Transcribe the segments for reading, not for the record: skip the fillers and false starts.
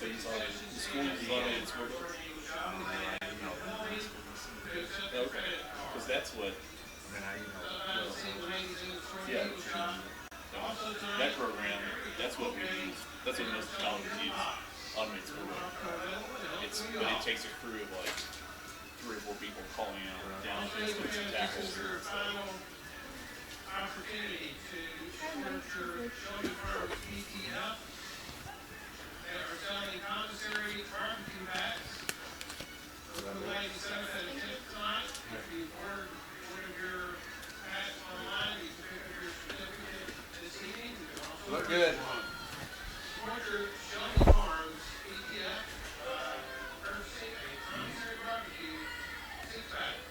things on the school is automated scoreboard? Okay, because that's what. Yeah. That program, that's what we use. That's what most colleges use. Automated scoreboard. But it takes a crew of like 3 or 4 people calling out down tackles. Opportunity to nurture Shelby Farms ECS. They are selling commissary barbecue packs. Providing 7 cent tip tonight. If you order one of your packs online, you can pick up your certificate this evening. Look good. Nurture Shelby Farms ECS. Purchasing a commissary barbecue 6-pack.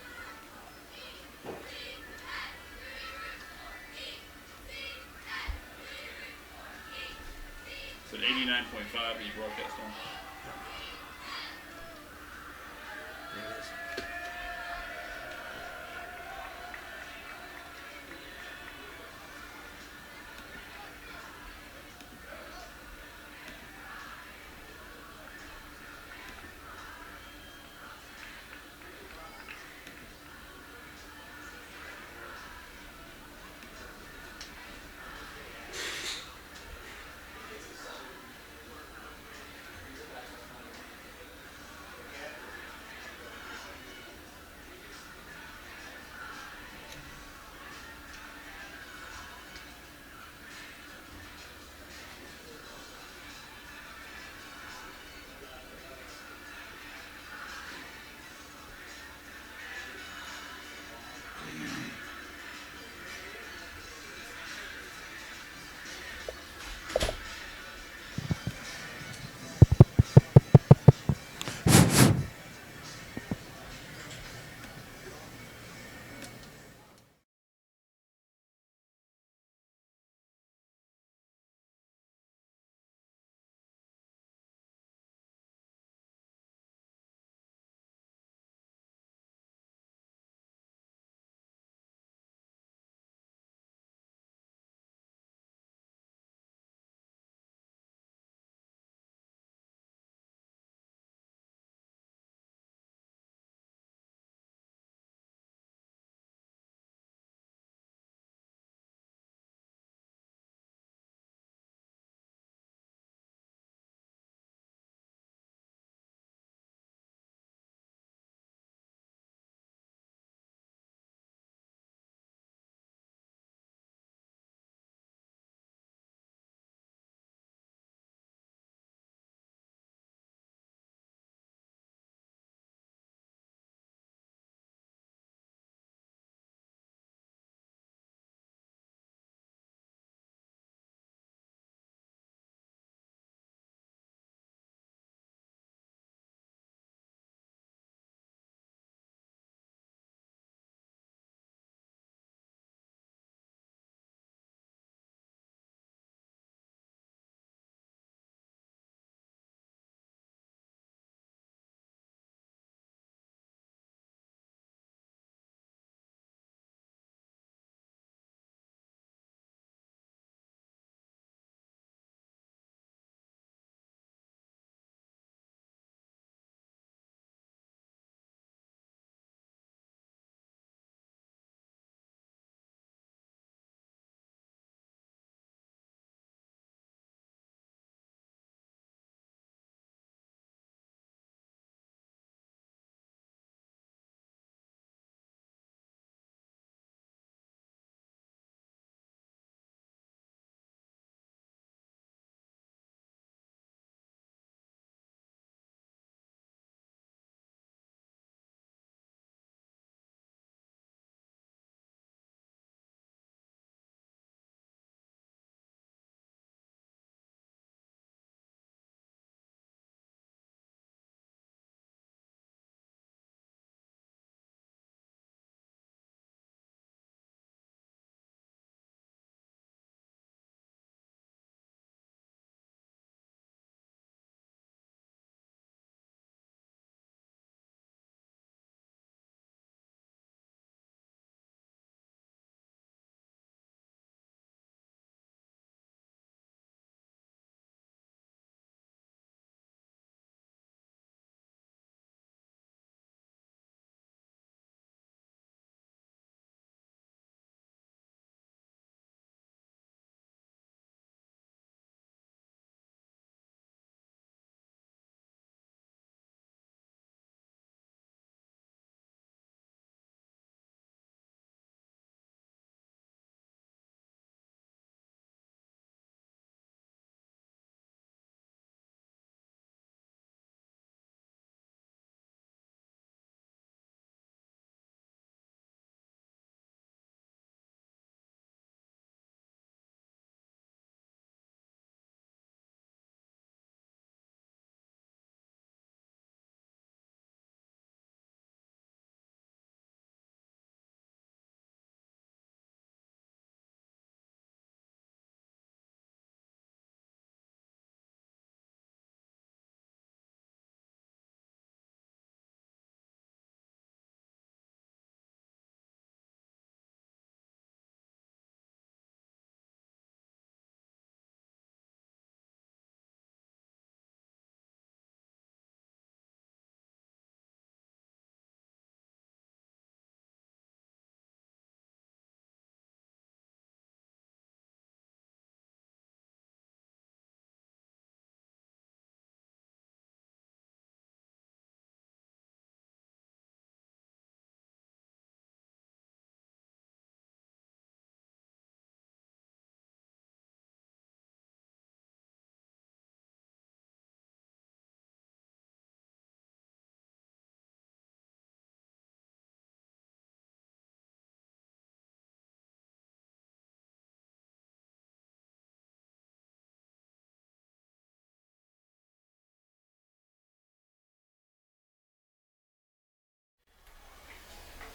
So 89.5 you broadcast on.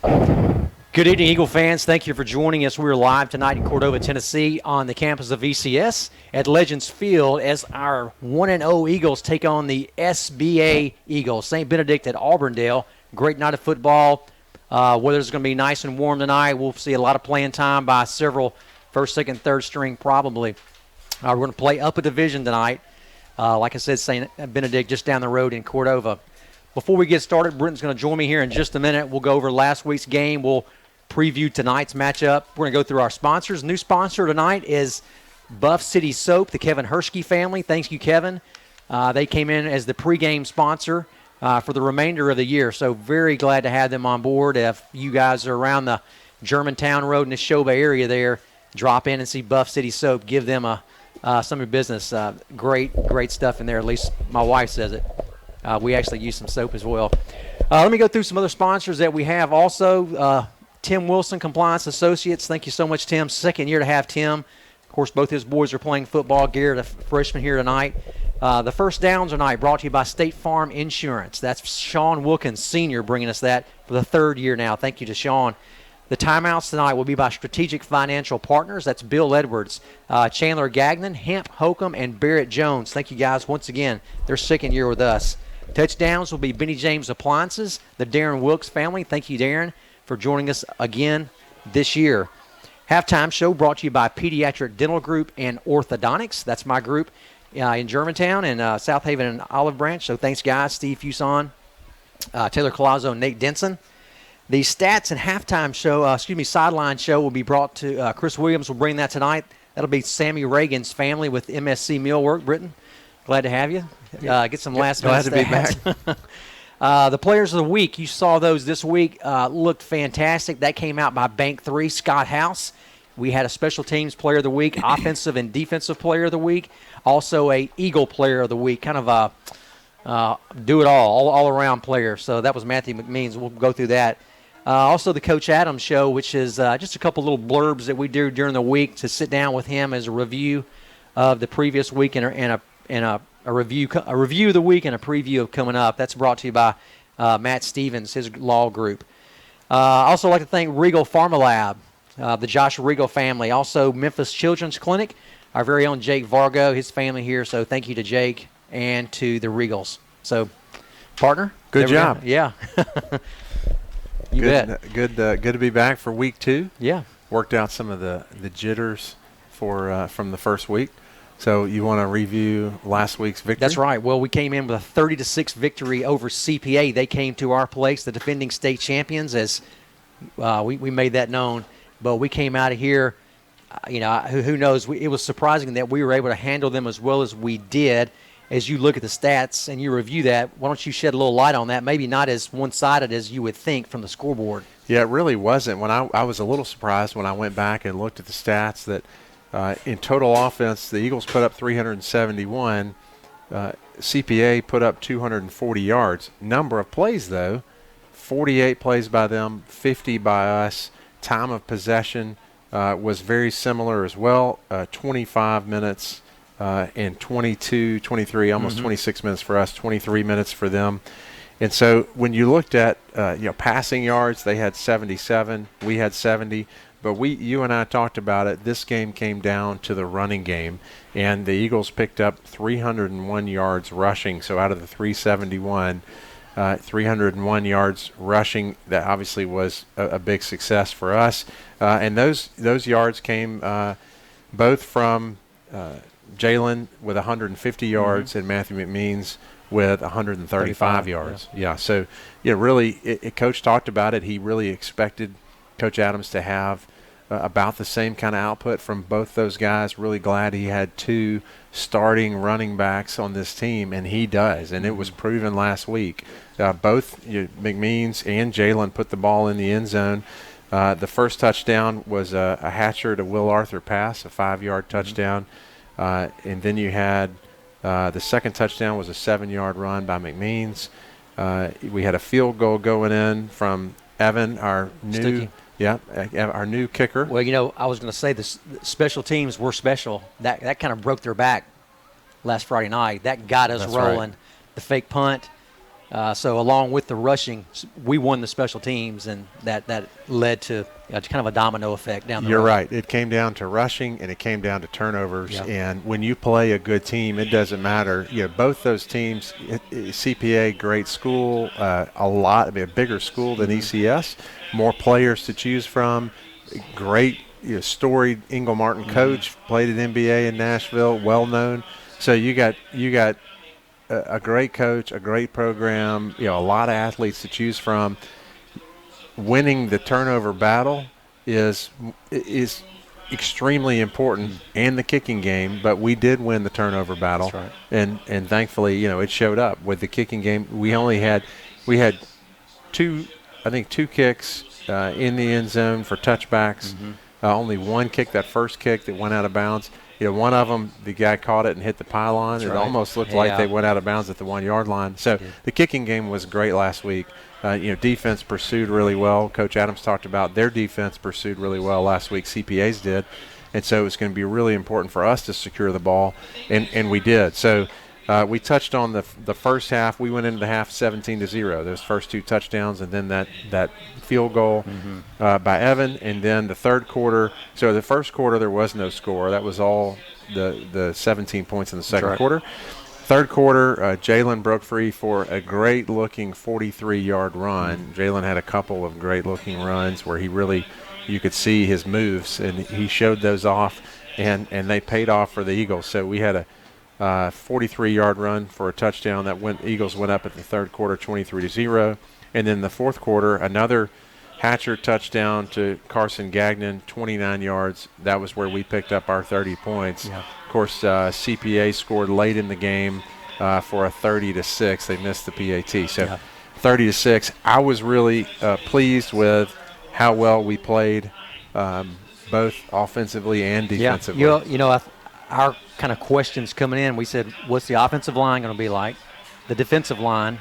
Good evening, Eagle fans. Thank you for joining us. We're live tonight in Cordova, Tennessee on the campus of ECS at Legends Field as our 1-0 Eagles take on the SBA Eagles. St. Benedict at Auburndale. Great night of football. Weather's going to be nice and warm tonight. We'll see a lot of playing time by several first, second, third string probably. We're going to play up a division tonight. Like I said, St. Benedict just down the road in Cordova. Before we get started, Britton's going to join me here in just a minute. We'll go over last week's game. We'll preview tonight's matchup. We're going to go through our sponsors. New sponsor tonight is Buff City Soap, the Kevin Hershke family. Thank you, Kevin. They came in as the pregame sponsor for the remainder of the year, so very glad to have them on board. If you guys are around the Germantown Road in the Neshoba area there, drop in and see Buff City Soap. Give them some of your business. Great stuff in there. At least my wife says it. We actually use some soap as well. Let me go through some other sponsors that we have also. Tim Wilson, Compliance Associates. Thank you so much, Tim. Second year to have Tim. Of course, both his boys are playing football. Garrett, a freshman here tonight. The first downs tonight brought to you by State Farm Insurance. That's Sean Wilkins, Sr., bringing us that for the third year now. Thank you to Sean. The timeouts tonight will be by Strategic Financial Partners. That's Bill Edwards, Chandler Gagnon, Hemp Holcomb, and Barrett Jones. Thank you, guys, once again. Their second year with us. Touchdowns will be Benny James Appliances, the Darren Wilkes family. Thank you, Darren, for joining us again this year. Halftime show brought to you by Pediatric Dental Group and Orthodontics. That's my group in Germantown and South Haven and Olive Branch. So thanks, guys. Steve Fuson, Taylor Colazzo, and Nate Denson. The stats and halftime show, sideline show will be brought to Chris Williams will bring that tonight. That'll be Sammy Reagan's family with MSC Millwork. Britton, glad to have you. Get some last minute stats. Glad to be back. The players of the week, you saw those this week, looked fantastic. That came out by Bank 3, Scott House. We had a special teams player of the week, offensive and defensive player of the week, also a Eagle player of the week, kind of a all-around player. So that was Matthew McMeans. We'll go through that. Also the Coach Adams show, which is just a couple little blurbs that we do during the week to sit down with him as a review of the previous week and a review of the week and a preview of coming up. That's brought to you by Matt Stevens, his law group. I also like to thank Regal Pharma Lab, the Josh Regal family. Also Memphis Children's Clinic, our very own Jake Vargo, his family here. So thank you to Jake and to the Regals. So, partner. Good job. Yeah. You bet. Good to be back for week 2. Yeah. Worked out some of the jitters from the first week. So you want to review last week's victory? That's right. Well, we came in with a 30-6 victory over CPA. They came to our place, the defending state champions, as we made that known. But we came out of here, who knows? It was surprising that we were able to handle them as well as we did. As you look at the stats and you review that, why don't you shed a little light on that? Maybe not as one-sided as you would think from the scoreboard. Yeah, it really wasn't. When I was a little surprised when I went back and looked at the stats that in total offense, the Eagles put up 371. CPA put up 240 yards. Number of plays, though, 48 plays by them, 50 by us. Time of possession was very similar as well, 25 minutes and 22, 23, almost 26 minutes for us, 23 minutes for them. And so when you looked at passing yards, they had 77, we had 70. But you and I talked about it. This game came down to the running game, and the Eagles picked up 301 yards rushing. So out of the 371, 301 yards rushing. That obviously was a big success for us. And those yards came both from Jalen with 150 yards and Matthew McMeans with 135 yards. Yeah. So really, Coach talked about it. He really expected Coach Adams to have about the same kind of output from both those guys. Really glad he had 2 starting running backs on this team, and he does. And it was proven last week. Both McMeans and Jalen put the ball in the end zone. The first touchdown was a Hatcher to Will Arthur pass, a 5-yard touchdown. And then you had the second touchdown was a 7-yard run by McMeans. We had a field goal going in from Evan, our new our new kicker. Well, I was going to say the special teams were special. That kind of broke their back last Friday night. That got us rolling. Right. The fake punt, So along with the rushing, we won the special teams, and that led to kind of a domino effect down the road. You're right. It came down to rushing, and it came down to turnovers. Yep. And when you play a good team, it doesn't matter. Both those teams, CPA, great school, a bigger school than ECS, more players to choose from, great storied Ingle Martin coach, played at NBA in Nashville, well known. So you got a great coach, a great program, a lot of athletes to choose from. Winning the turnover battle is extremely important, and the kicking game, but we did win the turnover battle. That's right. And thankfully, it showed up with the kicking game. We had two kicks in the end zone for touchbacks. Only one kick, that first kick that went out of bounds. One of them, the guy caught it and hit the pylon. That's it right. almost looked like they went out of bounds at the 1 yard line. So the kicking game was great last week. Defense pursued really well. Coach Adams talked about their defense pursued really well last week. CPA's did. And so it's going to be really important for us to secure the ball, and we did. So we touched on the first half. We went into the half 17-0. Those first two touchdowns, and then that field goal by Evan, and then the third quarter. So the first quarter there was no score. That was all the 17 points in the second quarter. Third quarter, Jalen broke free for a great-looking 43-yard run. Jalen had a couple of great-looking runs where you could see his moves, and he showed those off, and they paid off for the Eagles. So we had a 43-yard run for a touchdown. Eagles went up at the third quarter 23-0. And then the fourth quarter, another Hatcher touchdown to Carson Gagnon, 29 yards. That was where we picked up our 30 points. Yeah. Of course, CPA scored late in the game for a 30-6. They missed the PAT. So 30-6. I was really pleased with how well we played, both offensively and defensively. Yeah. Our kind of questions coming in, we said, what's the offensive line going to be like? The defensive line,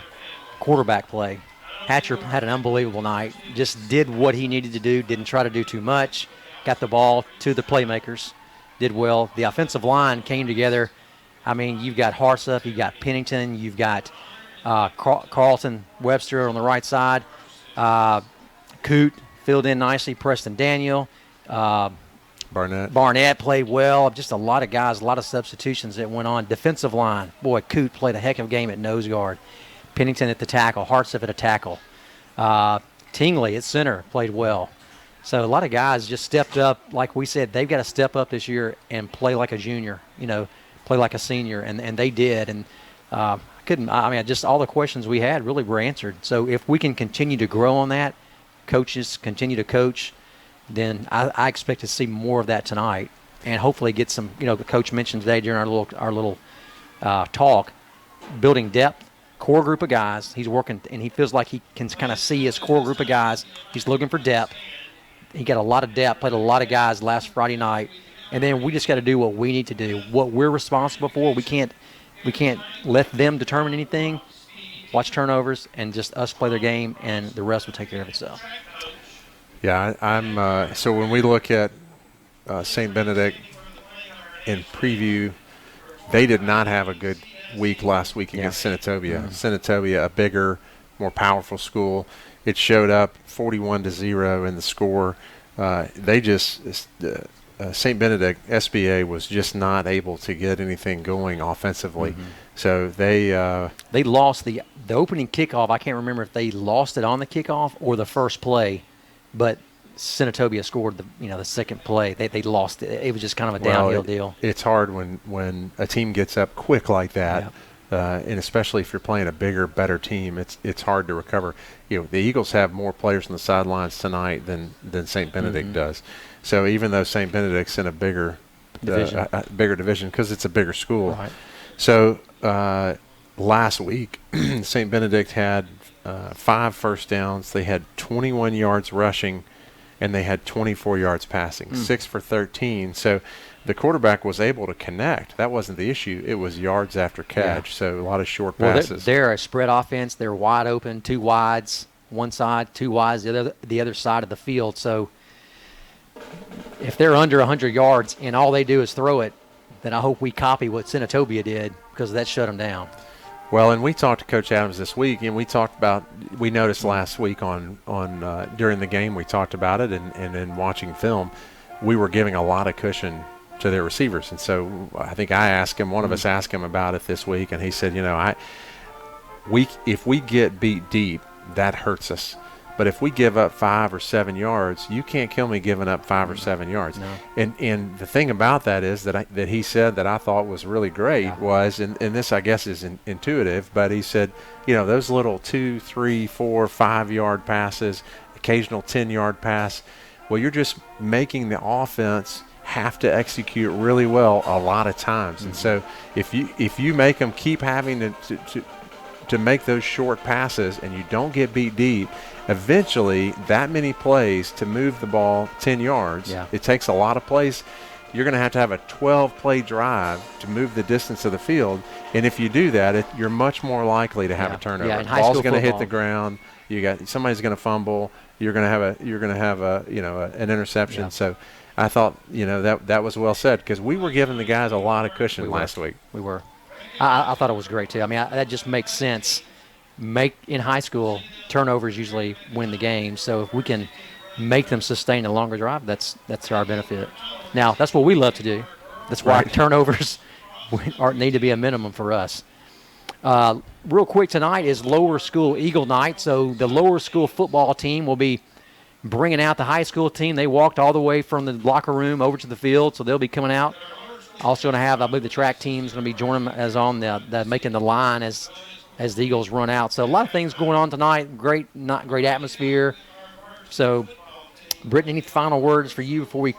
quarterback play. Hatcher had an unbelievable night, just did what he needed to do, didn't try to do too much, got the ball to the playmakers, did well. The offensive line came together. I mean, you've got Harsup, you've got Pennington, you've got Carlton Webster on the right side. Coot filled in nicely, Preston Daniel. Barnett played well. Just a lot of guys, a lot of substitutions that went on. Defensive line, boy, Coot played a heck of a game at nose guard. Pennington at the tackle, Hartsuff at a tackle. Tingley at center played well. So a lot of guys just stepped up. Like we said, they've got to step up this year and play like a junior, play like a senior, and they did. And just all the questions we had really were answered. So if we can continue to grow on that, coaches continue to coach, then I expect to see more of that tonight, and hopefully get some. The coach mentioned today during our little talk, building depth, core group of guys. He's working, and he feels like he can kind of see his core group of guys. He's looking for depth. He got a lot of depth, played a lot of guys last Friday night, and then we just got to do what we need to do, what we're responsible for. We can't let them determine anything. Watch turnovers and just us play their game, and the rest will take care of itself. Yeah, I'm. So when we look at St. Benedict in preview, they did not have a good week last week against Senatobia. Senatobia, a bigger, more powerful school. It showed up 41-0 in the score. St. Benedict SBA was just not able to get anything going offensively. So they lost the opening kickoff. I can't remember if they lost it on the kickoff or the first play, but Senatobia scored the second play. They lost it. It was just kind of a downhill deal. It's hard when a team gets up quick like that, and especially if you're playing a bigger, better team. It's hard to recover. The Eagles have more players on the sidelines tonight than St. Benedict does. So even though St. Benedict's in a bigger division because it's a bigger school. Right. So last week, St. Benedict had 5 first downs. They had 21 yards rushing, and they had 24 yards passing, 6 for 13. So the quarterback was able to connect. That wasn't the issue. It was yards after catch, so a lot of short passes. They're a spread offense. They're wide open, 2 wides, one side, 2 wides, the other side of the field. So if they're under 100 yards and all they do is throw it, then I hope we copy what Senatobia did because that shut them down. Well, and we talked to Coach Adams this week, and we noticed last week on during the game, we talked about it, and in watching film, we were giving a lot of cushion to their receivers. And so I think one of us asked him about it this week, and he said, if we get beat deep, that hurts us. But if we give up 5 or 7 yards, you can't kill me giving up 5 or 7 yards. No. And the thing about that is that he said that I thought was really great was, and this I guess is intuitive, but he said, those little 2, 3, 4, 5 yard passes, occasional 10-yard pass, well, you're just making the offense have to execute really well a lot of times. And so if you make them keep having to make those short passes and you don't get beat deep, eventually that many plays to move the ball 10 yards, it takes a lot of plays. You're going to have a 12-play drive to move the distance of the field. And if you do that, you're much more likely to have a turnover. Yeah, the ball's going to hit the ground. Somebody's going to fumble. You're going to have an interception. Yeah. So I thought, that was well said, because we were giving the guys a lot of cushion last week. We were. I thought it was great, too. I mean, that just makes sense. In high school, turnovers usually win the game. So if we can make them sustain a longer drive, that's to our benefit. Now, that's what we love to do. That's why turnovers need to be a minimum for us. Real quick, tonight is lower school Eagle night. So the lower school football team will be bringing out the high school team. They walked all the way from the locker room over to the field, so they'll be coming out. Also going to have, I believe, the track team's going to be joining them as on the making the line as the Eagles run out. So a lot of things going on tonight. Great atmosphere. So, Brittany, any final words for you before we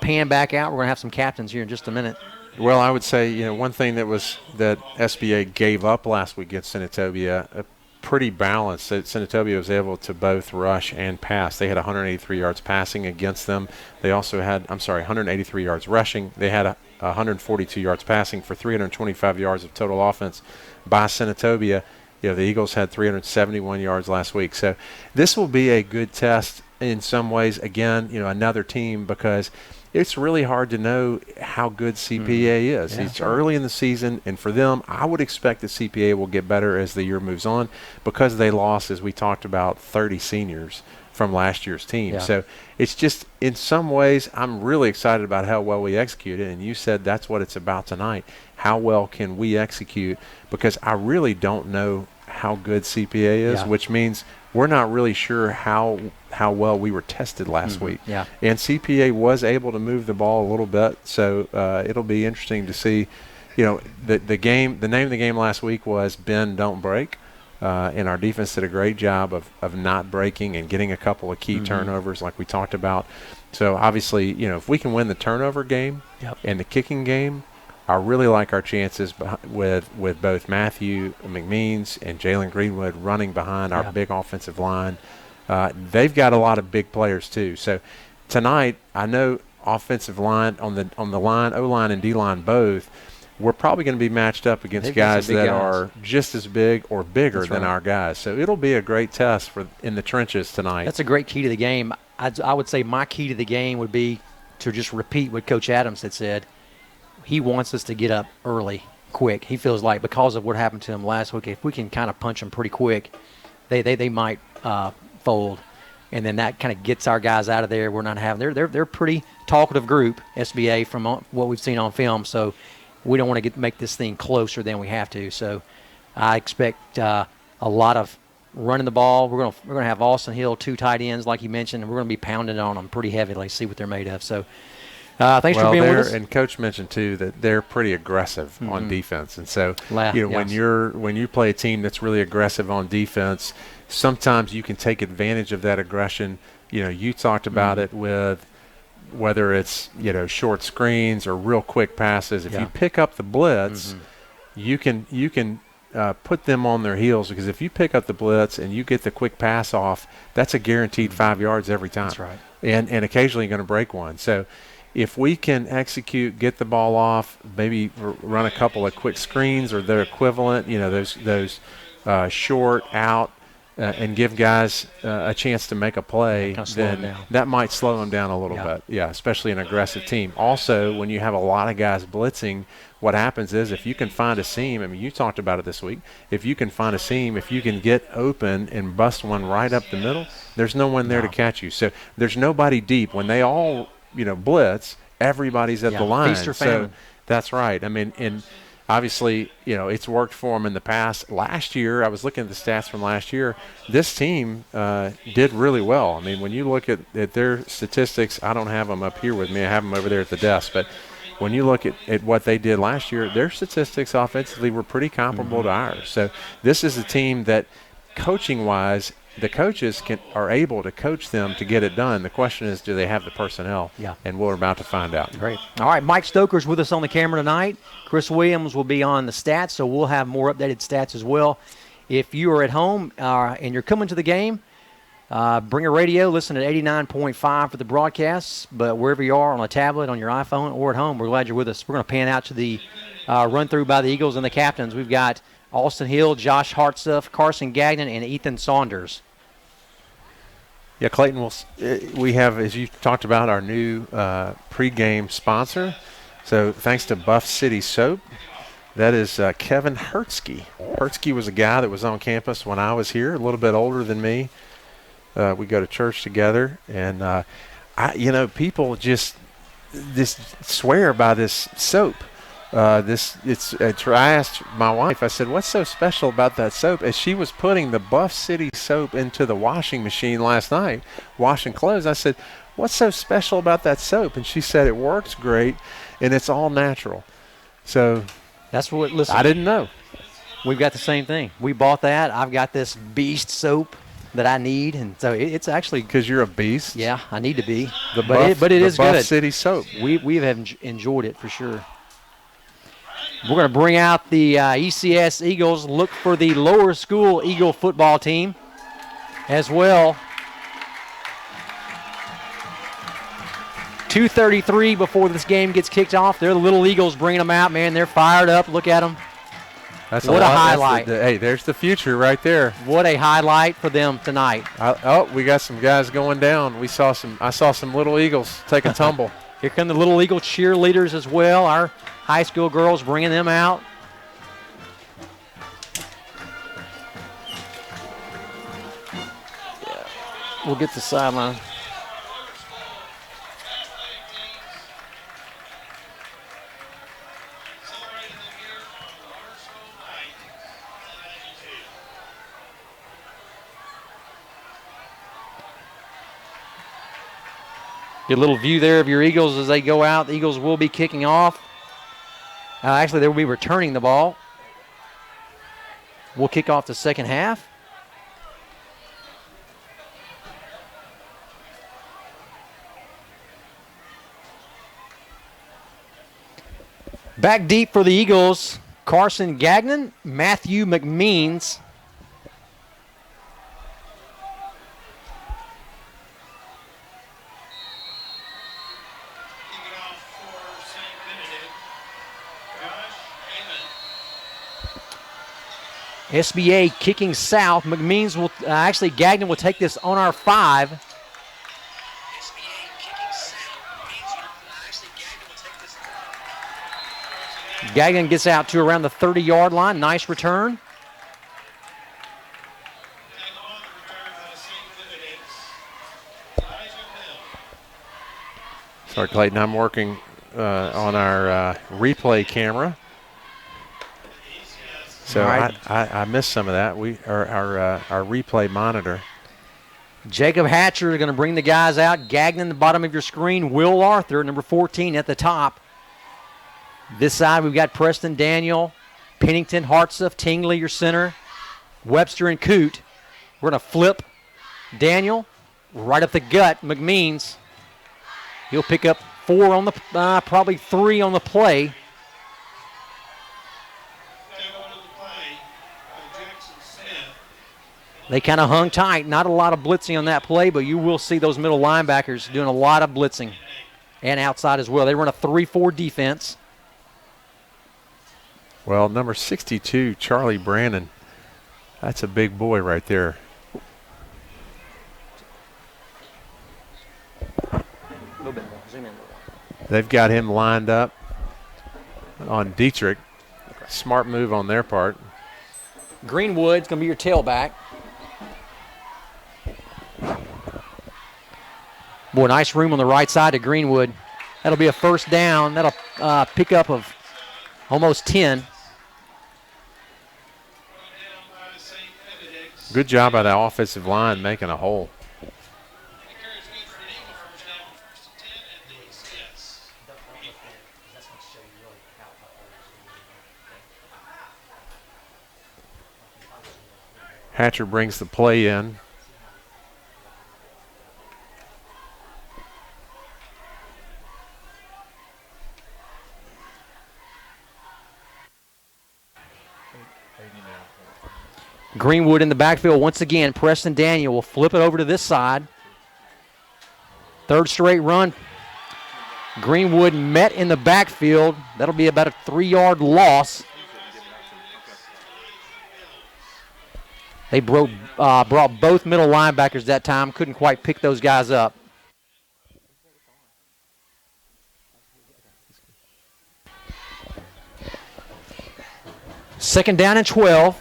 pan back out? We're going to have some captains here in just a minute. Well, I would say, one thing that SBA gave up last week against Senatobia, pretty balanced. Senatobia was able to both rush and pass. They had 183 yards passing against them. They also had, 183 yards rushing. They had 142 yards passing for 325 yards of total offense by Senatobia. The Eagles had 371 yards last week. So this will be a good test in some ways. Again, another team, because it's really hard to know how good CPA is. Yeah. It's early in the season, and for them, I would expect that CPA will get better as the year moves on, because they lost, as we talked about, 30 seniors from last year's team. Yeah. So it's just, in some ways, I'm really excited about how well we executed, and you said that's what it's about tonight. How well can we execute? Because I really don't know how good CPA is, which means we're not really sure how well we were tested last week. Yeah. And CPA was able to move the ball a little bit, so it'll be interesting to see. The game. The name of the game last week was Bend, Don't Break, and our defense did a great job of not breaking and getting a couple of key turnovers like we talked about. So obviously, if we can win the turnover game and the kicking game, I really like our chances with both Matthew McMeans and Jalen Greenwood running behind our big offensive line. They've got a lot of big players too. So tonight, I know offensive line on the line, O-line and D-line both, we're probably going to be matched up against guys that are just as big or bigger than our guys. So it'll be a great test in the trenches tonight. That's a great key to the game. I would say my key to the game would be to just repeat what Coach Adams had said. He wants us to get up early, quick. He feels like because of what happened to him last week, if we can kind of punch them pretty quick, they might fold, and then that kind of gets our guys out of there. We're not having they're a pretty talkative group, SBA, from what we've seen on film. So we don't want to make this thing closer than we have to. So I expect a lot of running the ball. We're gonna have Austin Hill, 2 tight ends, like you mentioned, and we're gonna be pounding on them pretty heavily, see what they're made of. So. Thanks for being with us. And Coach mentioned too that they're pretty aggressive on defense, and so when you play a team that's really aggressive on defense, sometimes you can take advantage of that aggression. You talked about it with whether it's short screens or real quick passes. If you pick up the blitz, you can put them on their heels, because if you pick up the blitz and you get the quick pass off, that's a guaranteed 5 yards every time. That's right. And occasionally you're going to break one. So if we can execute, get the ball off, maybe run a couple of quick screens or their equivalent, those short out and give guys a chance to make a play, Kinda slow 'em then down. that might slow them down a little bit. Yeah, especially an aggressive team. Also, when you have a lot of guys blitzing, what happens is if you can find a seam, I mean, you talked about it this week, if you can find a seam, if you can get open and bust one right up the middle, there's no one there to catch you. So there's nobody deep. When they all, blitz, everybody's at the line. Feast or So famine. that's right. I mean, and obviously, it's worked for them in the past. Last year, I was looking at the stats from last year. This team did really well. I mean, when you look at their statistics, I don't have them up here with me. I have them over there at the desk. But when you look at what they did last year, their statistics offensively were pretty comparable to ours. So this is a team that, coaching-wise, the coaches are able to coach them to get it done. The question is, do they have the personnel? Yeah. And we're about to find out. Great. All right, Mike Stoker's with us on the camera tonight. Chris Williams will be on the stats, so we'll have more updated stats as well. If you are at home and you're coming to the game, bring a radio, listen at 89.5 for the broadcasts, but wherever you are, on a tablet, on your iPhone, or at home, we're glad you're with us. We're going to pan out to the run-through by the Eagles and the captains. We've got Austin Hill, Josh Hartsuff, Carson Gagnon, and Ethan Saunders. Yeah, Clayton, we have, as you talked about, our new pregame sponsor. So thanks to Buff City Soap. That is Kevin Hertzke. Hertzke was a guy that was on campus when I was here, a little bit older than me. We go to church together. And, people just swear by this soap. I asked my wife, I said, what's so special about that soap? As she was putting the Buff City soap into the washing machine last night, washing clothes, I said, what's so special about that soap? And she said, it works great, and it's all natural. So that's what, listen, I didn't know. We've got the same thing. We bought that. I've got this beast soap that I need, and so it's actually, because you're a beast. Yeah, I need to be. But it is good. Buff City soap. We have enjoyed it for sure. We're going to bring out the ECS Eagles, look for the lower school Eagle football team as well. 2:33 before this game gets kicked off. They're the little Eagles bringing them out, man. They're fired up. Look at them. What a highlight. Hey, there's the future right there. What a highlight for them tonight. We got some guys going down. I saw some little Eagles take a tumble. Here come the little Eagle cheerleaders as well. Our high school girls bringing them out. Yeah. We'll get the sideline. Get a little view there of your Eagles as they go out. The Eagles will be kicking off. Actually, they will be returning the ball. We'll kick off the second half. Back deep for the Eagles, Carson Gagnon, Matthew McMeans. SBA kicking south. McMeans will Gagnon will take this on our 5. Gagnon gets out to around the 30-yard line. Nice return. Sorry, Clayton, I'm working on our replay camera. So right. I missed some of that. Our replay monitor. Jacob Hatcher is going to bring the guys out. Gagnon, the bottom of your screen. Will Arthur, number 14, at the top. This side, we've got Preston Daniel, Pennington, Hartsuff, Tingley, your center, Webster, and Coote. We're going to flip Daniel right up the gut. McMeans, he'll pick up 4 on the, probably 3 on the play. They kind of hung tight. Not a lot of blitzing on that play, but you will see those middle linebackers doing a lot of blitzing and outside as well. They run a 3-4 defense. Well, number 62, Charlie Brandon, that's a big boy right there. Zoom in. They've got him lined up on Dietrich. Smart move on their part. Greenwood's going to be your tailback. Boy, nice room on the right side to Greenwood. That'll be a first down. That'll pick up of almost 10. Good job by the offensive line making a hole. Hatcher brings the play in. Greenwood in the backfield once again. Preston Daniel will flip it over to this side. Third straight run. Greenwood met in the backfield. That'll be about a 3-yard loss. They brought both middle linebackers that time. Couldn't quite pick those guys up. Second down and 12.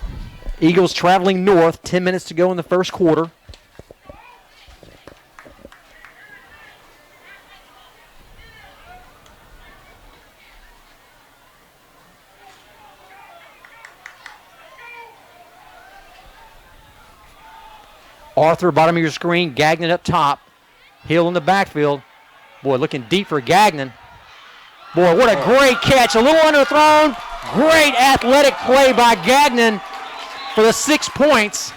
Eagles traveling north. 10 minutes to go in the first quarter. Arthur, bottom of your screen. Gagnon up top. Hill in the backfield. Boy, looking deep for Gagnon. Boy, what a great catch. A little underthrown. Great athletic play by Gagnon for the 6 points.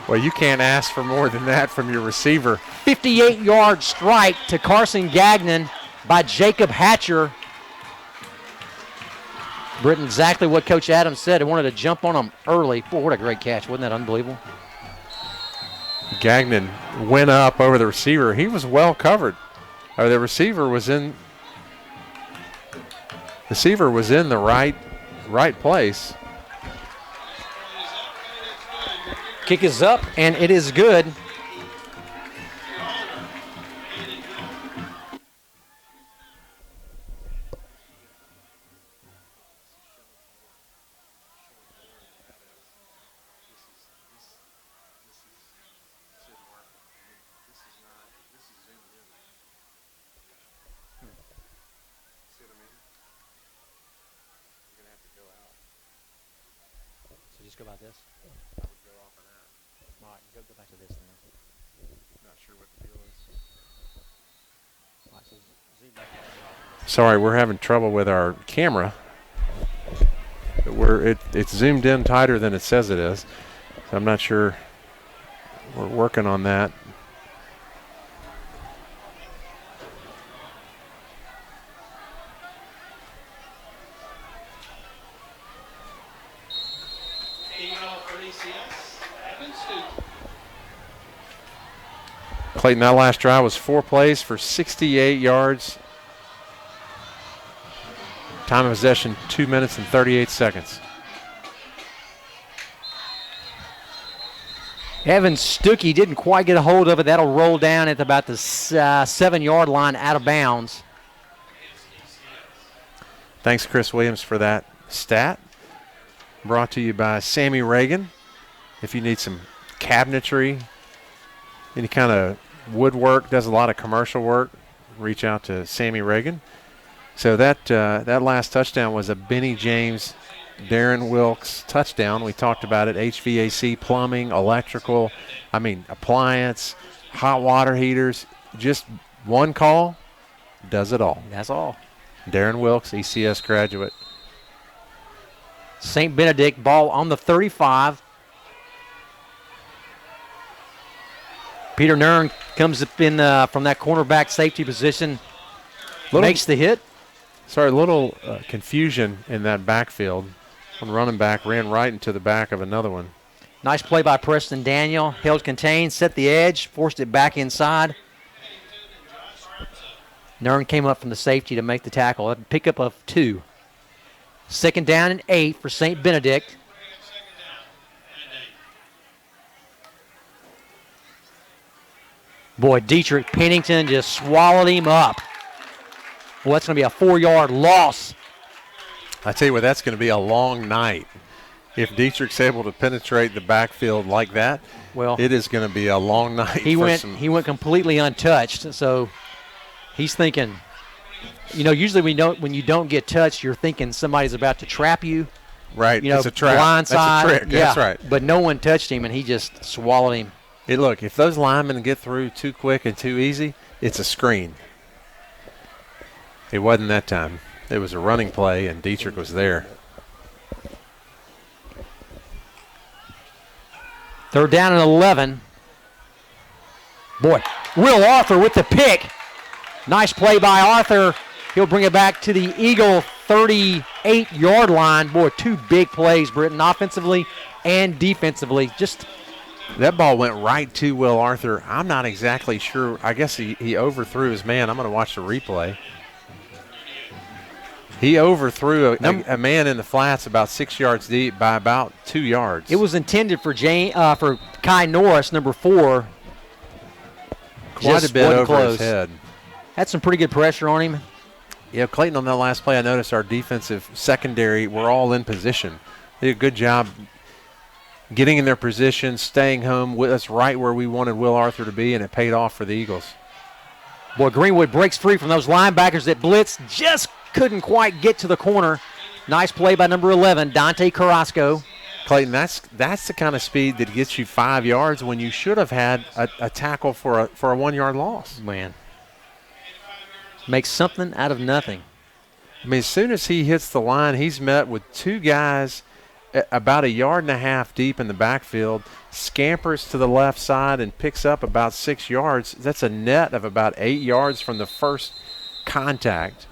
Well, you can't ask for more than that from your receiver. 58-yard strike to Carson Gagnon by Jacob Hatcher. Britton, exactly what Coach Adams said. He wanted to jump on him early. Boy, what a great catch. Wasn't that unbelievable? Gagnon went up over the receiver. He was well covered. The receiver was in the right place. Kick is up, and it is good. Just go about this. I would go off of that. All right, go back to this then. Not sure what the deal is. All right, so zoom back out. Sorry, we're having trouble with our camera. It's zoomed in tighter than it says it is. So I'm not sure. We're working on that. Clayton, that last drive was 4 plays for 68 yards. Time of possession, 2 minutes and 38 seconds. Evan Stuckey didn't quite get a hold of it. That'll roll down at about the 7-yard line out of bounds. Thanks, Chris Williams, for that stat. Brought to you by Sammy Reagan. If you need some cabinetry, any kind of woodwork, does a lot of commercial work, reach out to Sammy Reagan. So that last touchdown was a Benny James, Darren Wilkes touchdown. We talked about it, HVAC, plumbing, electrical, appliance, hot water heaters. Just one call does it all. That's all. Darren Wilkes, ECS graduate. St. Benedict ball on the 35. Peter Nern comes up in from that cornerback safety position, makes the hit. Sorry, a little confusion in that backfield. One running back ran right into the back of another one. Nice play by Preston Daniel. Held contained, set the edge, forced it back inside. Nern came up from the safety to make the tackle. A pickup of 2. Second down and 8 for St. Benedict. Boy, Dietrich Pennington just swallowed him up. Well, that's going to be a 4-yard loss. I tell you what, that's going to be a long night. If Dietrich's able to penetrate the backfield like that, Well, it is going to be a long night. He went completely untouched, so he's thinking, usually when you don't get touched, you're thinking somebody's about to trap you. Right, it's a trap. Blindside. That's a trick. Yeah, that's right. But no one touched him, and he just swallowed him. Hey, look, if those linemen get through too quick and too easy, it's a screen. It wasn't that time. It was a running play, and Dietrich was there. 3rd down and 11. Boy, Will Arthur with the pick. Nice play by Arthur. He'll bring it back to the Eagle 38-yard line. Boy, 2 big plays, Britton, offensively and defensively. That ball went right to Will Arthur. I'm not exactly sure. I guess he overthrew his man. I'm going to watch the replay. He overthrew a man in the flats about 6 yards deep by about 2 yards. It was intended for Kai Norris, number 4. Quite a bit over his head. Had some pretty good pressure on him. Yeah, Clayton, on that last play, I noticed our defensive secondary were all in position. They did a good job getting in their position, staying home with us right where we wanted Will Arthur to be, and it paid off for the Eagles. Boy, Greenwood breaks free from those linebackers that blitz. Just couldn't quite get to the corner. Nice play by number 11, Dante Carrasco. Clayton, that's the kind of speed that gets you 5 yards when you should have had a tackle for a 1-yard loss. Man. Makes something out of nothing. I mean, as soon as he hits the line, he's met with 2 guys about 1.5 yards deep in the backfield, scampers to the left side and picks up about 6 yards. That's a net of about 8 yards from the first contact.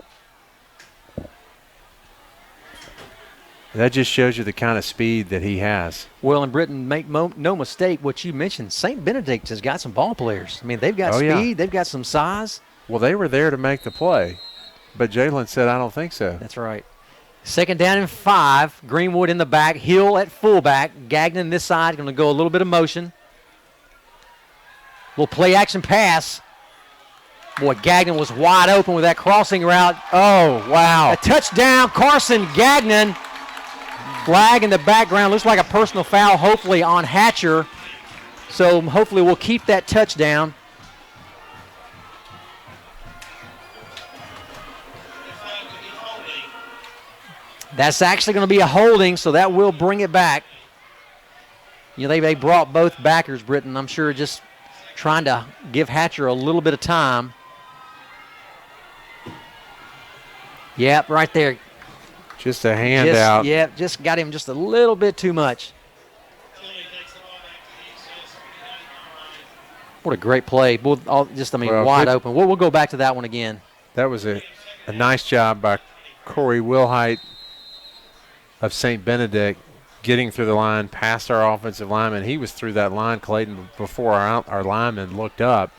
That just shows you the kind of speed that he has. Well, and Britton, make no mistake, what you mentioned, St. Benedict has got some ball players. I mean, they've got speed, yeah. They've got some size. Well, they were there to make the play, but Jalen said, I don't think so. That's right. 2nd down and 5. Greenwood in the back. Hill at fullback. Gagnon this side. Going to go a little bit of motion. Little play-action pass. Boy, Gagnon was wide open with that crossing route. Oh, wow. A touchdown, Carson Gagnon. Flag in the background. Looks like a personal foul, hopefully, on Hatcher. So hopefully we'll keep that touchdown. That's actually going to be a holding, so that will bring it back. They brought both backers, Britton. I'm sure just trying to give Hatcher a little bit of time. Yep, right there. Just a handout. Yep, just got him just a little bit too much. What a great play. Wide open. We'll go back to that one again. That was a nice job by Corey Wilhite of St. Benedict getting through the line past our offensive lineman. He was through that line, Clayton, before our lineman looked up.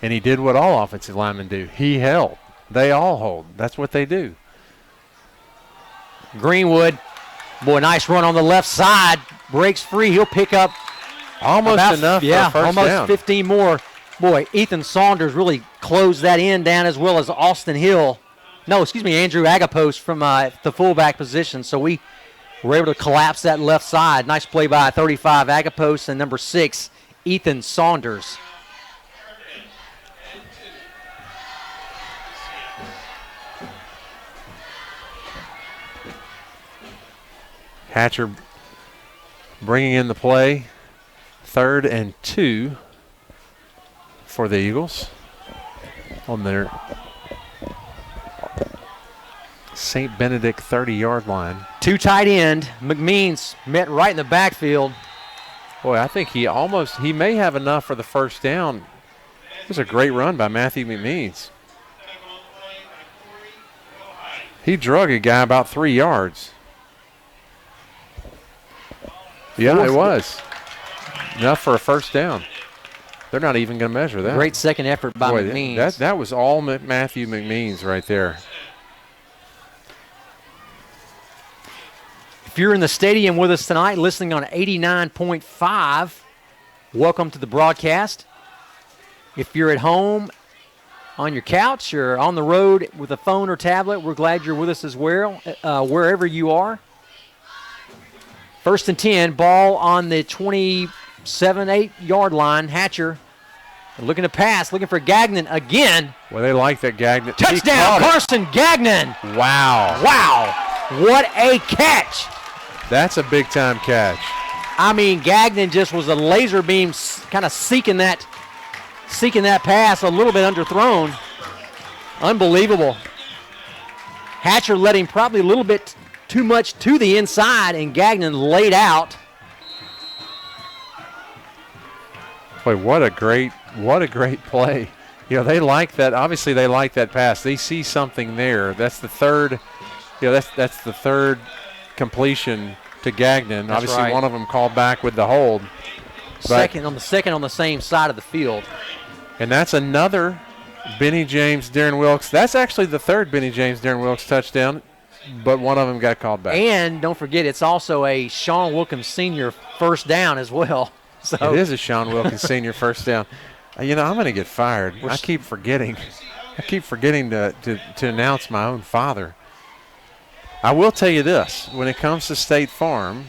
And he did what all offensive linemen do. He held. They all hold. That's what they do. Greenwood, boy, nice run on the left side. Breaks free. He'll pick up almost enough for a first almost down. 15 more. Boy, Ethan Saunders really closed that end down, as well as Austin Hill. Andrew Agapos from the fullback position. So we were able to collapse that left side. Nice play by 35 Agapos and number 6, Ethan Saunders. Hatcher bringing in the play. 3rd and 2 for the Eagles on their St. Benedict 30-yard line. 2 tight end. McMeans met right in the backfield. Boy, I think he may have enough for the first down. It was a great run by Matthew McMeans. He drug a guy about 3 yards. Yeah, it was. Enough for a first down. They're not even going to measure that. Great second effort by McMeans. That was all Matthew McMeans right there. If you're in the stadium with us tonight, listening on 89.5, welcome to the broadcast. If you're at home on your couch or on the road with a phone or tablet, we're glad you're with us as well, wherever you are. 1st and 10, ball on the 27-8 line. Hatcher looking to pass, looking for Gagnon again. Well, they like that Gagnon. Touchdown, Carson Gagnon. Wow. Wow. What a catch. That's a big-time catch. I mean, Gagnon just was a laser beam kind of seeking that pass, a little bit underthrown. Unbelievable. Hatcher let him probably a little bit too much to the inside, and Gagnon laid out. Boy, what a great play. You know, they like that. Obviously, they like that pass. They see something there. That's the third. You know, that's the third completion to Gagnon. That's Obviously, right. one of them called back with the hold. Second on the same side of the field. And that's another Benny James, Darren Wilkes. That's actually the third Benny James, Darren Wilkes touchdown, but one of them got called back. And don't forget, it's also a Sean Wilkins Sr. first down as well. So it is a Sean Wilkins Sr. first down. You know, I'm going to get fired. I keep forgetting to announce my own father. I will tell you this. When it comes to State Farm,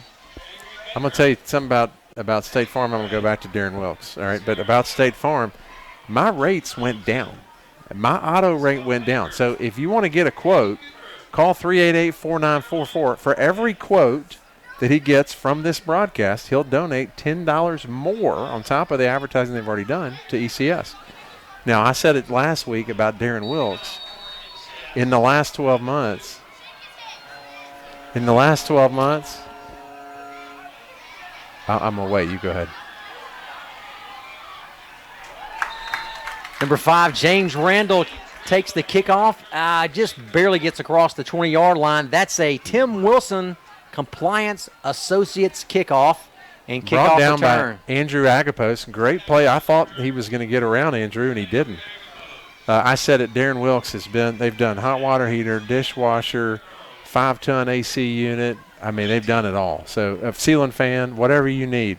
I'm going to tell you something about State Farm. I'm going to go back to Darren Wilkes. All right, but about State Farm, my rates went down. My auto rate went down. So if you want to get a quote, call 388-4944. For every quote that he gets from this broadcast, he'll donate $10 more on top of the advertising they've already done to ECS. Now, I said it last week about Darren Wilkes. In the last 12 months, I'm going to wait. You go ahead. Number 5, James Randall takes the kickoff. Just barely gets across the 20-yard line. That's a Tim Wilson Compliance Associates kickoff and kickoff Brought down return. by Andrew Agapos. Great play. I thought he was going to get around Andrew, and he didn't. I said it, Darren Wilkes they've done hot water heater, dishwasher, 5-ton AC unit. I mean, they've done it all. So a ceiling fan, whatever you need.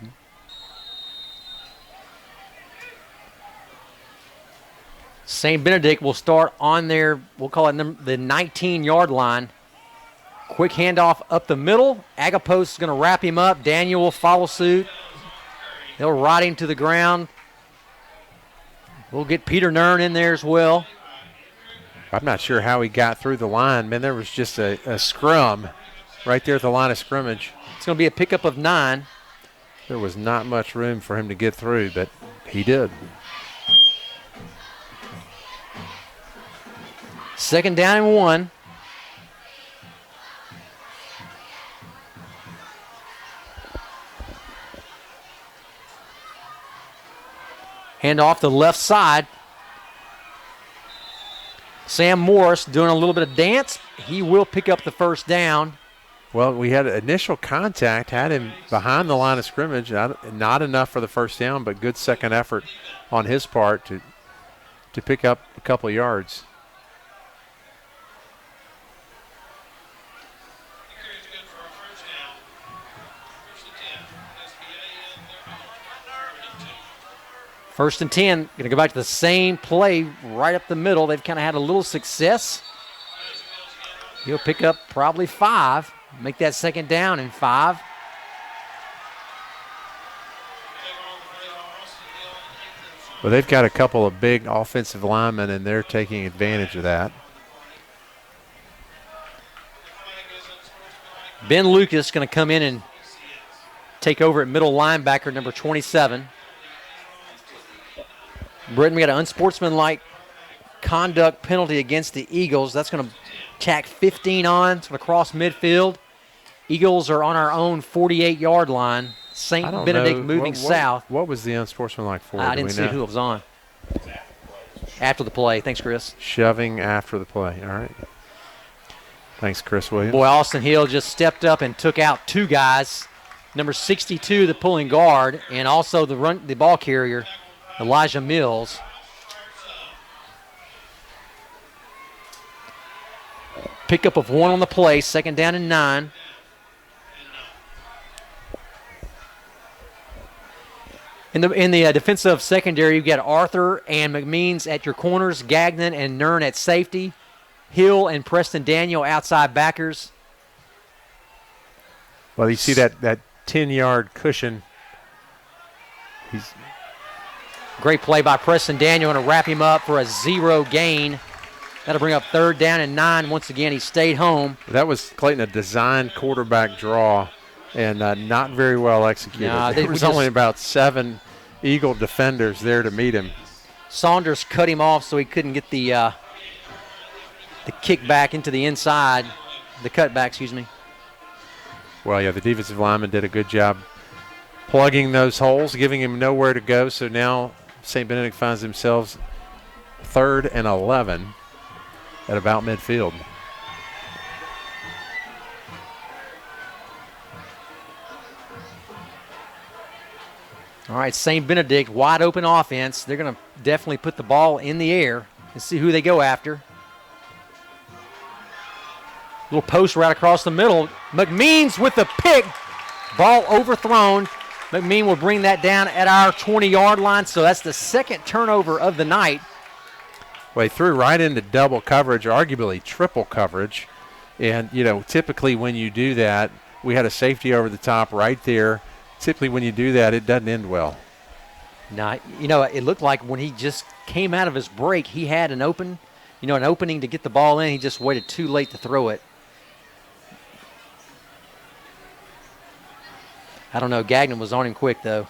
St. Benedict will start on their, we'll call it the 19-yard line. Quick handoff up the middle. Agapos is going to wrap him up. Daniel will follow suit. They'll ride him to the ground. We'll get Peter Nern in there as well. I'm not sure how he got through the line. Man, there was just a scrum right there at the line of scrimmage. It's going to be a pickup of 9. There was not much room for him to get through, but he did. 2nd down and 1. Hand off the left side. Sam Morris doing a little bit of dance. He will pick up the first down. Well, we had initial contact, had him behind the line of scrimmage. Not enough for the first down, but good second effort on his part to pick up a couple of yards. First and 10, going to go back to the same play right up the middle. They've kind of had a little success. He'll pick up probably 5, make that 2nd down and 5. Well, they've got a couple of big offensive linemen, and they're taking advantage of that. Ben Lucas going to come in and take over at middle linebacker, number 27. Britton, we got an unsportsmanlike conduct penalty against the Eagles. That's going to tack 15 on. It's going to cross midfield. Eagles are on our own 48-yard line. St. Benedict moving south. What was the unsportsmanlike for? I didn't see who it was on. After the play. Thanks, Chris. Shoving after the play. All right. Thanks, Chris Williams. Boy, Austin Hill just stepped up and took out 2 guys. Number 62, the pulling guard, and also the ball carrier, Elijah Mills. Pickup of 1 on the play, 2nd down and 9. In the defensive secondary, you've got Arthur and McMeans at your corners, Gagnon and Nern at safety, Hill and Preston Daniel outside backers. Well, you see that 10-yard cushion. Great play by Preston Daniel, going to wrap him up for a 0 gain. That'll bring up 3rd down and 9. Once again, he stayed home. That was, Clayton, a designed quarterback draw and not very well executed. No, there was only about 7 Eagle defenders there to meet him. Saunders cut him off so he couldn't get the kick back into the inside, the cutback, excuse me. Well, yeah, the defensive lineman did a good job plugging those holes, giving him nowhere to go. So now St. Benedict finds themselves 3rd and 11 at about midfield. All right, St. Benedict, wide open offense. They're going to definitely put the ball in the air and see who they go after. Little post right across the middle. McMeans with the pick. Ball overthrown. McMean will bring that down at our 20-yard line, so that's the 2nd turnover of the night. Well, he threw right into double coverage, or arguably triple coverage. And, typically when you do that, we had a safety over the top right there. Typically when you do that, it doesn't end well. Now, it looked like when he just came out of his break, he had an opening to get the ball in. He just waited too late to throw it. I don't know. Gagnon was on him quick, though.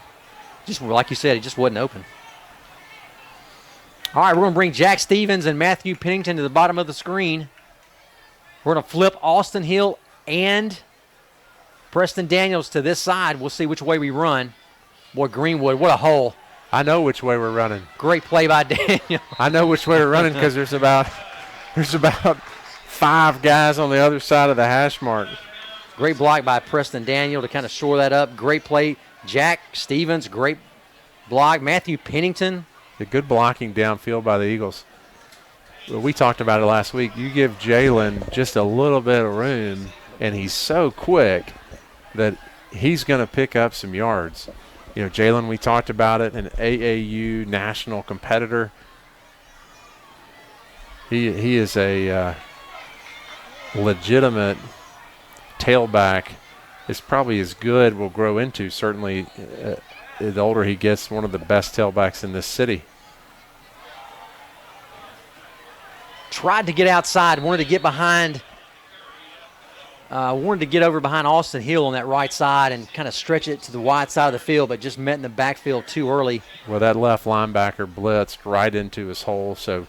Just like you said, he just wasn't open. All right, we're going to bring Jack Stevens and Matthew Pennington to the bottom of the screen. We're going to flip Austin Hill and Preston Daniels to this side. We'll see which way we run. Boy, Greenwood, what a hole. I know which way we're running. Great play by Daniel. I know which way we're running because there's about 5 guys on the other side of the hash mark. Great block by Preston Daniel to kind of shore that up. Great play. Jack Stevens, great block. Matthew Pennington. The good blocking downfield by the Eagles. Well, we talked about it last week. You give Jalen just a little bit of room, and he's so quick that he's going to pick up some yards. Jalen, we talked about it, an AAU national competitor. He is a legitimate tailback. Is probably as good will grow into, certainly the older he gets, one of the best tailbacks in this city. Tried to get outside, wanted to get behind, wanted to get over behind Austin Hill on that right side and kind of stretch it to the wide side of the field, but just met in the backfield too early. Well, that left linebacker blitzed right into his hole, so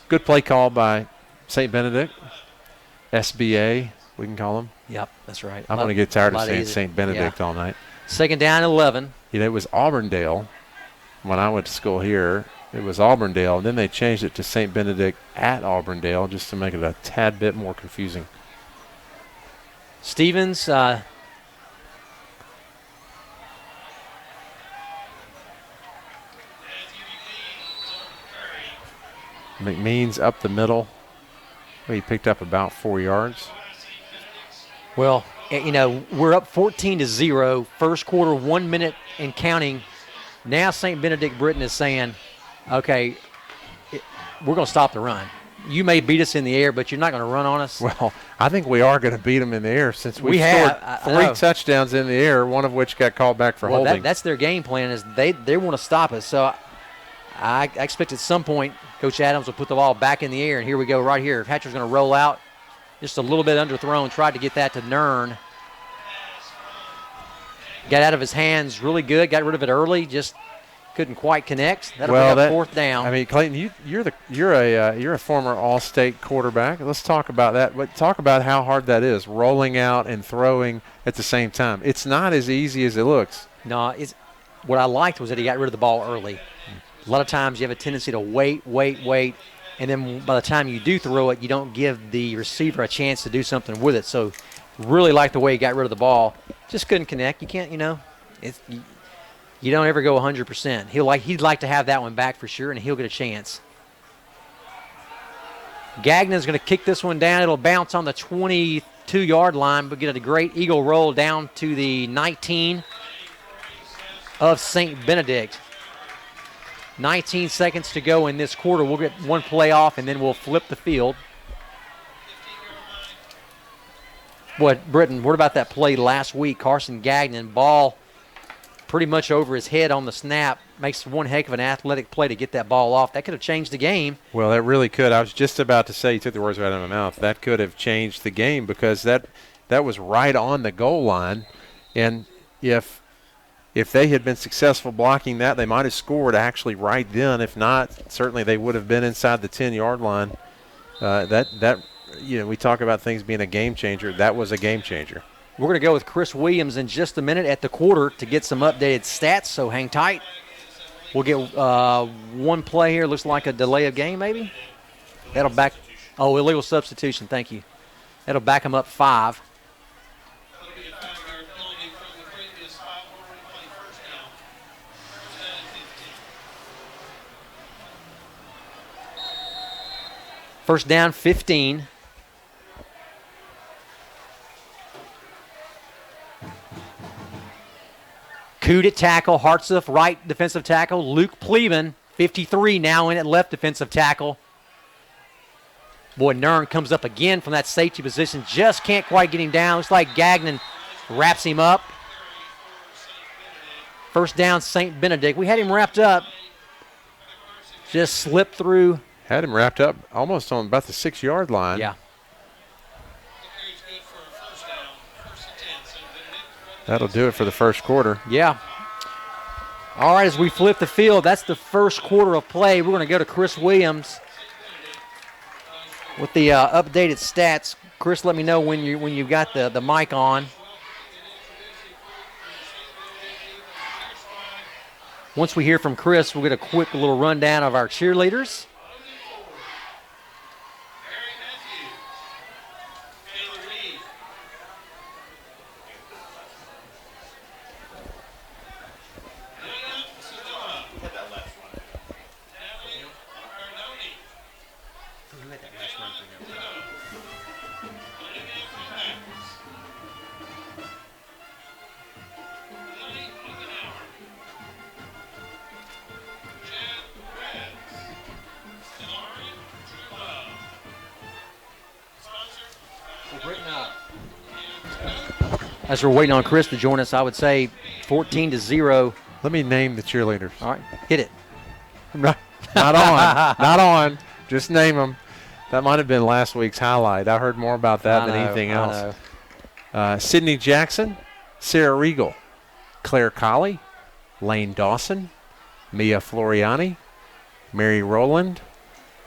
good play call by St. Benedict. SBA, we can call him. Yep, that's right. I'm going to get tired of saying St. Benedict all night. 2nd down, 11. It was Auburndale when I went to school here. It was Auburndale, and then they changed it to St. Benedict at Auburndale just to make it a tad bit more confusing. Stevens, McMeans up the middle. He picked up about 4 yards. Well, we're up 14-0. First quarter, 1 minute and counting. Now St. Benedict Britton is saying, okay, we're going to stop the run. You may beat us in the air, but you're not going to run on us. Well, I think we are going to beat them in the air since we scored 3 touchdowns in the air, one of which got called back for holding. That's their game plan, is they want to stop us. So I expect at some point Coach Adams will put the ball back in the air, and here we go right here. Hatcher's going to roll out. Just a little bit underthrown. Tried to get that to Nern. Got out of his hands really good. Got rid of it early. Just couldn't quite connect. That'll bring up 4th down. I mean, Clayton, you're a former All-State quarterback. Let's talk about that. But talk about how hard that is, rolling out and throwing at the same time. It's not as easy as it looks. No, what I liked was that he got rid of the ball early. A lot of times you have a tendency to wait, and then by the time you do throw it, you don't give the receiver a chance to do something with it. So really like the way he got rid of the ball. Just couldn't connect. You can't, you don't ever go 100%. He'd like to have that one back for sure, and he'll get a chance. Gagnon's going to kick this one down. It'll bounce on the 22-yard line, but get a great eagle roll down to the 19 of St. Benedict. 19 seconds to go in this quarter. We'll get one play off, and then we'll flip the field. What, Britton, what about that play last week? Carson Gagnon, ball pretty much over his head on the snap, makes one heck of an athletic play to get that ball off. That could have changed the game. Well, that really could. I was just about to say, you took the words right out of my mouth. That could have changed the game because that was right on the goal line. And if they had been successful blocking that, they might have scored actually right then. If not, certainly they would have been inside the 10-yard line. We talk about things being a game changer. That was a game changer. We're going to go with Chris Williams in just a minute at the quarter to get some updated stats, so hang tight. We'll get one play here. Looks like a delay of game maybe. That'll back – illegal substitution. Thank you. That'll back them up 5. First down, 15. Coot at tackle, Hartsuff right defensive tackle, Luke Pleven, 53 now in at left defensive tackle. Boy, Nern comes up again from that safety position, just can't quite get him down. Looks like Gagnon wraps him up. First down, St. Benedict. We had him wrapped up, just slipped through. Had him wrapped up almost on about the 6-yard line. Yeah. That'll do it for the first quarter. Yeah. All right, as we flip the field, that's the first quarter of play. We're going to go to Chris Williams with the updated stats. Chris, let me know when you've got the mic on. Once we hear from Chris, we'll get a quick little rundown of our cheerleaders. As we're waiting on Chris to join us, I would say 14-0. Let me name the cheerleaders. All right, hit it. Not on. Not on. Just name them. That might have been last week's highlight. I heard more about that than anything else. Sydney Jackson, Sarah Regal, Claire Colley, Lane Dawson, Mia Floriani, Mary Rowland,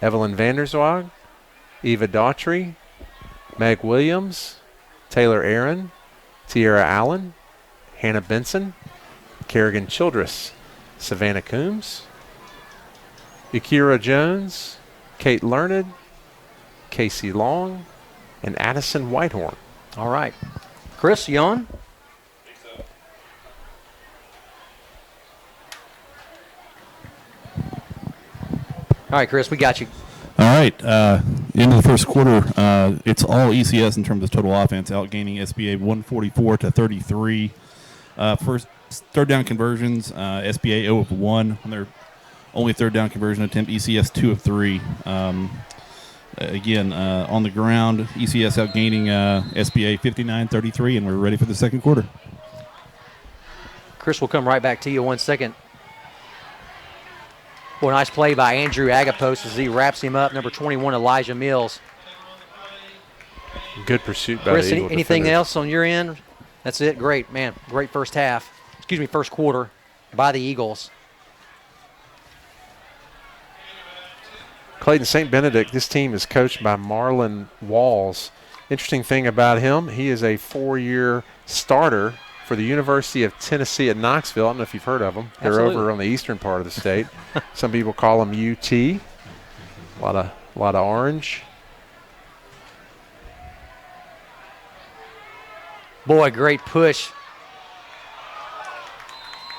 Evelyn Vanderswag, Eva Daughtry, Meg Williams, Taylor Aaron, Tierra Allen, Hannah Benson, Kerrigan Childress, Savannah Coombs, Akira Jones, Kate Learned, Casey Long, and Addison Whitehorn. All right. Chris, you on? All right, Chris, we got you. All right. Into the first quarter, it's all ECS in terms of total offense, outgaining SBA 144-33. First third down conversions, SBA 0 of 1 on their only third down conversion attempt. ECS 2 of 3. Again, on the ground, ECS outgaining SBA 59-33, and we're ready for the second quarter. Chris, we'll come right back to you 1 second. Boy, nice play by Andrew Agapos as he wraps him up. Number 21, Elijah Mills. Good pursuit by Chris, the Eagle anything defenders. else on your end? That's it. Great, man. Great first quarter by the Eagles. Clayton St. Benedict, this team is coached by Marlon Walls. Interesting thing about him, he is a 4-year starter for the University of Tennessee at Knoxville. I don't know if you've heard of them. They're Absolutely. over on the eastern part of the state. Some people call them UT. A lot of orange. Boy, great push.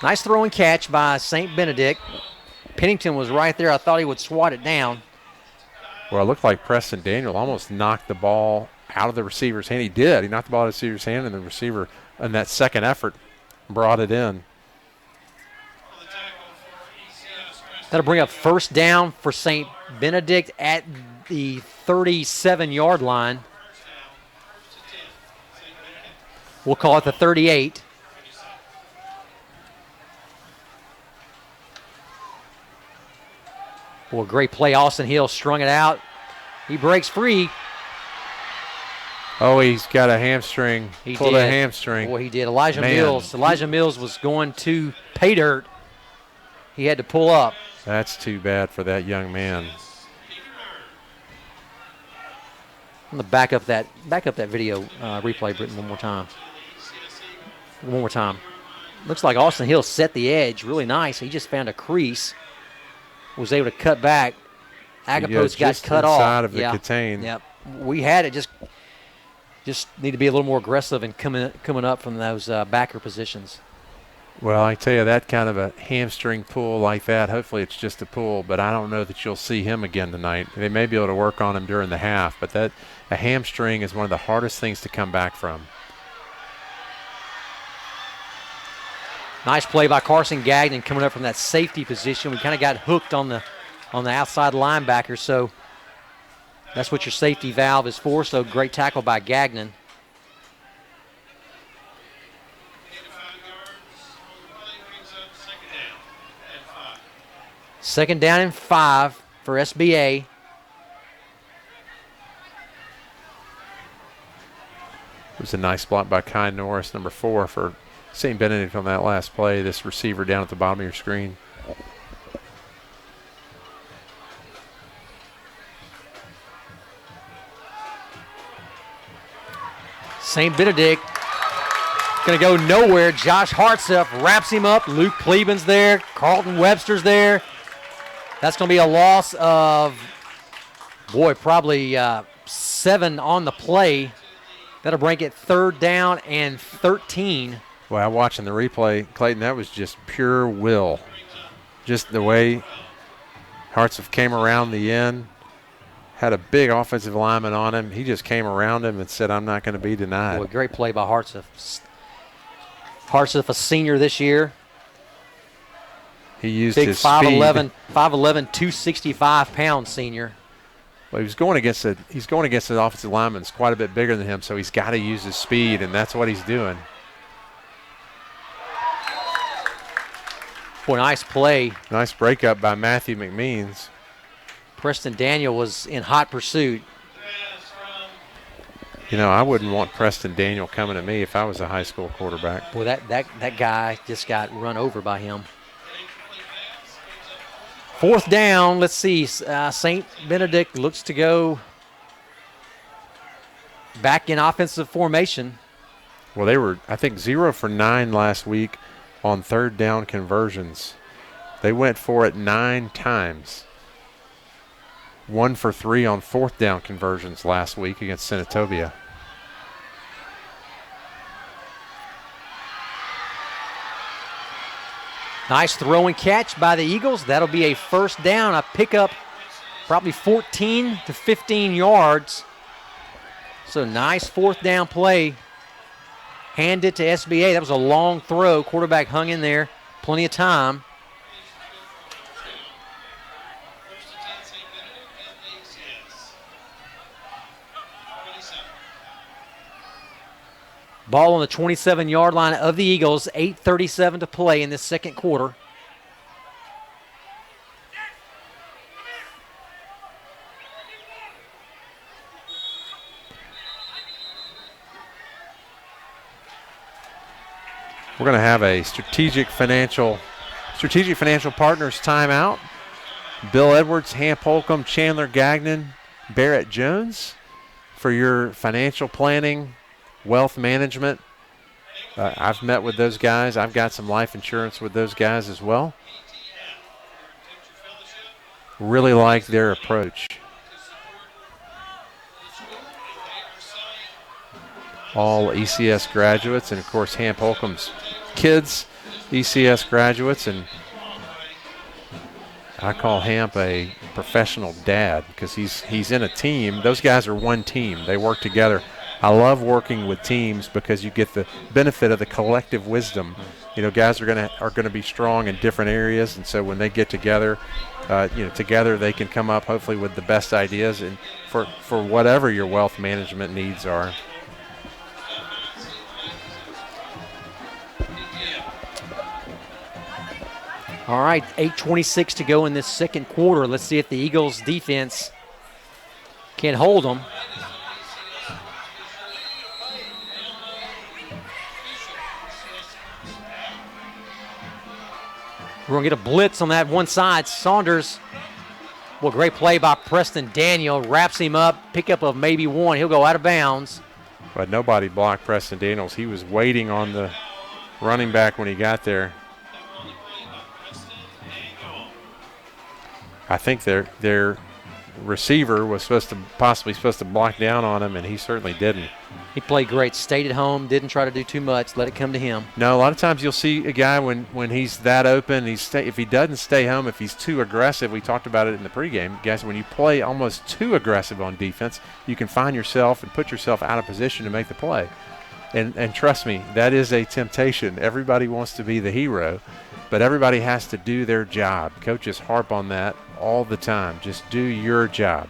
Nice throw and catch by St. Benedict. Pennington was right there. I thought he would swat it down. Well, it looked like Preston Daniel almost knocked the ball out of the receiver's hand. He did. He knocked the ball out of the receiver's hand, and the receiver, in that second effort, brought it in. That'll bring up first down for St. Benedict at the 37-yard line. We'll call it the 38. Boy, great play. Austin Hill strung it out. He breaks free. Oh, he's got a hamstring. He Pulled did. a hamstring. Boy, he did. Elijah Man. Mills. Elijah Mills was going to pay dirt. He had to pull up. That's too bad for that young man. I'm gonna back up that video replay, Britton, one more time. One more time. Looks like Austin Hill set the edge really nice. He just found a crease. Was able to cut back. Agapos got just cut off. inside of the yeah. contain. Yep. We had it. Just need to be a little more aggressive and coming up from those backer positions. Well, I tell you, that kind of a hamstring pull like that, hopefully it's just a pull, but I don't know that you'll see him again tonight. They may be able to work on him during the half, but a hamstring is one of the hardest things to come back from. Nice play by Carson Gagnon coming up from that safety position. We kind of got hooked on the outside linebacker, so that's what your safety valve is for. So great tackle by Gagnon. Second down and 5 for SBA. It was a nice block by Kai Norris, number 4 for St. Benedict on that last play. This receiver down at the bottom of your screen. St. Benedict going to go nowhere. Josh Hartsuff wraps him up. Luke Cleveland's there. Carlton Webster's there. That's going to be a loss of, probably 7 on the play. That'll bring it third down and 13. Well, watching the replay, Clayton, that was just pure will. Just the way Hartsuff came around the end, had a big offensive lineman on him. He just came around him and said, I'm not going to be denied. Boy, great play by Hartsuff. Hartsuff, a senior this year. He used Big his 5'11", speed. 265-pound senior. Well, he's going against the offensive lineman. It's quite a bit bigger than him, so he's got to use his speed, and that's what he's doing. Boy, nice play. Nice breakup by Matthew McMeans. Preston Daniel was in hot pursuit. You know, I wouldn't want Preston Daniel coming at me if I was a high school quarterback. Boy, that guy just got run over by him. Fourth down, let's see. St. Benedict looks to go back in offensive formation. Well, they were, I think, 0 for 9 last week on third down conversions. They went for it 9 times. 1 for 3 on fourth down conversions last week against Senatobia. Nice throw and catch by the Eagles. That'll be a first down, a pickup, probably 14 to 15 yards. So nice fourth down play. Hand it to SBA. That was a long throw. Quarterback hung in there. Plenty of time. Ball on the 27-yard line of the Eagles. 8:37 to play in this second quarter. We're going to have a strategic financial partners timeout. Bill Edwards, Hamp Holcomb, Chandler Gagnon, Barrett Jones for your financial planning, wealth management. I've met with those guys. I've got some life insurance with those guys as well. Really like their approach. All ECS graduates, and of course Hamp Holcomb's kids, ECS graduates, and I call Hamp a professional dad because he's in a team. Those guys are one team. They work together. I love working with teams because you get the benefit of the collective wisdom guys are gonna be strong in different areas, and so when they get together, together they can come up hopefully with the best ideas and for whatever your wealth management needs are. All right, 8:26 to go in this second quarter. Let's see if the Eagles defense can hold them. We're going to get a blitz on that one side. Saunders, well, great play by Preston Daniel. Wraps him up, pickup of maybe one. He'll go out of bounds. But nobody blocked Preston Daniels. He was waiting on the running back when he got there. I think their receiver was possibly supposed to block down on him, and he certainly didn't. He played great. Stayed at home. Didn't try to do too much. Let it come to him. No, a lot of times you'll see a guy when he's that open, if he doesn't stay home, if he's too aggressive, we talked about it in the pregame, guys, when you play almost too aggressive on defense, you can find yourself and put yourself out of position to make the play. And trust me, that is a temptation. Everybody wants to be the hero, but everybody has to do their job. Coaches harp on that all the time. Just do your job.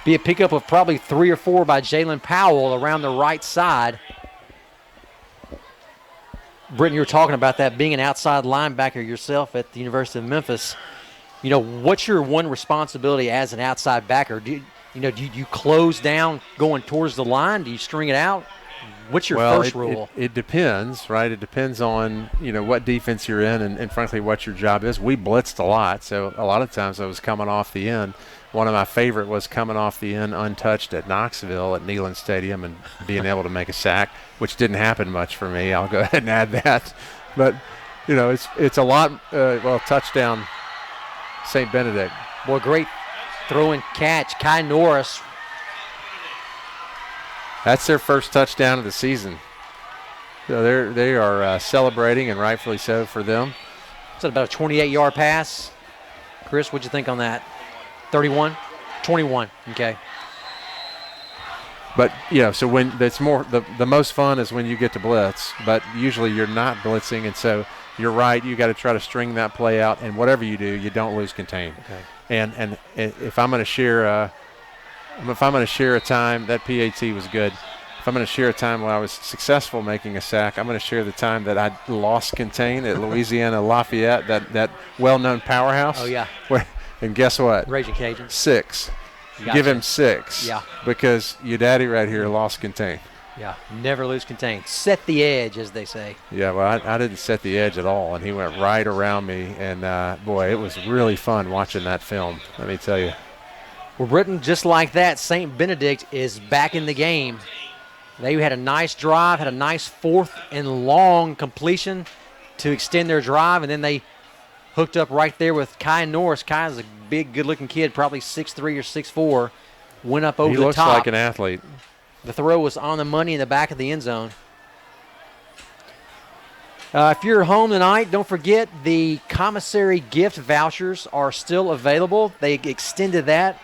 Be a pickup of probably 3 or 4 by Jalen Powell around the right side. Britton, you were talking about that, being an outside linebacker yourself at the University of Memphis. What's your one responsibility as an outside backer? Do you close down going towards the line? Do you string it out? What's your first rule? It depends, right? It depends on, what defense you're in and frankly, what your job is. We blitzed a lot, so a lot of times I was coming off the end. One of my favorite was coming off the end untouched at Knoxville at Neyland Stadium and being able to make a sack, which didn't happen much for me. I'll go ahead and add that. But, it's a lot, touchdown St. Benedict. Boy, great throw and catch. Kai Norris. That's their first touchdown of the season. So they are celebrating, and rightfully so for them. Is that about a 28-yard pass? Chris, what'd you think on that? 31? 21, okay. But, so when that's more, the most fun is when you get to blitz, but usually you're not blitzing, and so you're right, you got to try to string that play out, and whatever you do, you don't lose contain. Okay. And if I'm going to share a time, that PAT was good. If I'm going to share a time when I was successful making a sack, I'm going to share the time that I lost contain at Louisiana Lafayette, that well-known powerhouse. Oh, yeah. And guess what? Raging Cajun. 6. Gotcha. Give him 6. Yeah. Because your daddy right here lost contain. Yeah, never lose contain. Set the edge, as they say. Yeah, well, I didn't set the edge at all, and he went right around me. And, boy, it was really fun watching that film, let me tell you. Well, Britton, just like that, St. Benedict is back in the game. They had a nice drive, had a nice 4th and long completion to extend their drive, and then they hooked up right there with Kai Norris. Kai is a big, good-looking kid, probably 6'3" or 6'4", went up over the top. He looks like an athlete. The throw was on the money in the back of the end zone. If you're home tonight, don't forget the commissary gift vouchers are still available. They extended that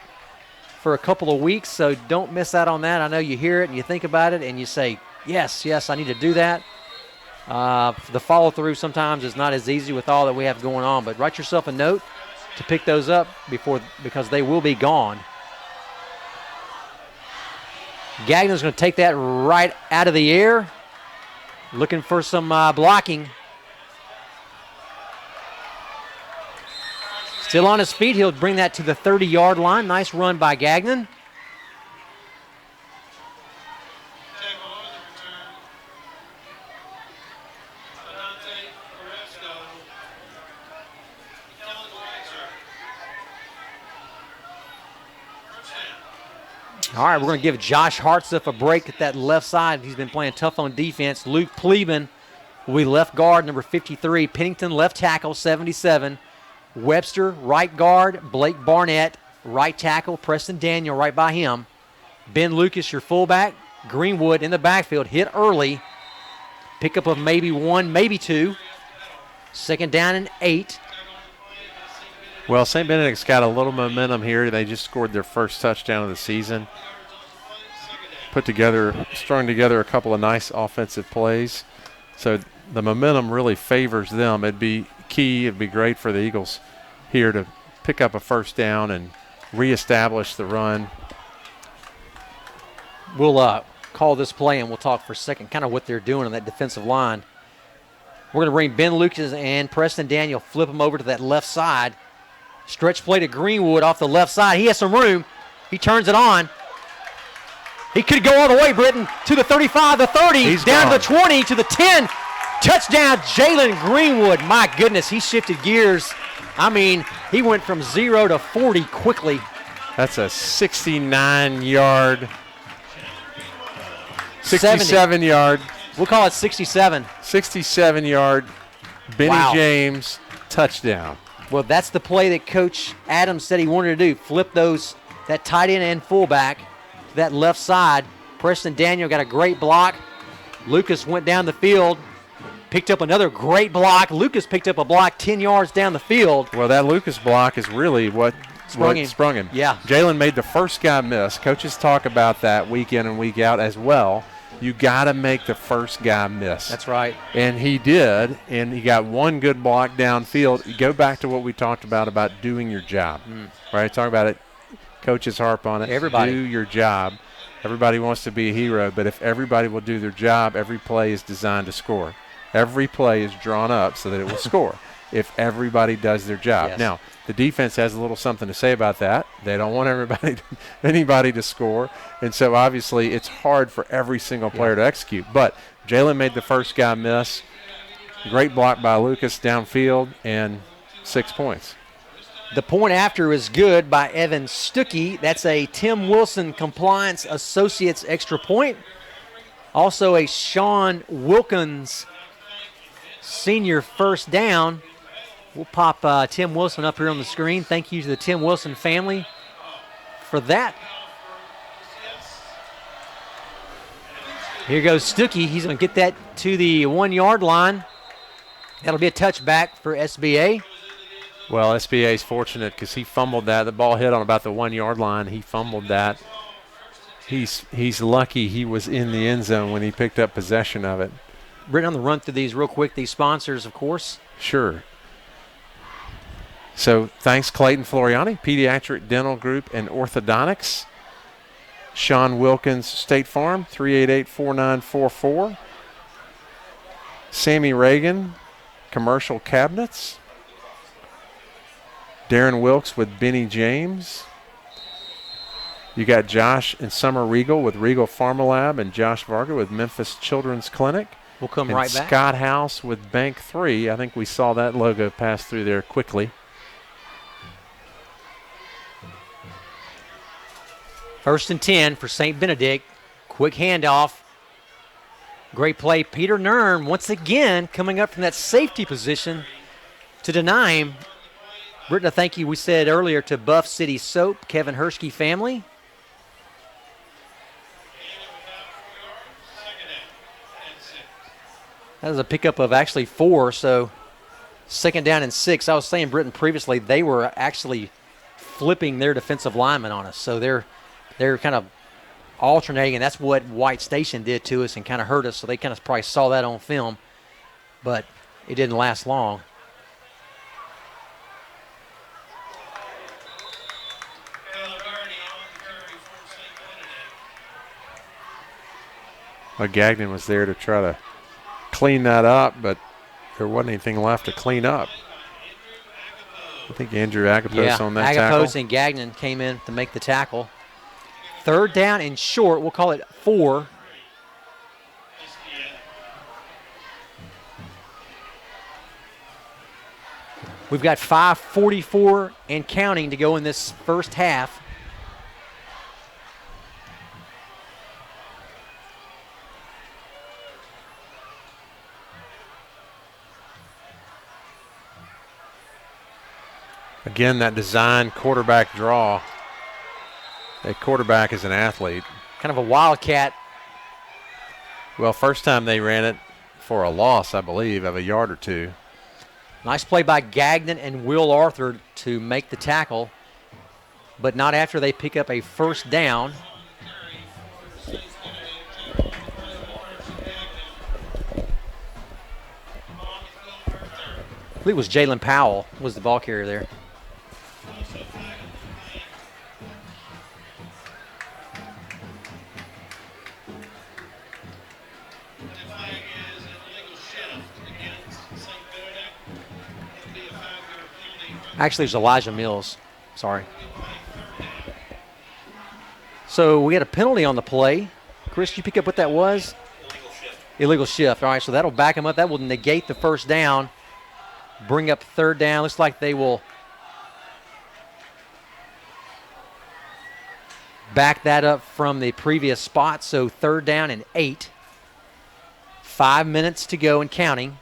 for a couple of weeks, so don't miss out on that. I know you hear it and you think about it and you say, yes, I need to do that. The follow-through sometimes is not as easy with all that we have going on, but write yourself a note to pick those up because they will be gone. Gagnon's going to take that right out of the air, looking for some blocking. Still on his feet. He'll bring that to the 30-yard line. Nice run by Gagnon. All right, we're going to give Josh Hartsuff a break at that left side. He's been playing tough on defense. Luke Pleben will be left guard, number 53. Pennington, left tackle, 77. Webster, right guard. Blake Barnett, right tackle. Preston Daniel right by him. Ben Lucas, your fullback. Greenwood in the backfield, hit early. Pickup of maybe 1, maybe 2. Second down and 8. Well, St. Benedict's got a little momentum here. They just scored their first touchdown of the season. strung together a couple of nice offensive plays. So the momentum really favors them. It'd be key. It'd be great for the Eagles here to pick up a first down and reestablish the run. We'll call this play and we'll talk for a second kind of what they're doing on that defensive line. We're going to bring Ben Lucas and Preston Daniel, flip them over to that left side. Stretch play to Greenwood off the left side. He has some room. He turns it on. He could go all the way, Britton, to the 35, the 30, He's down gone. to the 20, to the 10. Touchdown, Jalen Greenwood. My goodness, he shifted gears. I mean, he went from 0 to 40 quickly. That's a 67-yard. We'll call it 67. 67-yard Benny Wow. James touchdown. Well, that's the play that Coach Adams said he wanted to do. Flip that tight end and fullback to that left side. Preston Daniel got a great block. Lucas went down the field, picked up another great block. Lucas picked up a block 10 yards down the field. Well, that Lucas block is really what sprung him. Yeah. Jalen made the first guy miss. Coaches talk about that week in and week out as well. You got to make the first guy miss. That's right. And he did, and he got one good block downfield. You go back to what we talked about doing your job, right? Talk about it. Coaches harp on it. Everybody. Do your job. Everybody wants to be a hero, but if everybody will do their job, every play is designed to score. Every play is drawn up so that it will score if everybody does their job. Yes. Now, the defense has a little something to say about that. They don't want anybody to score, and so obviously it's hard for every single player to execute. But Jalen made the first guy miss. Great block by Lucas downfield, and 6 points. The point after is good by Evan Stuckey. That's a Tim Wilson Compliance Associates extra point. Also a Sean Wilkins senior first down. We'll pop Tim Wilson up here on the screen. Thank you to the Tim Wilson family for that. Here goes Stuckey. He's going to get that to the 1 yard line. That'll be a touchback for SBA. Well, SBA is fortunate because he fumbled that. The ball hit on about the 1 yard line. He fumbled that. He's lucky he was in the end zone when he picked up possession of it. Britton, on the run through these real quick. These sponsors, of course. Sure. So thanks, Clayton Floriani, Pediatric Dental Group and Orthodontics. Sean Wilkins, State Farm, 388-4944. Sammy Reagan, Commercial Cabinets. Darren Wilkes with Benny James. You got Josh and Summer Regal with Regal Pharmalab and Josh Varga with Memphis Children's Clinic. We'll come and right back. Scott House with Bank 3. I think we saw that logo pass through there quickly. First and 10 for St. Benedict. Quick handoff. Great play. Peter Nern once again coming up from that safety position to deny him. Britton, a thank you we said earlier to Buff City Soap, Kevin Hershke family. That was a pickup of actually 4, so second down and 6. I was saying, Britton, previously they were actually flipping their defensive linemen on us, so they're kind of alternating, and that's what White Station did to us and kind of hurt us, so they kind of probably saw that on film, but it didn't last long. Well, Gagnon was there to try to clean that up, but there wasn't anything left to clean up. I think Andrew Agapos on that tackle. Agapos and Gagnon came in to make the tackle. Third down and short. We'll call it 4. We've got 5:44 and counting to go in this first half. Again, that design quarterback draw. A quarterback is an athlete. Kind of a wildcat. Well, first time they ran it for a loss, I believe, of a yard or 2. Nice play by Gagnon and Will Arthur to make the tackle, but not after they pick up a first down. I believe it was Jalen Powell was the ball carrier there. Actually, it was Elijah Mills. Sorry. So we had a penalty on the play. Chris, you pick up what that was? Illegal shift. All right, so that'll back him up. That will negate the first down. Bring up third down. Looks like they will back that up from the previous spot. So 3rd down and 8. 5 minutes to go and counting.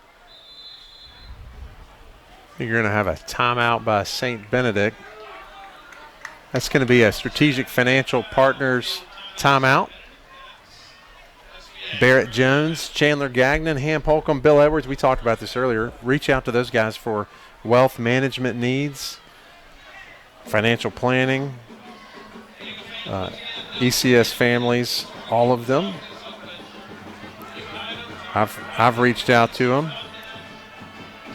You're going to have a timeout by St. Benedict. That's going to be a Strategic Financial Partners timeout. Barrett Jones, Chandler Gagnon, Ham Holcomb, Bill Edwards. We talked about this earlier. Reach out to those guys for wealth management needs, financial planning, ECS families, all of them. I've reached out to them.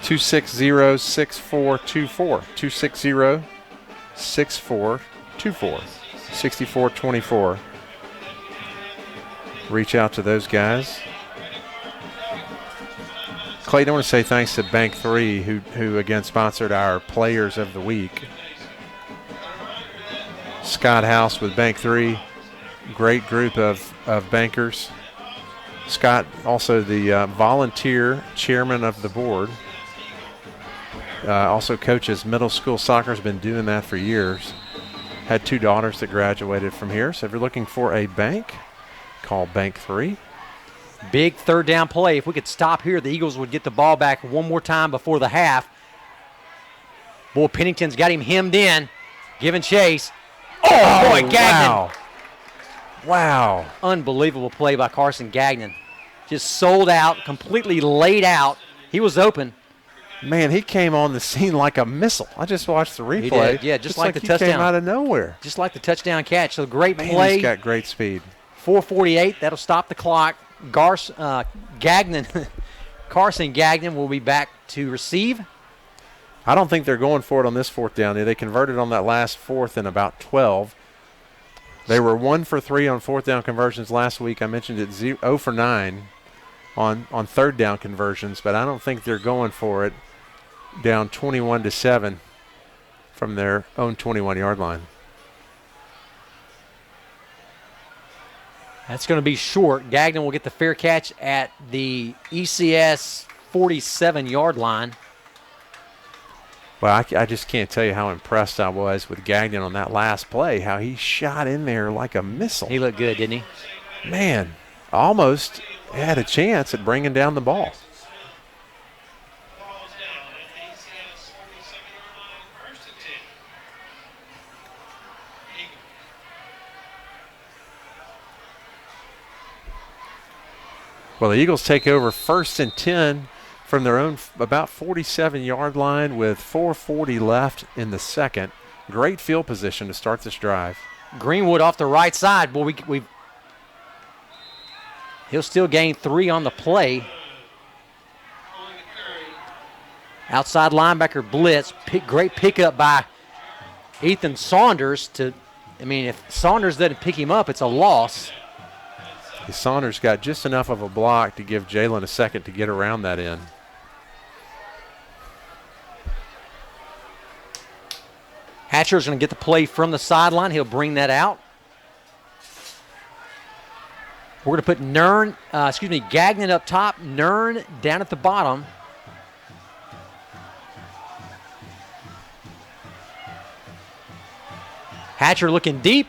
260-6424. 260-6424. 6424. Reach out to those guys. Clayton, I want to say thanks to Bank 3 who again sponsored our Players of the Week. Scott House with Bank 3. Great group of bankers. Scott, also the volunteer chairman of the board. Also coaches middle school soccer, has been doing that for years. Had 2 daughters that graduated from here. So if you're looking for a bank, call Bank 3. Big 3rd down play. If we could stop here, the Eagles would get the ball back one more time before the half. Boy, Pennington's got him hemmed in, giving chase. Oh boy, Gagnon. Wow. Unbelievable play by Carson Gagnon. Just sold out, completely laid out. He was open. Man, he came on the scene like a missile. I just watched the replay. He did. Yeah, just like the he touchdown. Came out of nowhere. Just like the touchdown catch. So great Man, play. He's got great speed. 4:48. That'll stop the clock. Gagnon, Carson Gagnon will be back to receive. I don't think they're going for it on this 4th down. They converted on that last 4th and about 12. They were 1 for 3 on 4th down conversions last week. I mentioned it 0 for 9 on 3rd down conversions, but I don't think they're going for it down 21-7 from their own 21-yard line. That's going to be short. Gagnon will get the fair catch at the ECS 47-yard line. Well, I just can't tell you how impressed I was with Gagnon on that last play, how he shot in there like a missile. He looked good, didn't he? Man, almost had a chance at bringing down the ball. Well, the Eagles take over 1st and 10 from their own about 47-yard line with 4:40 left in the 2nd. Great field position to start this drive. Greenwood off the right side. Boy, he'll still gain 3 on the play. Outside linebacker blitz. Great pickup by Ethan Saunders. If Saunders doesn't pick him up, it's a loss. Saunders got just enough of a block to give Jalen a second to get around that end. Hatcher's going to get the play from the sideline. He'll bring that out. We're going to put Gagnon up top, Nern down at the bottom. Hatcher looking deep.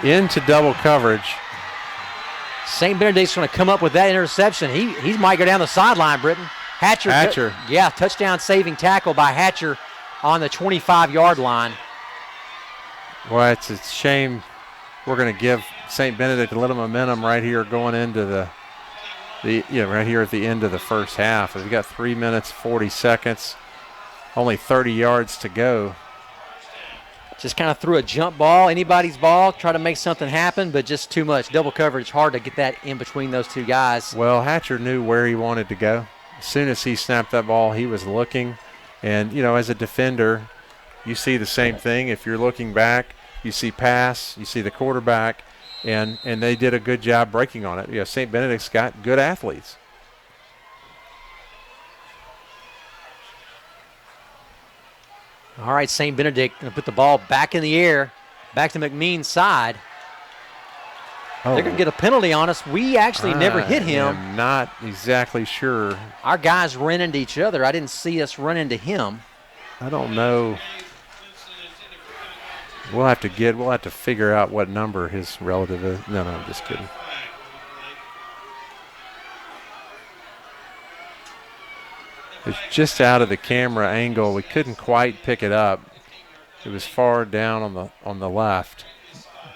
Into double coverage. St. Benedict's going to come up with that interception. He might go down the sideline, Britton. Hatcher. Yeah, touchdown saving tackle by Hatcher on the 25-yard line. Well, it's a shame we're going to give St. Benedict a little momentum right here going into right here at the end of the first half. We've got 3 minutes, 40 seconds, only 30 yards to go. Just kind of threw a jump ball, anybody's ball, try to make something happen, but just too much. Double coverage, hard to get that in between those two guys. Well, Hatcher knew where he wanted to go, As soon as he snapped that ball, he was looking. And, as a defender, you see the same thing. If you're looking back, you see pass, you see the quarterback, and they did a good job breaking on it. St. Benedict's got good athletes. All right, St. Benedict going to put the ball back in the air, back to McMean's side. Oh. They're going to get a penalty on us. We actually never hit him. I'm not exactly sure. Our guys ran into each other. I didn't see us run into him. I don't know. We'll have to figure out what number his relative is. No, I'm just kidding. It's just out of the camera angle. We couldn't quite pick it up. It was far down on the left.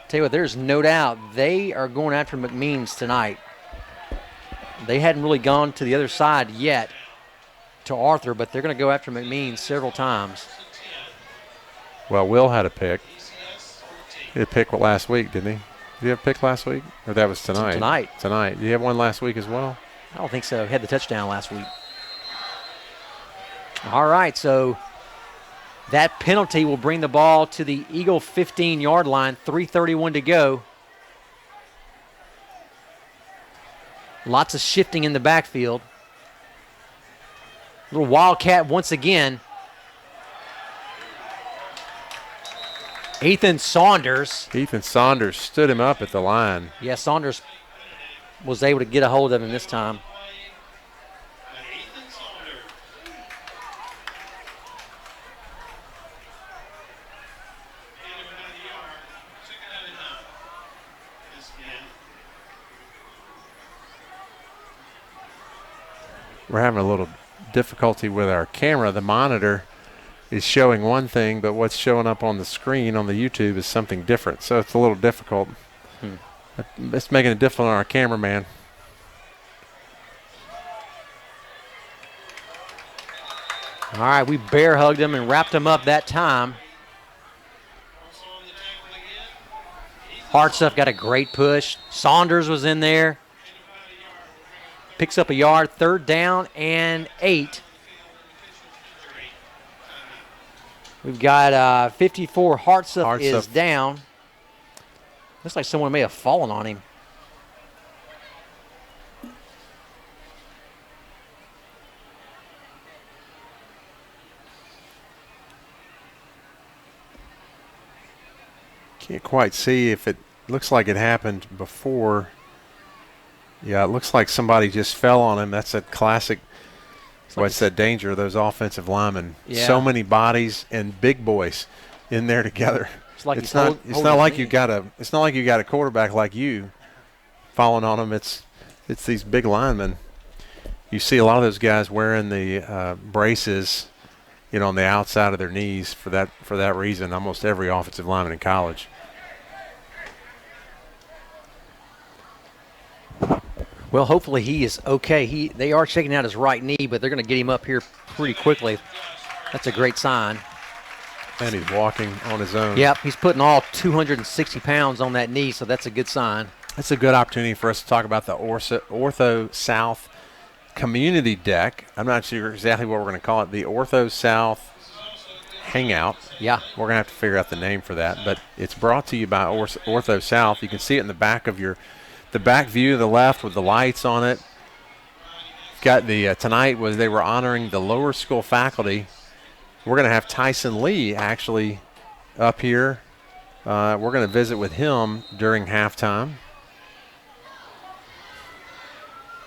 Tell you what, there's no doubt they are going after McMeans tonight. They hadn't really gone to the other side yet to Arthur, but they're going to go after McMeans several times. Well, Will had a pick. He had a pick last week, didn't he? Did he have a pick last week? Or that was tonight? Tonight. Did he have one last week as well? I don't think so. He had the touchdown last week. All right, so that penalty will bring the ball to the Eagle 15-yard line, 3:31 to go. Lots of shifting in the backfield. Little Wildcat once again. Ethan Saunders stood him up at the line. Yeah, Saunders was able to get a hold of him this time. We're having a little difficulty with our camera. The monitor is showing one thing, but what's showing up on the screen on the YouTube is something different. So it's a little difficult. It's making it difficult on our cameraman. All right, we bear hugged him and wrapped him up that time. Hartsuff got a great push. Saunders was in there. Picks up a yard, 3rd down and 8. We've got 54. Hartsuff is down. Looks like someone may have fallen on him. Can't quite see if it looks like it happened before. Yeah, it looks like somebody just fell on him. That's a classic. What's that danger of those offensive linemen? Yeah. So many bodies and big boys in there together. It's not like you got a quarterback like you falling on them. It's these big linemen. You see a lot of those guys wearing the braces, on the outside of their knees for that reason. Almost every offensive lineman in college. Well, hopefully he is okay. They are checking out his right knee, but they're going to get him up here pretty quickly. That's a great sign. And he's walking on his own. Yep, he's putting all 260 pounds on that knee, so that's a good sign. That's a good opportunity for us to talk about the Ortho South Community Deck. I'm not sure exactly what we're going to call it. The Ortho South Hangout. Yeah. We're going to have to figure out the name for that, but it's brought to you by Ortho South. You can see it in the back of the back view to the left with the lights on it. Got the tonight they were honoring the lower school faculty. We're going to have Tyson Lee actually up here. We're going to visit with him during halftime.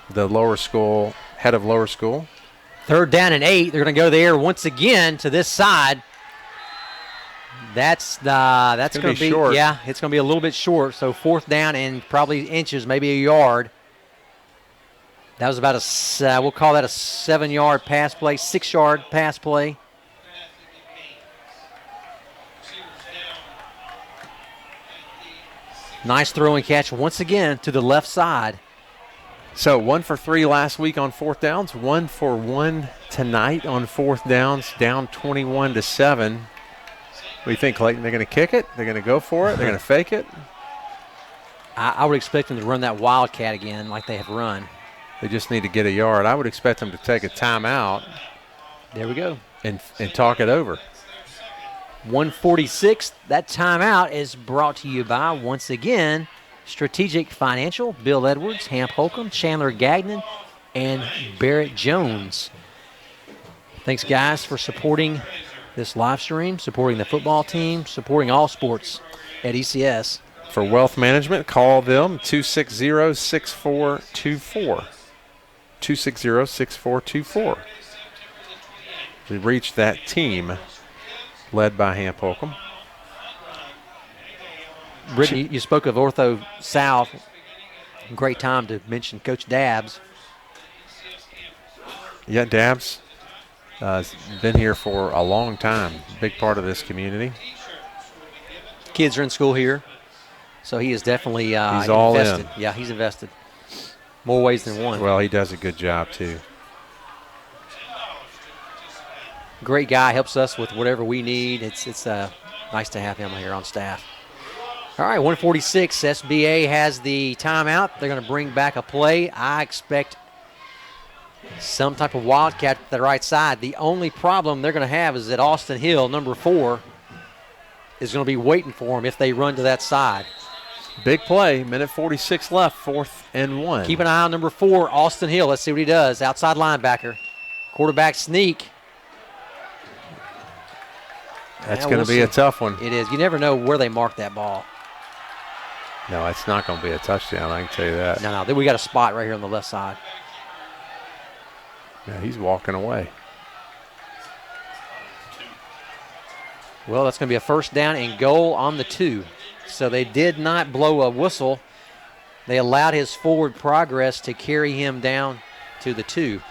The lower school, head of lower school. 3rd down and 8. They're going to go there once again to this side. That's going to be short. Yeah, it's going to be a little bit short. So 4th down and probably inches, maybe a yard. That was about we'll call that a 7-yard pass play, 6-yard pass play. Nice throw and catch once again to the left side. So 1 for 3 last week on 4th downs, 1 for 1 tonight on 4th downs, down 21-7. What do you think, Clayton? They're going to kick it? They're going to go for it? They're going to fake it? I would expect them to run that Wildcat again like they have run. They just need to get a yard. I would expect them to take a timeout. There we go. And talk it over. 146. That timeout is brought to you by, once again, Strategic Financial, Bill Edwards, Hamp Holcomb, Chandler Gagnon, and Barrett Jones. Thanks, guys, for supporting this live stream, supporting the football team, supporting all sports at ECS. For wealth management, call them 260-6424. 260-6424. To reach that team led by Hamp Holcomb. Brittany, you spoke of Ortho South. Great time to mention Coach Dabbs. Yeah, Dabbs has been here for a long time. Big part of this community. Kids are in school here, so he is definitely he's all invested. in. Yeah, he's invested. More ways than one. Well, he does a good job, too. Great guy, helps us with whatever we need. It's nice to have him here on staff. All right, 146, SBA has the timeout. They're going to bring back a play. I expect some type of wildcat at the right side. The only problem they're going to have is that Austin Hill, number 4, is going to be waiting for him if they run to that side. Big play, minute 46 left, 4th and 1. Keep an eye on number 4, Austin Hill. Let's see what he does. Outside linebacker. Quarterback sneak. That's going to be a tough one. It is. You never know where they mark that ball. No, it's not going to be a touchdown, I can tell you that. No. We got a spot right here on the left side. Yeah, he's walking away. Well, that's going to be a first down and goal on the 2. So they did not blow a whistle. They allowed his forward progress to carry him down to the 2.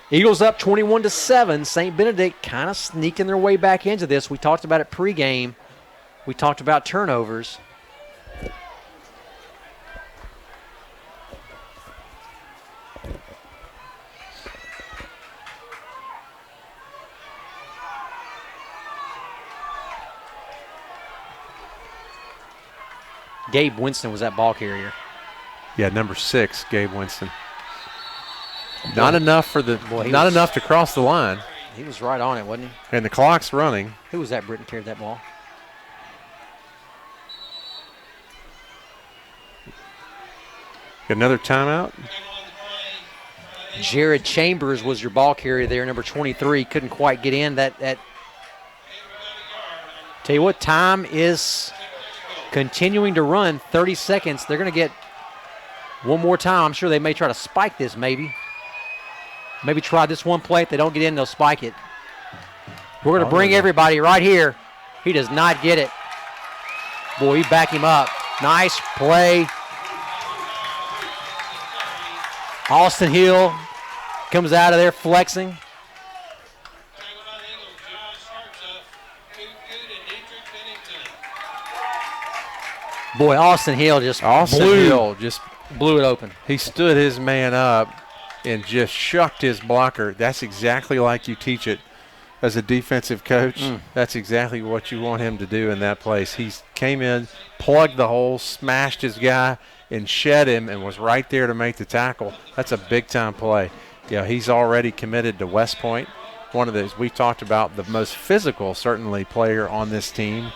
Eagles up 21-7. St. Benedict kind of sneaking their way back into this. We talked about it pregame. We talked about turnovers. Gabe Winston was that ball carrier. Yeah, number 6, Gabe Winston. Not enough for the Boy, not enough to cross the line. He was right on it, wasn't he? And the clock's running. Who was that Britton carried that ball? Another timeout. Jared Chambers was your ball carrier there, number 23. Couldn't quite get in. That. Tell you what, time is continuing to run. 30 seconds. They're going to get one more time. I'm sure they may try to spike this maybe. Maybe try this one play. If they don't get in, they'll spike it. We're going to bring everybody right here. He does not get it. Boy, he backed him up. Nice play. Austin Hill comes out of there flexing. Boy, Austin Hill just blew it open. He stood his man up and just shucked his blocker. That's exactly like you teach it as a defensive coach. That's exactly what you want him to do in that place. He came in, plugged the hole, smashed his guy, and shed him and was right there to make the tackle. That's a big-time play. Yeah, he's already committed to West Point. One of those we talked about, the most physical, certainly, player on this team.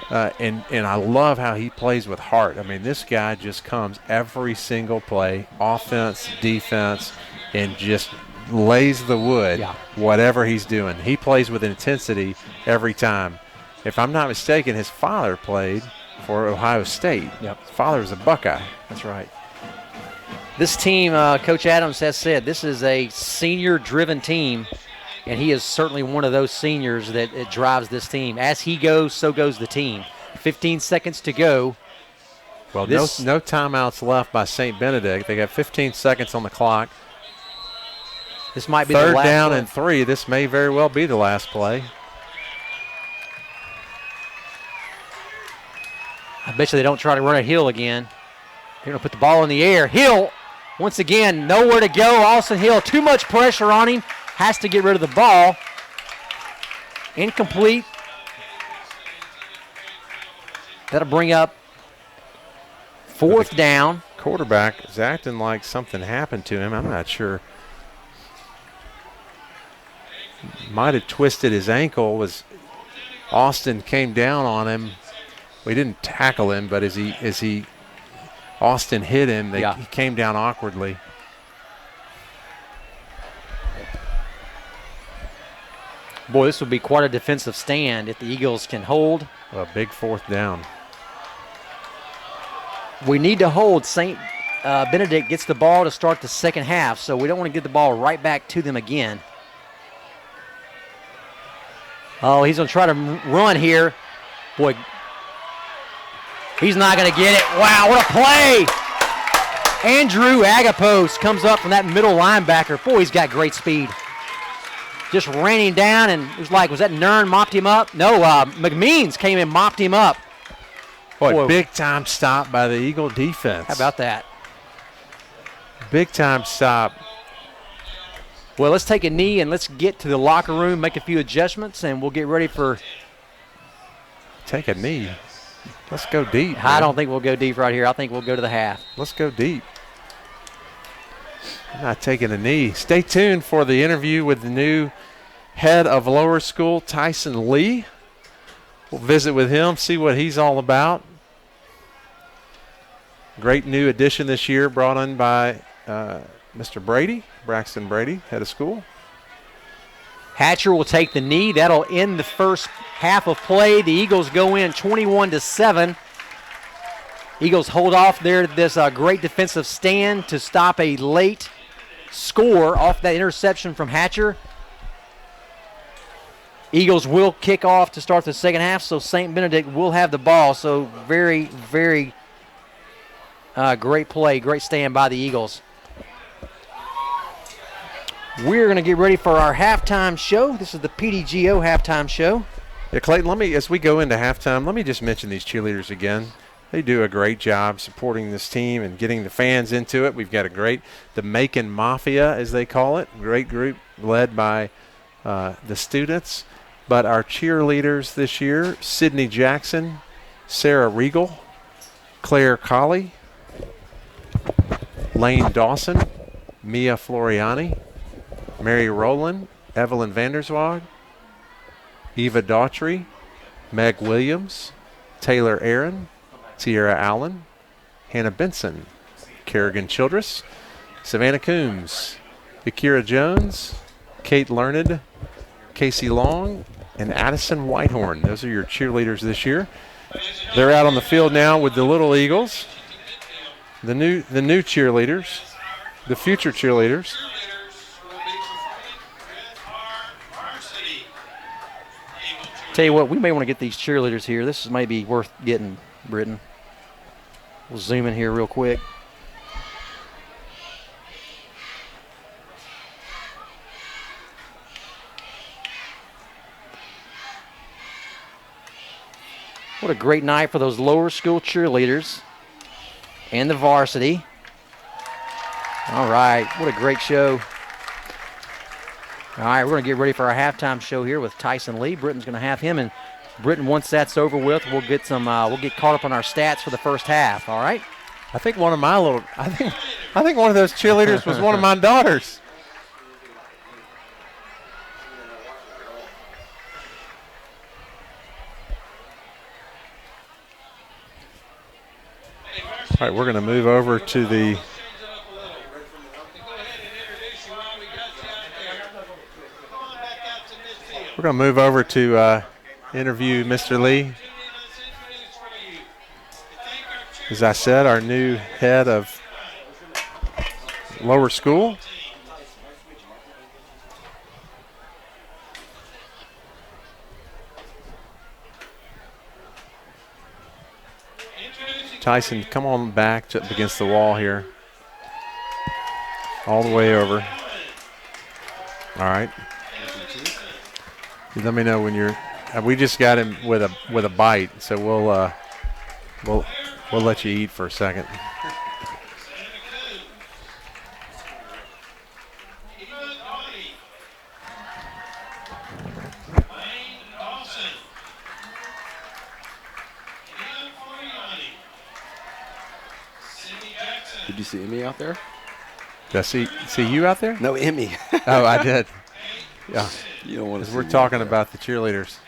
And I love how he plays with heart. I mean, this guy just comes every single play, offense, defense, and just lays the wood, whatever he's doing. He plays with intensity every time. If I'm not mistaken, his father played for Ohio State. Yep. His father was a Buckeye. That's right. This team, Coach Adams has said, this is a senior-driven team, and he is certainly one of those seniors that it drives this team. As he goes, so goes the team. 15 seconds to go. Well, no timeouts left by St. Benedict. They got 15 seconds on the clock. This might be third the last down play. and 3. This may very well be the last play. I bet you they don't try to run a Hill again. They're going to put the ball in the air. Hill, once again, nowhere to go. Austin Hill, too much pressure on him. Has to get rid of the ball. Incomplete. That'll bring up 4th down. Quarterback is acting like something happened to him. I'm not sure. Might have twisted his ankle. Austin came down on him. We didn't tackle him, but as Austin hit him, he came down awkwardly. Boy, this would be quite a defensive stand if the Eagles can hold. A big 4th down. We need to hold. St. Benedict gets the ball to start the second half, so we don't want to get the ball right back to them again. Oh, he's going to try to run here. Boy, he's not going to get it. Wow, what a play. Andrew Agapos comes up from that middle linebacker. Boy, he's got great speed. Just ran him down, and it was like, was that Nern mopped him up? No, McMeans came and mopped him up. Boy, big-time stop by the Eagle defense. How about that? Big-time stop. Well, let's take a knee and let's get to the locker room, make a few adjustments, and we'll get ready for... Take a knee. Let's go deep. I don't think we'll go deep right here. I think we'll go to the half. Let's go deep. I'm not taking a knee. Stay tuned for the interview with the new head of lower school, Tyson Lee. We'll visit with him, see what he's all about. Great new addition this year brought in by Mr. Brady, Braxton Brady, head of school. Hatcher will take the knee. That'll end the first half of play. The Eagles go in 21-7. Eagles hold off there this great defensive stand to stop a late score off that interception from Hatcher. Eagles will kick off to start the second half, so St. Benedict will have the ball. So very, very great play, great stand by the Eagles. We're going to get ready for our halftime show. This is the PDGO halftime show. Yeah, Clayton, as we go into halftime, let me just mention these cheerleaders again. They do a great job supporting this team and getting the fans into it. We've got the Macon Mafia, as they call it, great group led by the students. But our cheerleaders this year, Sydney Jackson, Sarah Regal, Claire Colley, Lane Dawson, Mia Floriani, Mary Rowland, Evelyn Vanderswag, Eva Daughtry, Meg Williams, Taylor Aaron, Tierra Allen, Hannah Benson, Kerrigan Childress, Savannah Coombs, Akira Jones, Kate Learned, Casey Long, and Addison Whitehorn. Those are your cheerleaders this year. They're out on the field now with the Little Eagles. The new cheerleaders, the future cheerleaders. Tell you what, we may want to get these cheerleaders here. This may be worth getting, Britton. We'll zoom in here real quick. What a great night for those lower school cheerleaders and the varsity. All right, what a great show. All right, we're going to get ready for our halftime show here with Tyson Lee. Britton's going to have him, and Britton, once that's over with, we'll get caught up on our stats for the first half. All right. I think one of those cheerleaders was one of my daughters. All right, we're going to move over to the interview Mr. Lee. As I said, our new head of lower school. Tyson, come on back up against the wall here. All the way over. All right. Let me know when you're. We just got him with a bite, so we'll let you eat for a second. Did you see Emmy out there? Did I see you out there? No, Emmy. Oh, I did. Yeah. You don't want to see We're me talking out there. about the cheerleaders.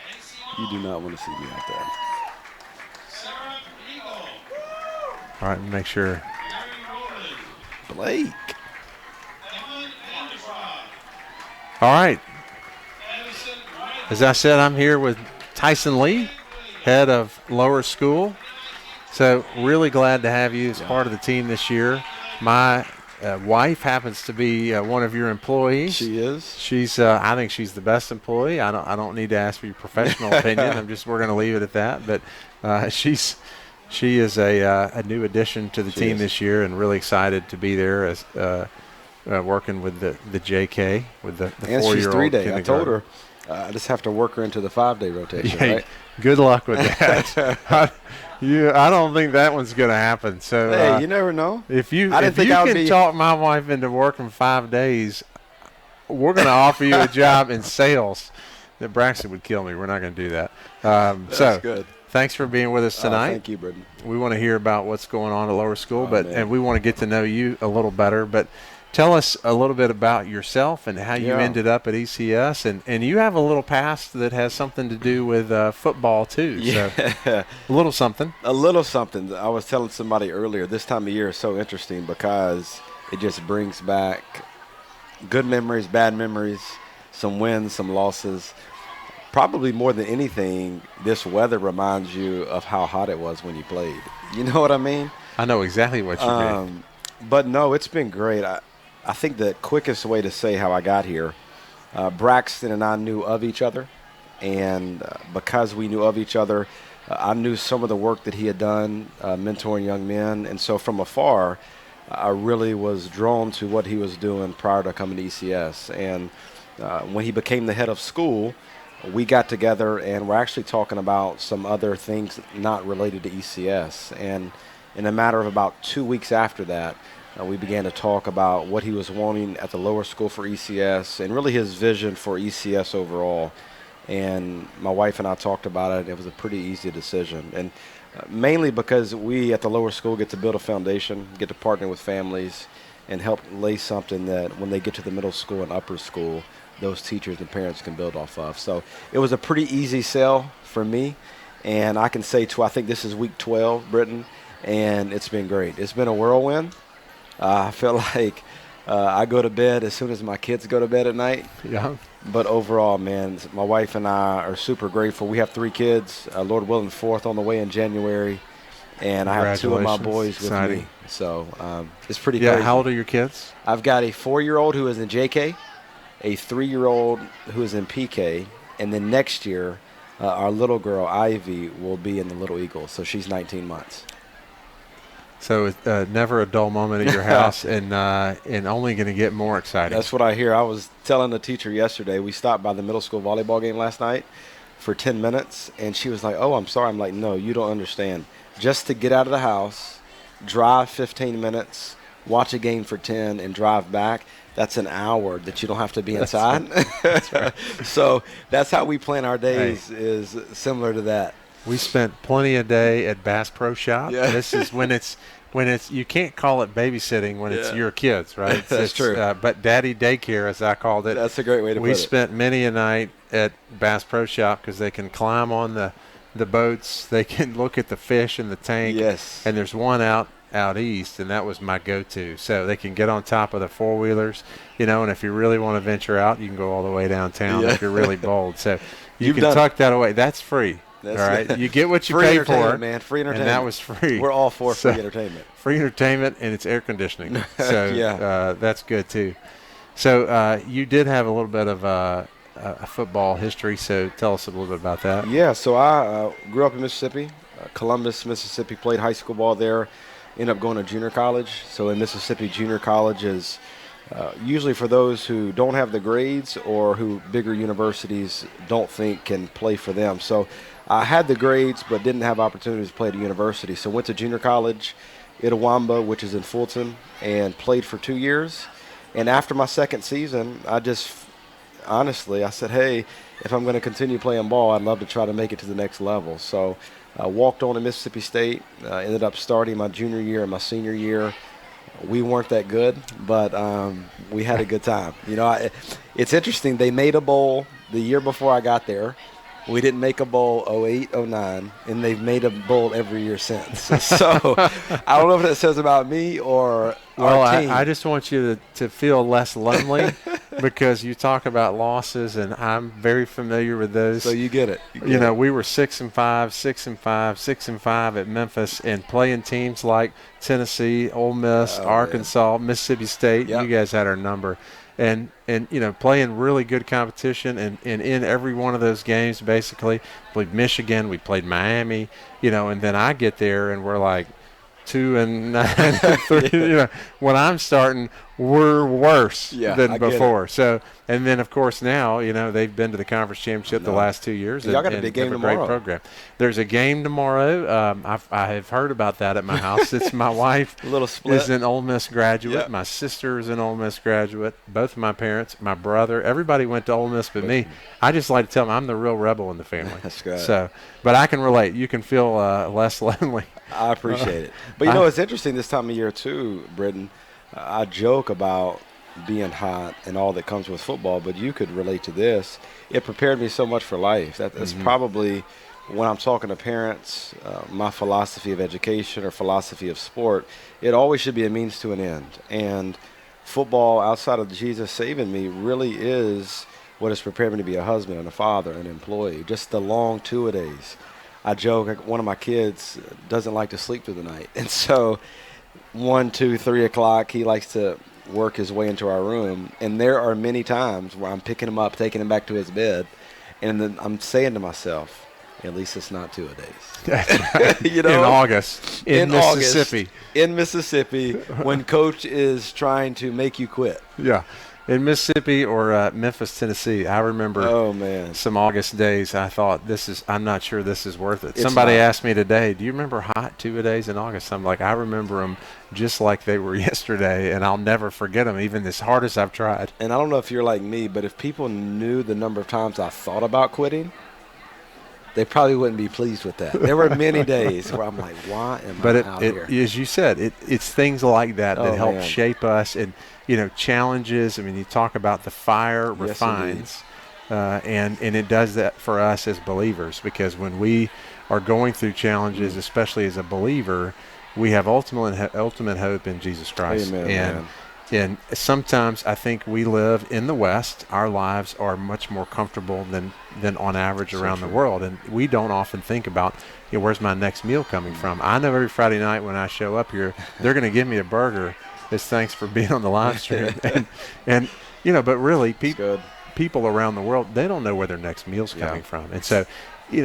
You do not want to see me out there. All right, make sure. Blake. All right. As I said, I'm here with Tyson Lee, head of lower school. So really glad to have you as part of the team this year. My wife happens to be one of your employees. She is. She's. I think she's the best employee. I don't need to ask for your professional opinion. We're going to leave it at that. But she is a new addition to the team this year, and really excited to be there as working with the JK with the 4-year-old. And she's 3-day. I told her I just have to work her into the 5-day rotation. Yeah, right? Good luck with that. I don't think that one's going to happen. So hey, you never know. If you can talk my wife into working 5 days, we're going to offer you a job in sales. That Braxton would kill me. We're not going to do that. That's good. Thanks for being with us tonight. Thank you, Britton. We want to hear about what's going on at lower school, and we want to get to know you a little better. But tell us a little bit about yourself and how you ended up at ECS. And you have a little past that has something to do with football, too. Yeah. So a little something. A little something. I was telling somebody earlier, this time of year is so interesting because it just brings back good memories, bad memories, some wins, some losses. Probably more than anything, this weather reminds you of how hot it was when you played. You know what I mean? I know exactly what you mean. But, no, it's been great. I think the quickest way to say how I got here, Braxton and I knew of each other. And because we knew of each other, I knew some of the work that he had done mentoring young men. And so from afar, I really was drawn to what he was doing prior to coming to ECS. And when he became the head of school, we got together and we're actually talking about some other things not related to ECS. And in a matter of about 2 weeks after that, we began to talk about what he was wanting at the lower school for ECS and really his vision for ECS overall. And my wife and I talked about it. It was a pretty easy decision. And mainly because we at the lower school get to build a foundation, get to partner with families, and help lay something that when they get to the middle school and upper school, those teachers and parents can build off of. So it was a pretty easy sell for me. And I can say, I think this is week 12, Britton, and it's been great. It's been a whirlwind. I feel like I go to bed as soon as my kids go to bed at night. Yeah. But overall, man, my wife and I are super grateful. We have 3 kids, Lord willing, 4th on the way in January. And I have 2 of my boys with me. So it's pretty crazy. Yeah, how old are your kids? I've got a 4-year-old who is in JK, a 3-year-old who is in PK, and then next year our little girl, Ivy, will be in the Little Eagles. So she's 19 months. So it's never a dull moment at your house, and only going to get more exciting. That's what I hear. I was telling the teacher yesterday, we stopped by the middle school volleyball game last night for 10 minutes, and she was like, oh, I'm sorry. I'm like, no, you don't understand. Just to get out of the house, drive 15 minutes, watch a game for 10, and drive back, that's an hour that you don't have to be inside. That's right. So that's how we plan our days, is similar to that. We spent plenty of day at Bass Pro Shop. Yeah. This is when it's you can't call it babysitting when it's your kids, right? That's true. But daddy daycare, as I called it. That's a great way to put it. We spent many a night at Bass Pro Shop because they can climb on the boats. They can look at the fish in the tank. Yes. And there's one out east, and that was my go-to. So they can get on top of the four-wheelers, and if you really want to venture out, you can go all the way downtown if you're really bold. So you can tuck that away. That's free. All right, you get what you pay for, man. Free entertainment, and that was free. We're all for free entertainment. Free entertainment, and it's air conditioning, so that's good too. So you did have a little bit of a football history, so tell us a little bit about that. Yeah, so I grew up in Mississippi, Columbus, Mississippi. Played high school ball there. Ended up going to junior college. So in Mississippi, junior college is usually for those who don't have the grades or who bigger universities don't think can play for them. So I had the grades but didn't have opportunities to play at a university. So went to junior college, Itawamba, which is in Fulton, and played for 2 years. And after my second season, I said, hey, if I'm going to continue playing ball, I'd love to try to make it to the next level. So I walked on to Mississippi State, ended up starting my junior year and my senior year. We weren't that good, but we had a good time. It's interesting. They made a bowl the year before I got there. We didn't make a bowl 08, 09, and they've made a bowl every year since. So I don't know if that says about me or our team. I just want you to feel less lonely because you talk about losses, and I'm very familiar with those. So you get it. We were 6-5, 6-5, 6-5 at Memphis, and playing teams like Tennessee, Ole Miss, Arkansas, Mississippi State. Yep. You guys had our number. And playing really good competition, and in every one of those games, basically, we played Michigan, we played Miami, and then I get there and we're like 2-9, 3. When I'm starting, we're worse than before. So, and then of course now, they've been to the conference championship the last 2 years. Y'all got a big game tomorrow. Great program. There's a game tomorrow. I have heard about that at my house. It's my wife. A little split. Is an Ole Miss graduate. Yep. My sister is an Ole Miss graduate. Both of my parents, my brother, everybody went to Ole Miss but me. I just like to tell them I'm the real rebel in the family. That's good. So, but I can relate. You can feel less lonely. I appreciate it. But it's interesting this time of year too, Britton. I joke about being hot and all that comes with football, but you could relate to this. It prepared me so much for life. That's probably, when I'm talking to parents, my philosophy of education or philosophy of sport, it always should be a means to an end. And football, outside of Jesus saving me, really is what has prepared me to be a husband and a father and an employee. Just the long two-a-days. I joke, one of my kids doesn't like to sleep through the night. And so 1, 2, 3 o'clock, he likes to work his way into our room. And there are many times where I'm picking him up, taking him back to his bed, and then I'm saying to myself, at least it's not two-a-days. In August, in Mississippi. In Mississippi, when coach is trying to make you quit. Yeah. In Mississippi or Memphis, Tennessee, I remember some August days. I thought, I'm not sure this is worth it. Somebody asked me today, do you remember hot two-a-days in August? I'm like, I remember them just like they were yesterday, and I'll never forget them, even as hard as I've tried. And I don't know if you're like me, but if people knew the number of times I thought about quitting, they probably wouldn't be pleased with that. There were many days where I'm like, why am I out here? As you said, it's things like that help shape us. And, challenges. I mean, you talk about the fire refines, and it does that for us as believers, because when we are going through challenges, especially as a believer, we have ultimate hope in Jesus Christ. Amen, and sometimes I think we live in the West. Our lives are much more comfortable than on average around the world, and we don't often think about, where's my next meal coming from. I know every Friday night when I show up here, they're going to give me a burger as thanks for being on the live stream. and but really, people around the world, they don't know where their next meal's coming from. And so,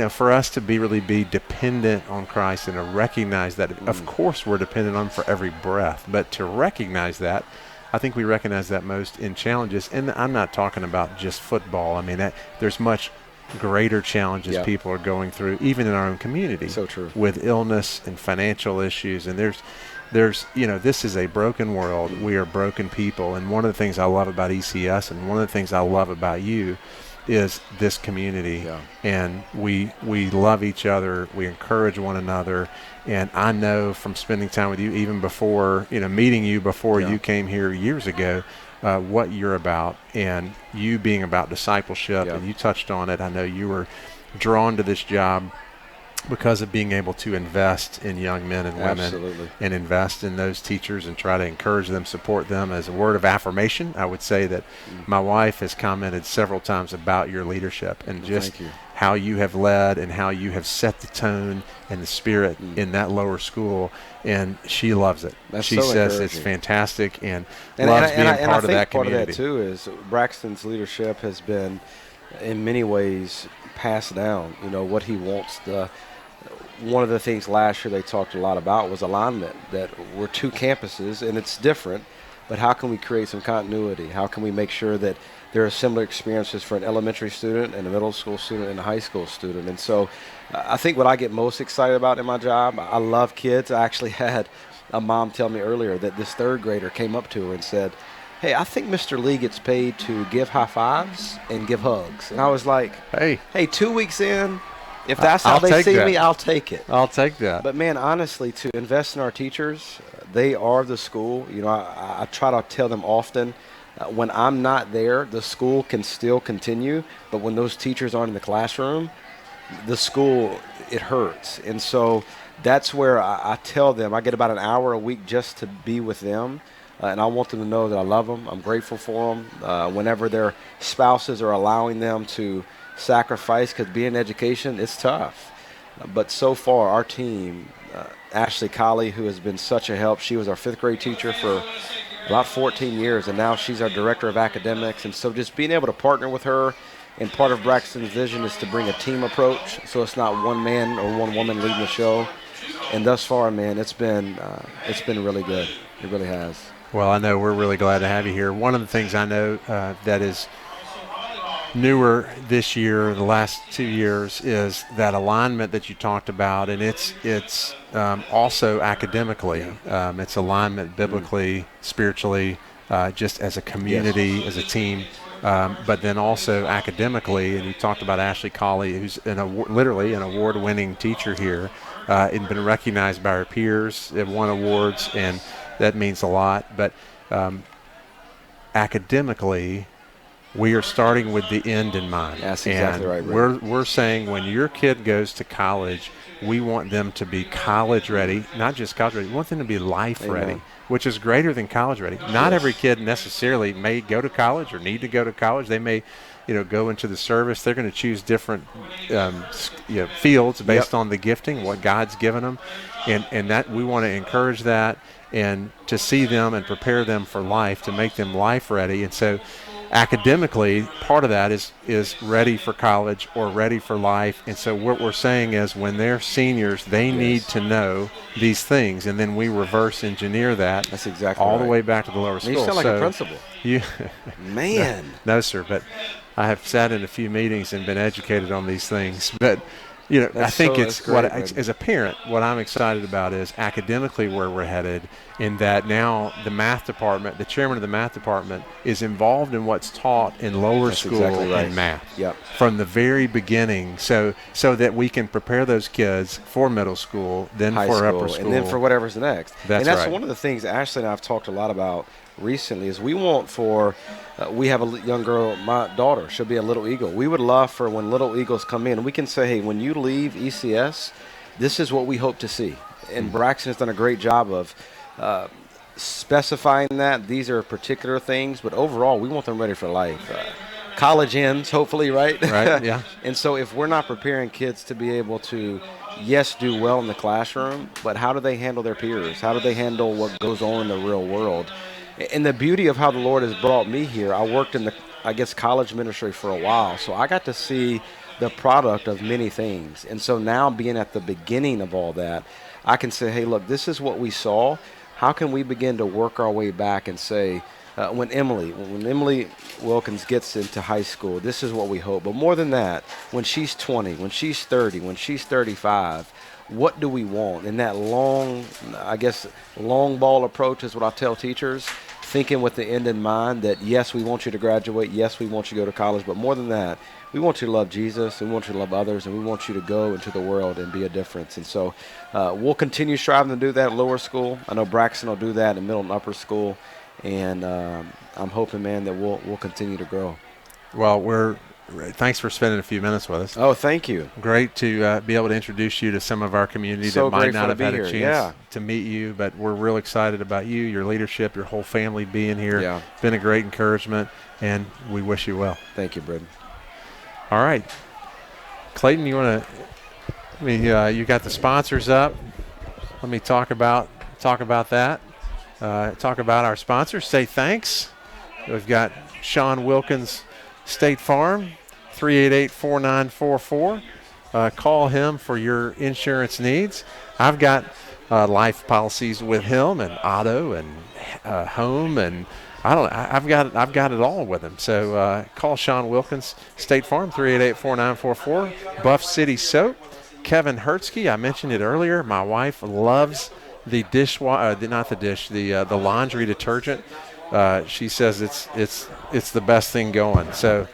for us to really be dependent on Christ and to recognize that, of course, we're dependent on him for every breath, but to recognize that, I think we recognize that most in challenges. And I'm not talking about just football. I mean, there's much greater challenges people are going through, even in our own community. So true. With illness and financial issues. And there's this is a broken world. We are broken people. And one of the things I love about ECS, and one of the things I love about you, is this community. And we love each other. We encourage one another. And I know from spending time with you, even before, meeting you before you came here years ago, what you're about, and you being about discipleship. And you touched on it. I know you were drawn to this job because of being able to invest in young men and women, and invest in those teachers and try to encourage them, support them. As a word of affirmation, I would say that my wife has commented several times about your leadership and just how you have led and how you have set the tone and the spirit in that lower school, and she loves it. She says it's fantastic and loves being part of that community. Part of that too is Braxton's leadership has been, in many ways, passed down. What he wants. One of the things last year they talked a lot about was alignment, that we're two campuses and it's different, but how can we create some continuity? How can we make sure that there are similar experiences for an elementary student and a middle school student and a high school student? And so I think what I get most excited about in my job, I love kids. I actually had a mom tell me earlier that this third grader came up to her and said, hey, I think Mr. Lee gets paid to give high fives and give hugs. And I was like, hey, 2 weeks in, if that's how they see me, I'll take it. I'll take that. But, man, honestly, to invest in our teachers, They are the school. You know, I try to tell them often, when I'm not there, the school can still continue. But when those teachers aren't in the classroom, the school, it hurts. And so that's where I tell them, I get about an hour a week just to be with them. And I want them to know that I love them. I'm grateful for them. Whenever their spouses are allowing them to sacrifice, because being in education, it's tough. But so far, our team, Ashley Colley, who has been such a help, she was our 5th grade teacher for about 14 years, and now she's our director of academics. And so just being able to partner with her, and part of Braxton's vision is to bring a team approach, so it's not one man or one woman leading the show. And thus far, man, it's been really good. It really has. Well, I know we're really glad to have you here. One of the things I know that is newer this year, the last 2 years, is that alignment that you talked about, and it's also academically. It's alignment biblically, spiritually, just as a community, as a team, but then also academically. And you talked about Ashley Colley, who's literally an award-winning teacher here, and been recognized by her peers, have won awards, and that means a lot. But academically, we are starting with the end in mind. That's exactly right, Rick. We're saying when your kid goes to college, we want them to be college ready, not just college ready. We want them to be life ready, which is greater than college ready. Not every kid necessarily may go to college or need to go to college. They may, go into the service. They're going to choose different fields based on the gifting, what God's given them, and that we want to encourage that and to see them and prepare them for life, to make them life ready. And so academically, part of that is ready for college or ready for life. And so what we're saying is when they're seniors, they need to know these things, and then we reverse engineer that. That's exactly all right. the way back to the lower school. You sound like a principal. Man. No, sir, but I have sat in a few meetings and been educated on these things. But I think it's great, as a parent, what I'm excited about is academically where we're headed, in that now the math department, the chairman of the math department, is involved in what's taught in lower school in math from the very beginning, so that we can prepare those kids for middle school, then high for school, upper school, and then for whatever's next. That's right. Right. One of the things Ashley and I have talked a lot about recently is we want for we have a young girl, my daughter, she'll be a Little Eagle. We would love for when Little Eagles come in, we can say, hey, when you leave ECS, this is what we hope to see. And Braxton has done a great job of specifying that. These are particular things, but overall, we want them ready for life. College ends, hopefully, right? Right, yeah. And so if we're not preparing kids to be able to, yes, do well in the classroom, but how do they handle their peers? How do they handle what goes on in the real world? And the beauty of how the Lord has brought me here, I worked in the, college ministry for a while, so I got to see the product of many things. And so now being at the beginning of all that, I can say, hey, look, this is what we saw. How can we begin to work our way back and say, when Emily Wilkins gets into high school, this is what we hope. But more than that, when she's 20, when she's 30, when she's 35, what do we want? And that long ball approach is what I tell teachers, thinking with the end in mind that, yes, we want you to graduate, yes, we want you to go to college, but more than that, we want you to love Jesus, and we want you to love others, and we want you to go into the world and be a difference. And so we'll continue striving to do that at lower school. I know Braxton will do that in middle and upper school, and I'm hoping, man, that we'll continue to grow. Well, thanks for spending a few minutes with us. Oh, thank you. Great to be able to introduce you to some of our community that might not have had a chance to meet you, but we're real excited about you, your leadership, your whole family being here. Yeah. It's been a great encouragement, and we wish you well. Thank you, Brendan. All right. Clayton, you want to you got the sponsors up. Let me talk about that. Talk about our sponsors. Say thanks. We've got Sean Wilkins State Farm, 388-4944. Call him for your insurance needs. I've got life policies with him, and auto, and home, and I've got it all with him. So call Sean Wilkins State Farm, 388-4944. Buff City Soap, Kevin Hertzke. I mentioned it earlier. My wife loves the the laundry detergent. She says it's the best thing going. So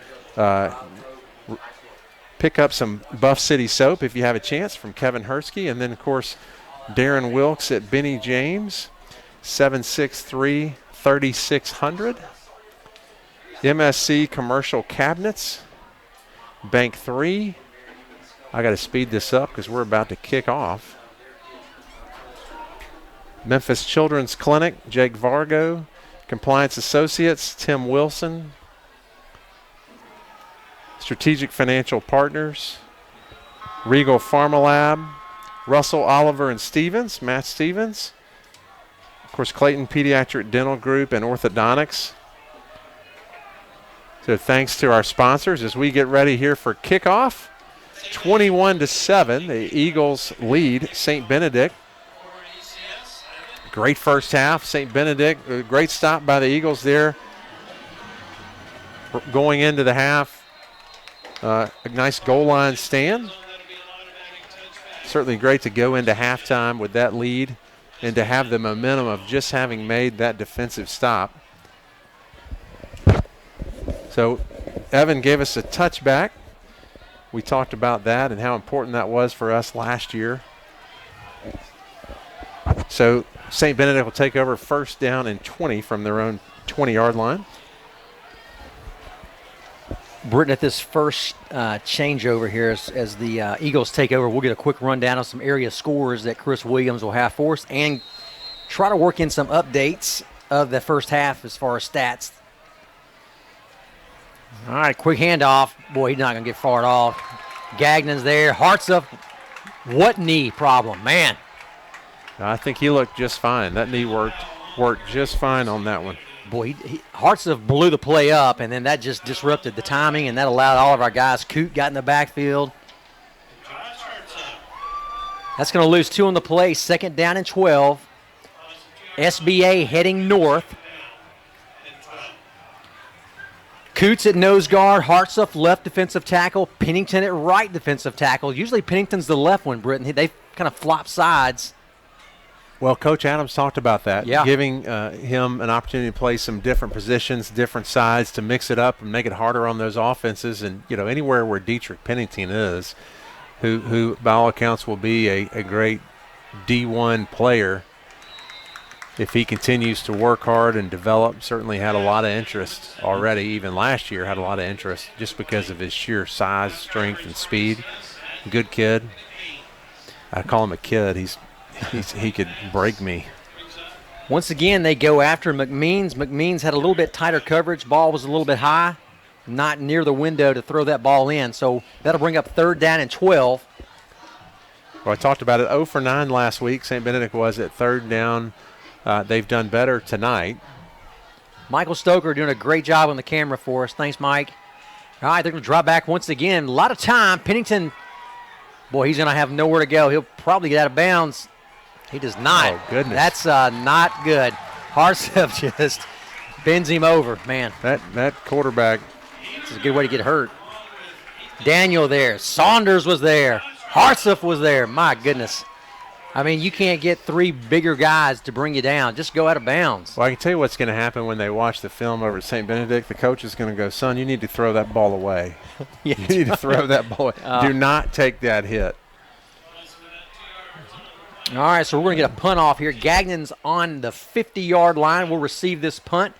pick up some Buff City soap if you have a chance from Kevin Hertzke, and then of course Darren Wilkes at Benny James, 763-3600. MSC Commercial Cabinets, Bank 3. I got to speed this up because we're about to kick off. Memphis Children's Clinic, Jake Vargo. Compliance Associates, Tim Wilson. Strategic Financial Partners, Regal Pharmalab, Russell, Oliver, and Stevens, Matt Stevens. Of course, Clayton Pediatric Dental Group and Orthodontics. So thanks to our sponsors as we get ready here for kickoff. 21-7, the Eagles lead St. Benedict. Great first half. St. Benedict, a great stop by the Eagles there. Going into the half, a nice goal line stand. Certainly great to go into halftime with that lead and to have the momentum of just having made that defensive stop. So Evan gave us a touchback. We talked about that and how important that was for us last year. So St. Benedict will take over first down and 20 from their own 20-yard line. Britton, at this first changeover here as the Eagles take over, we'll get a quick rundown of some area scores that Chris Williams will have for us and try to work in some updates of the first half as far as stats. All right, quick handoff. Boy, he's not going to get far at all. Gagnon's there. Hearts up. What knee problem, man. I think he looked just fine. That knee worked just fine on that one. Boy, Hartsuff blew the play up, and then that just disrupted the timing, and that allowed all of our guys. Coote got in the backfield. That's going to lose 2 on the play. Second down and 12. SBA heading north. Coots at nose guard. Hartsuff left defensive tackle. Pennington at right defensive tackle. Usually Pennington's the left one, Britton. They kind of flop sides. Well, Coach Adams talked about that, yeah. Giving him an opportunity to play some different positions, different sides to mix it up and make it harder on those offenses. And, you know, anywhere where Dietrich Pennington is, who by all accounts will be a great D1 player, if he continues to work hard and develop, certainly had a lot of interest already, even last year had a lot of interest just because of his sheer size, strength, and speed. Good kid. I call him a kid. He could break me. Once again, they go after McMeans. McMeans had a little bit tighter coverage. Ball was a little bit high, not near the window to throw that ball in. So that'll bring up third down and 12. Well, I talked about it. 0 for 9 last week. St. Benedict was at third down. They've done better tonight. Michael Stoker doing a great job on the camera for us. Thanks, Mike. All right, they're going to drop back once again. A lot of time. Pennington, boy, he's going to have nowhere to go. He'll probably get out of bounds. He does not. Oh, goodness. That's not good. Hartsuff just bends him over, man. That quarterback. This is a good way to get hurt. Daniel there. Saunders was there. Hartsuff was there. My goodness. I mean, you can't get 3 bigger guys to bring you down. Just go out of bounds. Well, I can tell you what's going to happen when they watch the film over at St. Benedict. The coach is going to go, son, you need to throw that ball away. Yeah, you need to throw that ball away. Do not take that hit. All right, so we're going to get a punt off here. Gagnon's on the 50-yard line. We'll receive this punt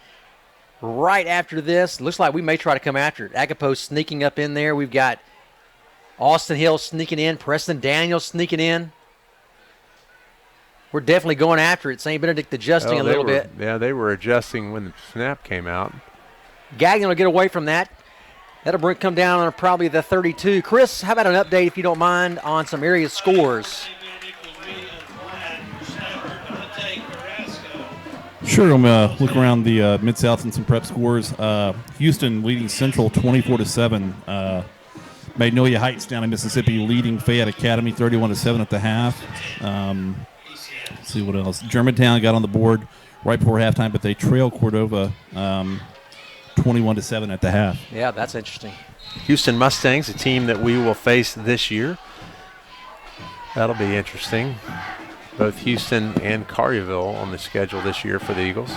right after this. Looks like we may try to come after it. Agapo sneaking up in there. We've got Austin Hill sneaking in. Preston Daniels sneaking in. We're definitely going after it. St. Benedict adjusting a little bit. Yeah, they were adjusting when the snap came out. Gagnon will get away from that. That'll come down on probably the 32. Chris, how about an update, if you don't mind, on some area scores? Sure, I'm going to look around the Mid-South and some prep scores. Houston leading Central 24-7. Magnolia Heights down in Mississippi leading Fayette Academy 31-7 at the half. Let's see what else. Germantown got on the board right before halftime, but they trail Cordova 21-7 at the half. Yeah, that's interesting. Houston Mustangs, a team that we will face this year. That'll be interesting. Both Houston and Collierville on the schedule this year for the Eagles.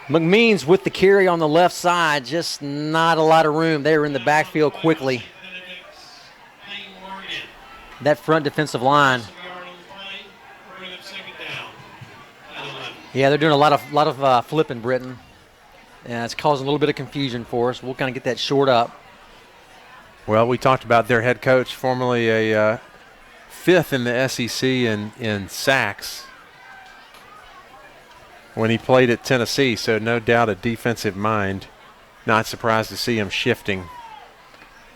McMeans with the carry on the left side, just not a lot of room. They were in the backfield quickly. that front defensive line. Yeah, they're doing a lot of flipping, Britton. And it's causing a little bit of confusion for us. We'll kind of get that short up. Well, we talked about their head coach, formerly a fifth in the SEC in sacks when he played at Tennessee, so no doubt a defensive mind. Not surprised to see him shifting.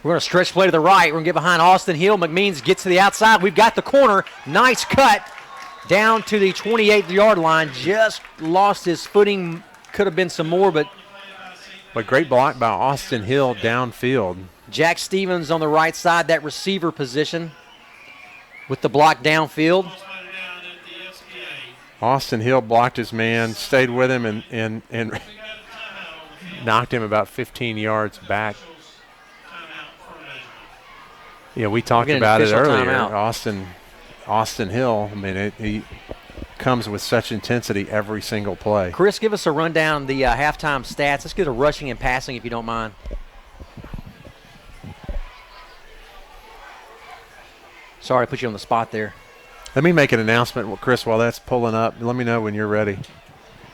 We're going to stretch play to the right. We're going to get behind Austin Hill. McMeans gets to the outside. We've got the corner. Nice cut down to the 28-yard line. Just lost his footing. Could have been some more, but great block by Austin Hill downfield. Jack Stevens on the right side, that receiver position with the block downfield. Austin Hill blocked his man, stayed with him, and knocked him about 15 yards back. Yeah, we talked about it earlier. Austin Hill, I mean, he comes with such intensity every single play. Chris, give us a rundown of the halftime stats. Let's get a rushing and passing if you don't mind. Sorry to put you on the spot there. Let me make an announcement, Chris, while that's pulling up. Let me know when you're ready.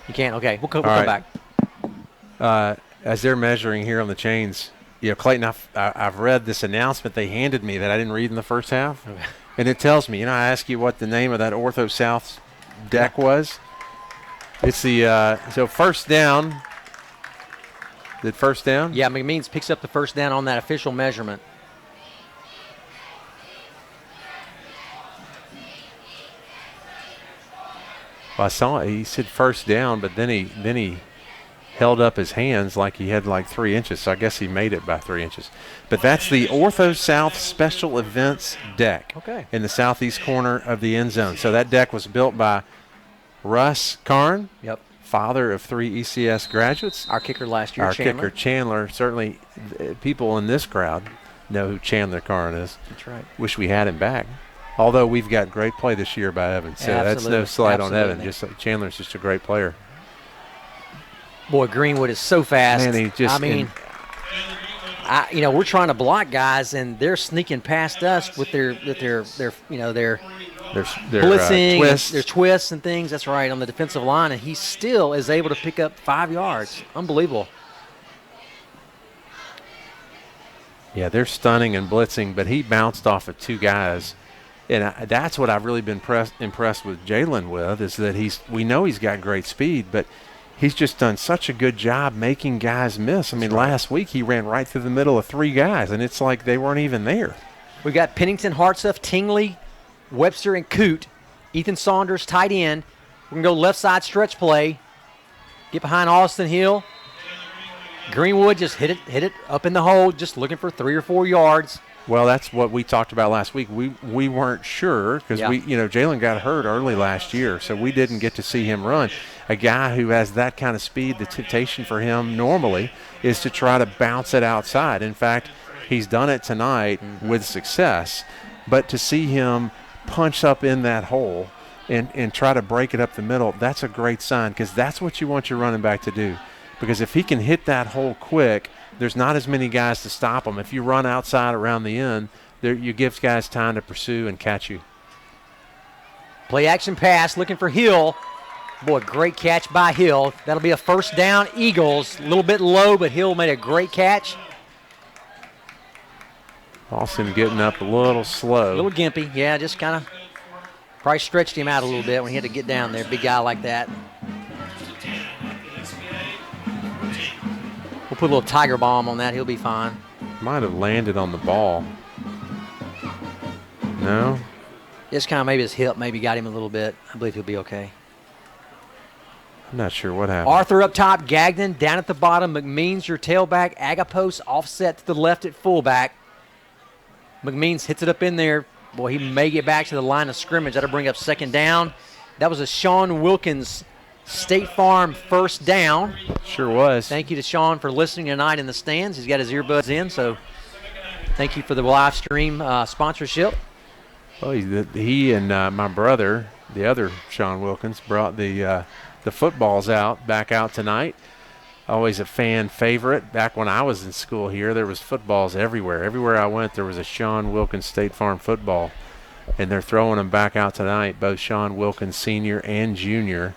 You can't? Okay, we'll come right. back. As they're measuring here on the chains, Clayton, I've read this announcement they handed me that I didn't read in the first half. Okay. And it tells me, I asked you what the name of that Ortho South deck was. It's the so first down. Did first down? Yeah, McMeans picks up the first down on that official measurement. Well, I saw it. He said first down, but then he held up his hands like he had like 3 inches. So I guess he made it by 3 inches. But that's the Ortho South Special Events deck in the southeast corner of the end zone. So that deck was built by Russ Karn, father of 3 ECS graduates. Our kicker last year, Kicker, Chandler. Certainly people in this crowd know who Chandler Karn is. That's right. Wish we had him back. Although we've got great play this year by Evan. So that's no slight on Evan. Chandler's just a great player. Boy, Greenwood is so fast. Man, we're trying to block guys, and they're sneaking past us with their blitzing, twists. their twists and things. That's right, on the defensive line, and he still is able to pick up 5 yards. Unbelievable. Yeah, they're stunning and blitzing, but he bounced off of 2 guys. And that's what I've really been impressed with Jalen with, is that we know he's got great speed, but he's just done such a good job making guys miss. I mean, last week he ran right through the middle of 3 guys, and it's like they weren't even there. We got Pennington, Hartsuff, Tingley, Webster, and Coote. Ethan Saunders, tight end. We're going to go left side stretch play. Get behind Austin Hill. Greenwood just hit it up in the hole, just looking for 3 or 4 yards. Well, that's what we talked about last week. We weren't sure because Jalen got hurt early last year, so we didn't get to see him run. A guy who has that kind of speed, the temptation for him normally is to try to bounce it outside. In fact, he's done it tonight with success. But to see him punch up in that hole and try to break it up the middle, that's a great sign because that's what you want your running back to do. Because if he can hit that hole quick, there's not as many guys to stop him. If you run outside around the end, you give guys time to pursue and catch you. Play action pass, looking for Hill. Boy, great catch by Hill. That'll be a first down, Eagles. A little bit low, but Hill made a great catch. Austin getting up a little slow. A little gimpy, yeah, just kind of probably stretched him out a little bit when he had to get down there, big guy like that. We'll put a little tiger bomb on that. He'll be fine. Might have landed on the ball. No? Just kind of maybe his hip maybe got him a little bit. I believe he'll be okay. I'm not sure what happened. Arthur up top, Gagnon down at the bottom. McMeans, your tailback. Agapos offset to the left at fullback. McMeans hits it up in there. Boy, he may get back to the line of scrimmage. That'll bring up second down. That was a Sean Wilkins State Farm first down. Sure was. Thank you to Sean for listening tonight in the stands. He's got his earbuds in, so thank you for the live stream sponsorship. Well, he and my brother, the other Sean Wilkins, brought the footballs back out tonight. Always a fan favorite. Back when I was in school here, there was footballs everywhere. Everywhere I went, there was a Sean Wilkins State Farm football. and they're throwing them back out tonight, both Sean Wilkins Sr. and Jr.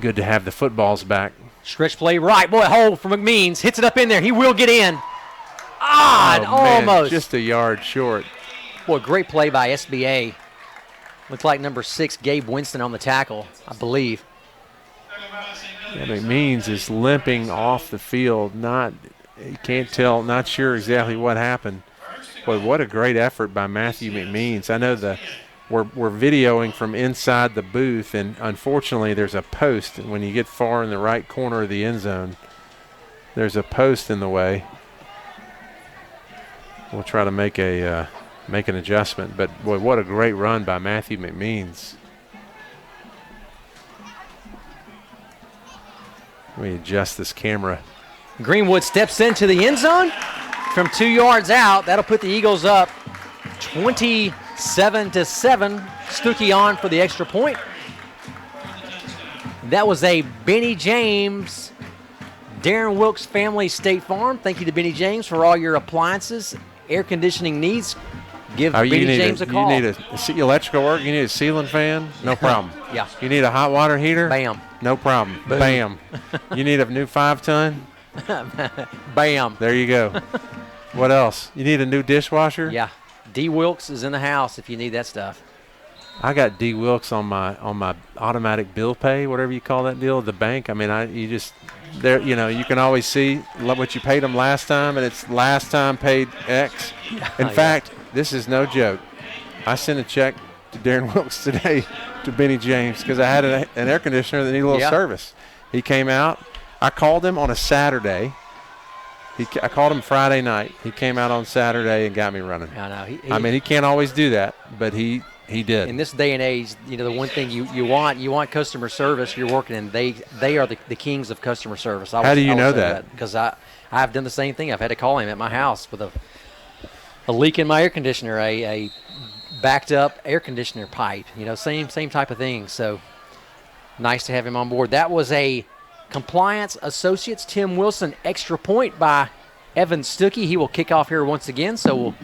Good to have the footballs back. Stretch play right. Boy, hold for McMeans. Hits it up in there. He will get in. Man, Almost. just a yard short. Boy, great play by SBA. Looks like number 6, Gabe Winston on the tackle, I believe. Yeah, McMeans is limping off the field. You can't tell, not sure exactly what happened. Boy, what a great effort by Matthew McMeans. I know we're videoing from inside the booth, and unfortunately there's a post. When you get far in the right corner of the end zone, there's a post in the way. We'll try to make an adjustment, but boy, what a great run by Matthew McMeans. Let me adjust this camera. Greenwood steps into the end zone from 2 yards out. That'll put the Eagles up 27-7. Stuckey on for the extra point. That was a Benny James, Darren Wilkes Family State Farm. Thank you to Benny James for all your appliances, air conditioning needs. Give Benny James a call. You need electrical work? You need a ceiling fan? No problem. Yeah. You need a hot water heater? Bam. No problem. Boom. Bam. You need a new 5-ton? Bam. There you go. What else? You need a new dishwasher? Yeah. D. Wilkes is in the house if you need that stuff. I got D. Wilkes on my automatic bill pay, whatever you call that deal at the bank. I mean, you can always see what you paid them last time, and it's last time paid X. In fact, this is no joke. I sent a check to Darren Wilkes today to Benny James because I had an air conditioner that needed a little service. He came out. I called him on a Saturday. I called him Friday night. He came out on Saturday and got me running. I know. He can't always do that, but he did. In this day and age, the one thing you want customer service. You're working, and they are the kings of customer service. How do you know that? Because I've done the same thing. I've had to call him at my house with a leak in my air conditioner, a backed up air conditioner pipe. Same type of thing. So nice to have him on board. That was a Compliance Associates Tim Wilson extra point by Evan Stuckey. He will kick off here once again. So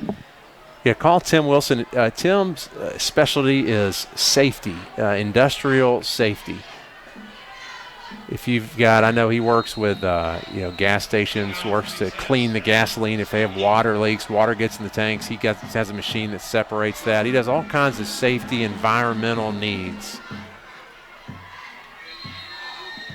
we'll call Tim Wilson. Tim's specialty is safety, industrial safety. If you've got, I know he works with gas stations, works to clean the gasoline. If they have water leaks, water gets in the tanks. He has a machine that separates that. He does all kinds of safety, environmental needs.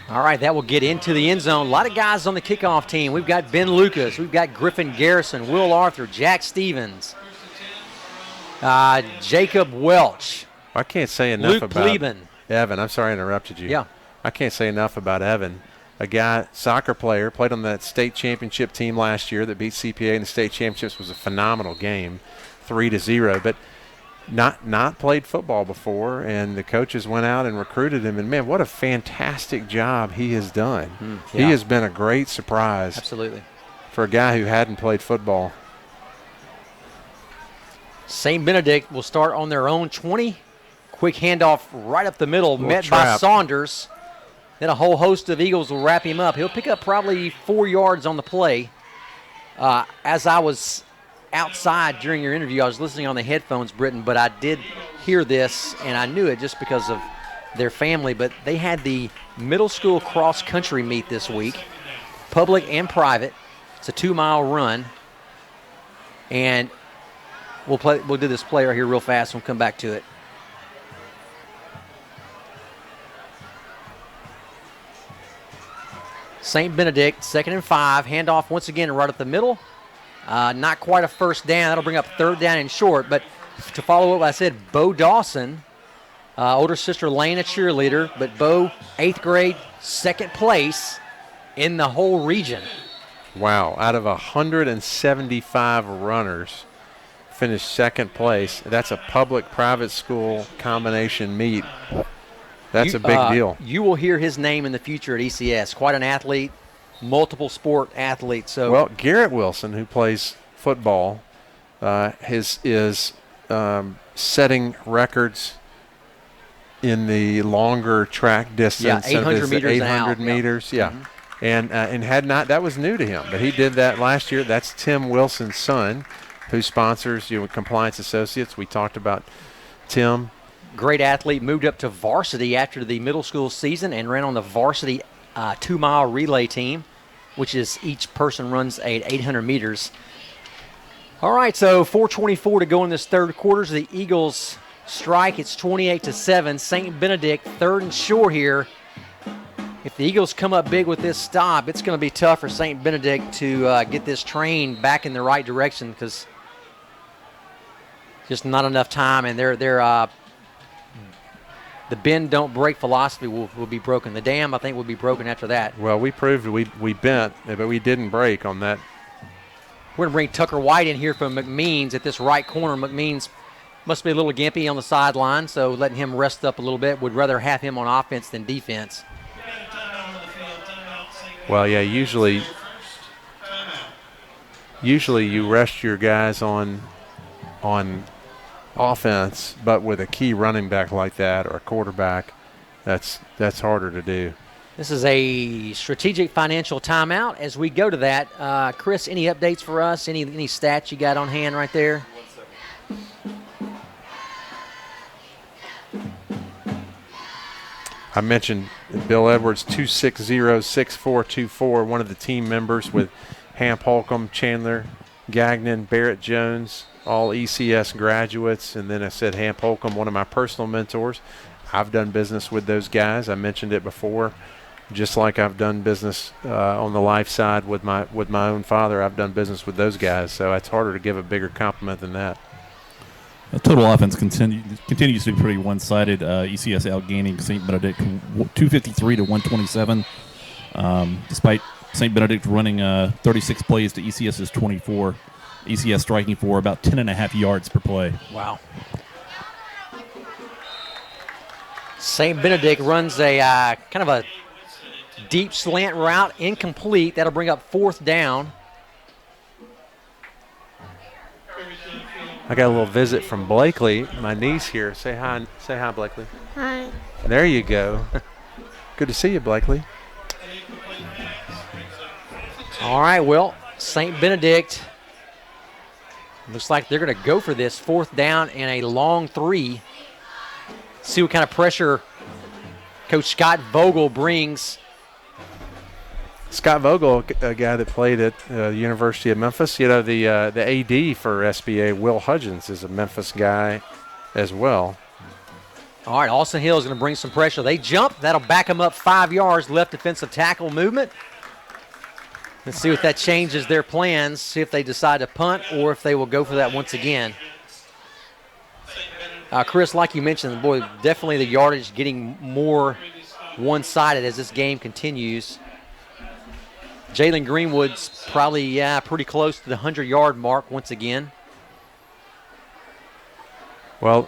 All right, that will get into the end zone. A lot of guys on the kickoff team. We've got Ben Lucas. We've got Griffin Garrison, Will Arthur, Jack Stevens, Jacob Welch. I can't say enough Luke about Pleben. Evan. I'm sorry I interrupted you. Yeah. I can't say enough about Evan. A guy, soccer player, played on that state championship team last year that beat CPA in the state championships. Was a phenomenal game, 3-0. But not played football before, and the coaches went out and recruited him, and man, what a fantastic job he has done. He has been a great surprise. Absolutely. For a guy who hadn't played football. St. Benedict will start on their own 20. Quick handoff right up the middle, met by Saunders. Then a whole host of Eagles will wrap him up. He'll pick up probably 4 yards on the play. As I was outside during your interview, I was listening on the headphones, Britton, but I did hear this, and I knew it just because of their family, but they had the middle school cross-country meet this week, public and private. It's a 2-mile run, and we'll do this play right here real fast, and we'll come back to it. St. Benedict, 2nd and 5, handoff once again right up the middle. Not quite a first down. That'll bring up 3rd down and short. But to follow up, I said Bo Dawson, older sister Lane, a cheerleader, but Bo, 8th grade, 2nd place in the whole region. Wow. Out of 175 runners, finished 2nd place. That's a public-private school combination meet. That's a big deal. You will hear his name in the future at ECS. Quite an athlete. Multiple sport athlete. So well, Garrett Wilson, who plays football, is setting records in the longer track distance. 800 meters. 800 meters. Mm-hmm. And had not, that was new to him, but he did that last year. That's Tim Wilson's son. who sponsors, Compliance Associates. We talked about Tim. Great athlete, moved up to varsity after the middle school season and ran on the varsity 2-mile relay team, which is each person runs 800 meters. All right, so 4:24 to go in this third quarter. So the Eagles strike. It's 28-7. St. Benedict, third and short here. If the Eagles come up big with this stop, it's going to be tough for St. Benedict to get this train back in the right direction because just not enough time, and they're the bend don't break philosophy will be broken. The dam, I think, will be broken after that. Well, we proved we bent, but we didn't break on that. We're going to bring Tucker White in here from McMeans at this right corner. McMeans must be a little gimpy on the sideline, so letting him rest up a little bit. Would rather have him on offense than defense. Well, yeah, usually you rest your guys on offense, but with a key running back like that or a quarterback, that's harder to do. This is a strategic financial timeout. As we go to that, Chris, any updates for us? Any stats you got on hand right there? I mentioned Bill Edwards, 260-6424, one of the team members with Hamp Holcomb, Chandler, Gagnon, Barrett Jones, all ECS graduates. And then I said Hamp Holcomb, one of my personal mentors. I've done business with those guys. I mentioned it before. Just like I've done business on the life side with my own father, I've done business with those guys. So it's harder to give a bigger compliment than that. Total offense continues to be pretty one-sided. ECS outgaining St. Benedict 253 to 127. Despite St. Benedict running 36 plays to ECS's 24. ECS striking for about 10.5 yards per play. Wow. St. Benedict runs a kind of a deep slant route, incomplete. That'll bring up fourth down. I got a little visit from Blakely, my niece here. Say hi, Blakely. Hi. There you go. Good to see you, Blakely. All right, well, St. Benedict looks like they're going to go for this fourth down and a long three. See what kind of pressure Coach Scott Vogel brings. Scott Vogel, a guy that played at University of Memphis. The AD for SBA, Will Hudgens, is a Memphis guy as well. All right, Austin Hill is going to bring some pressure. They jump. That'll back them up 5 yards. Left defensive tackle movement. Let's see if that changes their plans. See if they decide to punt or if they will go for that once again. Chris, like you mentioned, boy, definitely the yardage getting more one-sided as this game continues. Jalen Greenwood's probably, pretty close to the 100-yard mark once again. Well,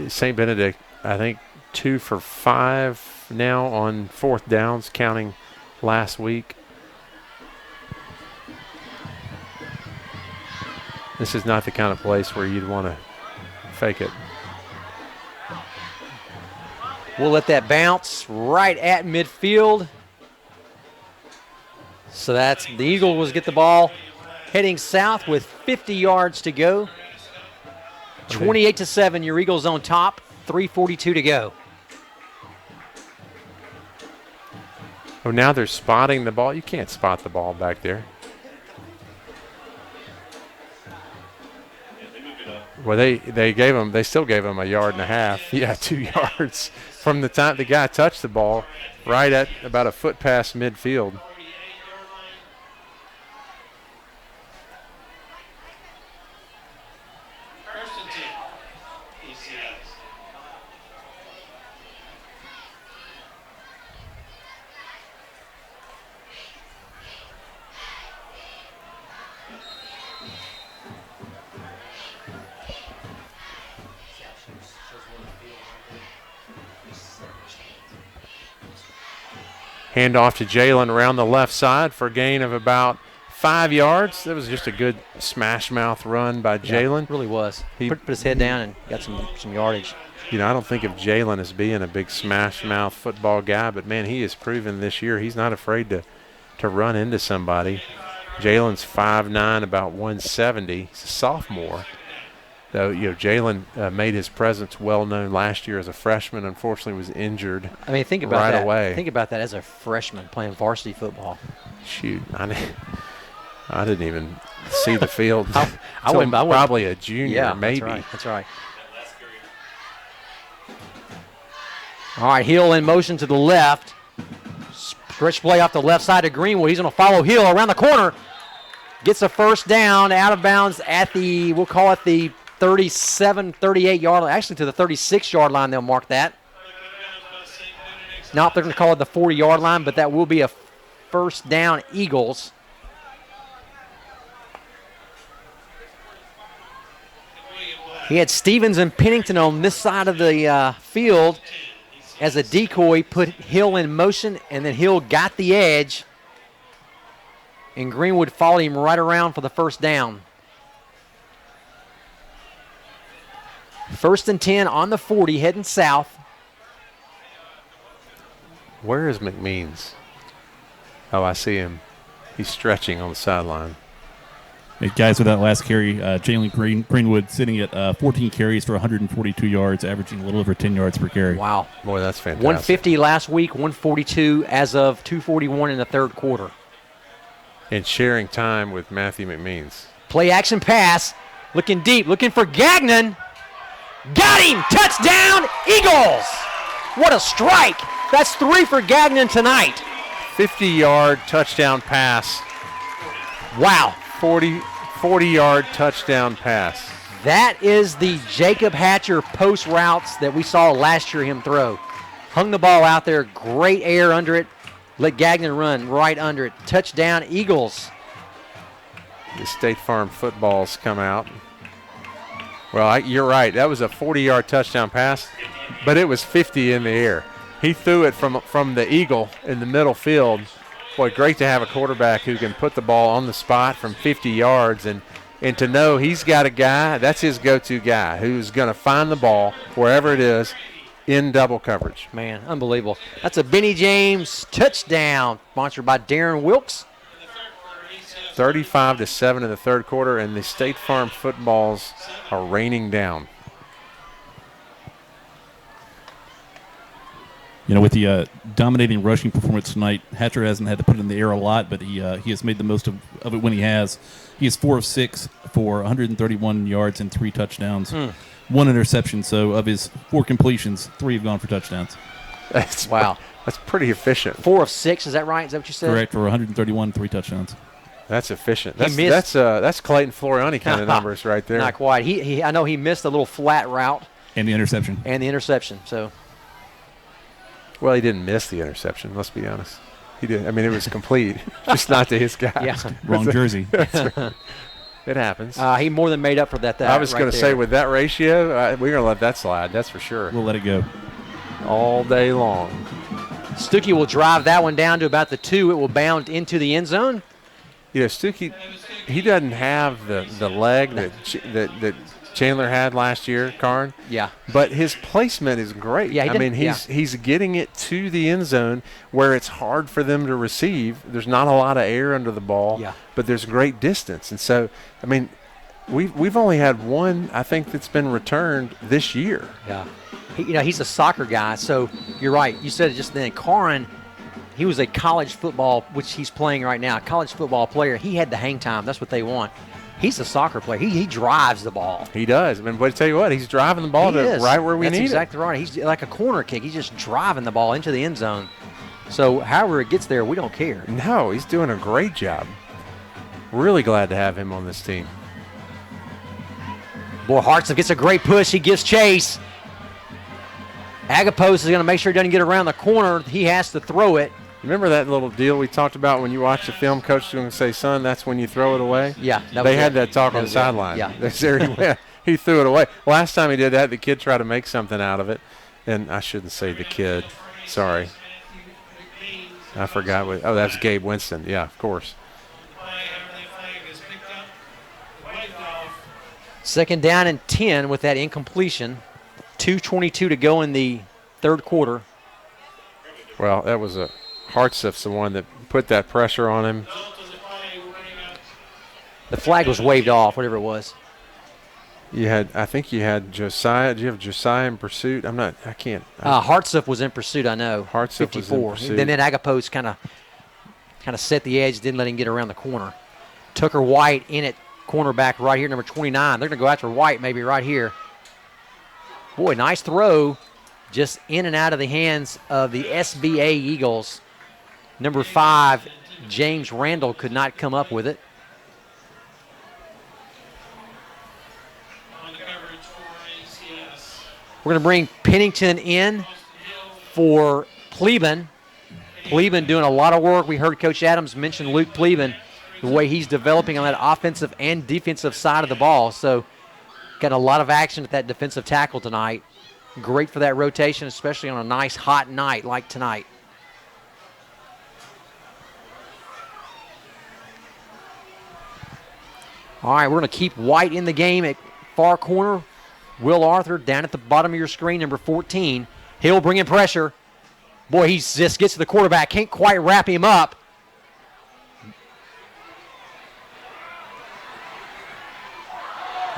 St. Benedict, I think 2 for 5 now on fourth downs, counting last week. This is not the kind of place where you'd want to fake it. We'll let that bounce right at midfield. So that's the Eagles get the ball heading south with 50 yards to go. 28-7, your Eagles on top, 3:42 to go. Oh, now they're spotting the ball. You can't spot the ball back there. Well, they still gave him a yard and a half. Yeah, 2 yards from the time the guy touched the ball, right at about a foot past midfield. Handoff to Jalen around the left side for a gain of about 5 yards. That was just a good smash mouth run by Jalen. Really was. He put his head down and got some yardage. I don't think of Jalen as being a big smash mouth football guy, but man, he has proven this year he's not afraid to run into somebody. Jalen's 5'9", about 170. He's a sophomore. Though, Jalen made his presence well known last year as a freshman. Unfortunately, was injured. I mean, think about right that. away. Think about that as a freshman playing varsity football. Shoot, I didn't even see the field. I wouldn't. Probably a junior, Yeah, maybe. That's right. All right, Hill in motion to the left. Stretch play off the left side of Greenwood. He's going to follow Hill around the corner. Gets a first down, out of bounds at the, we'll call it the 37, 38-yard line. Actually, to the 36-yard line, they'll mark that. Nope, they're going to call it the 40-yard line, but that will be a first down, Eagles. He had Stevens and Pennington on this side of the field as a decoy, put Hill in motion, and then Hill got the edge, and Greenwood followed him right around for the first down. 1st and 10 on the 40, heading south. Where is McMeans? Oh, I see him. He's stretching on the sideline. Hey, guys, with that last carry, Jalen Greenwood sitting at 14 carries for 142 yards, averaging a little over 10 yards per carry. Wow. Boy, that's fantastic. 150 last week, 142 as of 2:41 in the third quarter. And sharing time with Matthew McMeans. Play action pass, looking deep, looking for Gagnon. Got him! Touchdown, Eagles! What a strike! That's 3 for Gagnon tonight. 50-yard touchdown pass. Wow. 40-yard touchdown pass. That is the Jacob Hatcher post routes that we saw last year him throw. Hung the ball out there, great air under it. Let Gagnon run right under it. Touchdown, Eagles. The State Farm footballs come out. Well, you're right. That was a 40-yard touchdown pass, but it was 50 in the air. He threw it from the Eagle in the middle field. Boy, great to have a quarterback who can put the ball on the spot from 50 yards and to know he's got a guy, that's his go-to guy, who's going to find the ball wherever it is in double coverage. Man, unbelievable. That's a Benny James touchdown, sponsored by Darren Wilkes. 35-7 in the third quarter, and the State Farm footballs are raining down. With the dominating rushing performance tonight, Hatcher hasn't had to put it in the air a lot, but he has made the most of it when he has. He is 4 of 6 for 131 yards and 3 touchdowns, 1 interception. So of his 4 completions, 3 have gone for touchdowns. Wow. That's pretty efficient. 4 of 6, is that right? Is that what you said? Correct, for 131, 3 touchdowns. That's efficient. He missed. That's Clayton Floriani kind of numbers right there. Not quite. I know he missed a little flat route. And the interception. So. Well, he didn't miss the interception, let's be honest. He did. I mean, it was complete, just not to his guy. Yeah. Wrong jersey. It happens. He more than made up for that. I was right going to say, with that ratio, we're going to let that slide, that's for sure. We'll let it go. All day long. Stuckey will drive that one down to about the 2. It will bound into the end zone. Stuckey, he doesn't have the leg that Chandler had last year, Karn. Yeah. But his placement is great. Yeah, he's getting it to the end zone where it's hard for them to receive. There's not a lot of air under the ball, but there's great distance. And so, I mean, we've only had one, I think, that's been returned this year. Yeah. He's a soccer guy, so you're right. You said it just then. Karn, he was a college football, which he's playing right now, college football player. He had the hang time. That's what they want. He's a soccer player. He drives the ball. He does. I mean, but I tell you what, he's driving the ball right where we need it. That's exactly right. He's like a corner kick. He's just driving the ball into the end zone. So however it gets there, we don't care. No, he's doing a great job. Really glad to have him on this team. Boy, Hartson gets a great push. He gives chase. Agapos is going to make sure he doesn't get around the corner. He has to throw it. Remember that little deal we talked about when you watch the film? Coach is going to say, son, that's when you throw it away? Yeah. They had that talk on the sideline. Yeah. There he went. He threw it away. Last time he did that, the kid tried to make something out of it. And I shouldn't say the kid. Sorry. I forgot. That's Gabe Winston. Yeah, of course. 2nd down and 10 with that incompletion. 2:22 to go in the third quarter. Well, that was Hartsif's the one that put that pressure on him. The flag was waved off, whatever it was. I think you had Josiah. Do you have Josiah in pursuit? I can't. Hartsuff was in pursuit, I know. Hartsuff was in pursuit. And then Agapos kind of set the edge, didn't let him get around the corner. Tucker White in at cornerback right here, number 29. They're going to go after White maybe right here. Boy, nice throw. Just in and out of the hands of the SBA Eagles. Number 5, James Randall, could not come up with it. We're going to bring Pennington in for Pleben. Pleben doing a lot of work. We heard Coach Adams mention Luke Pleben, the way he's developing on that offensive and defensive side of the ball. So got a lot of action at that defensive tackle tonight. Great for that rotation, especially on a nice hot night like tonight. All right, we're going to keep White in the game at far corner. Will Arthur down at the bottom of your screen, number 14. Hill bringing pressure. Boy, he just gets to the quarterback. Can't quite wrap him up.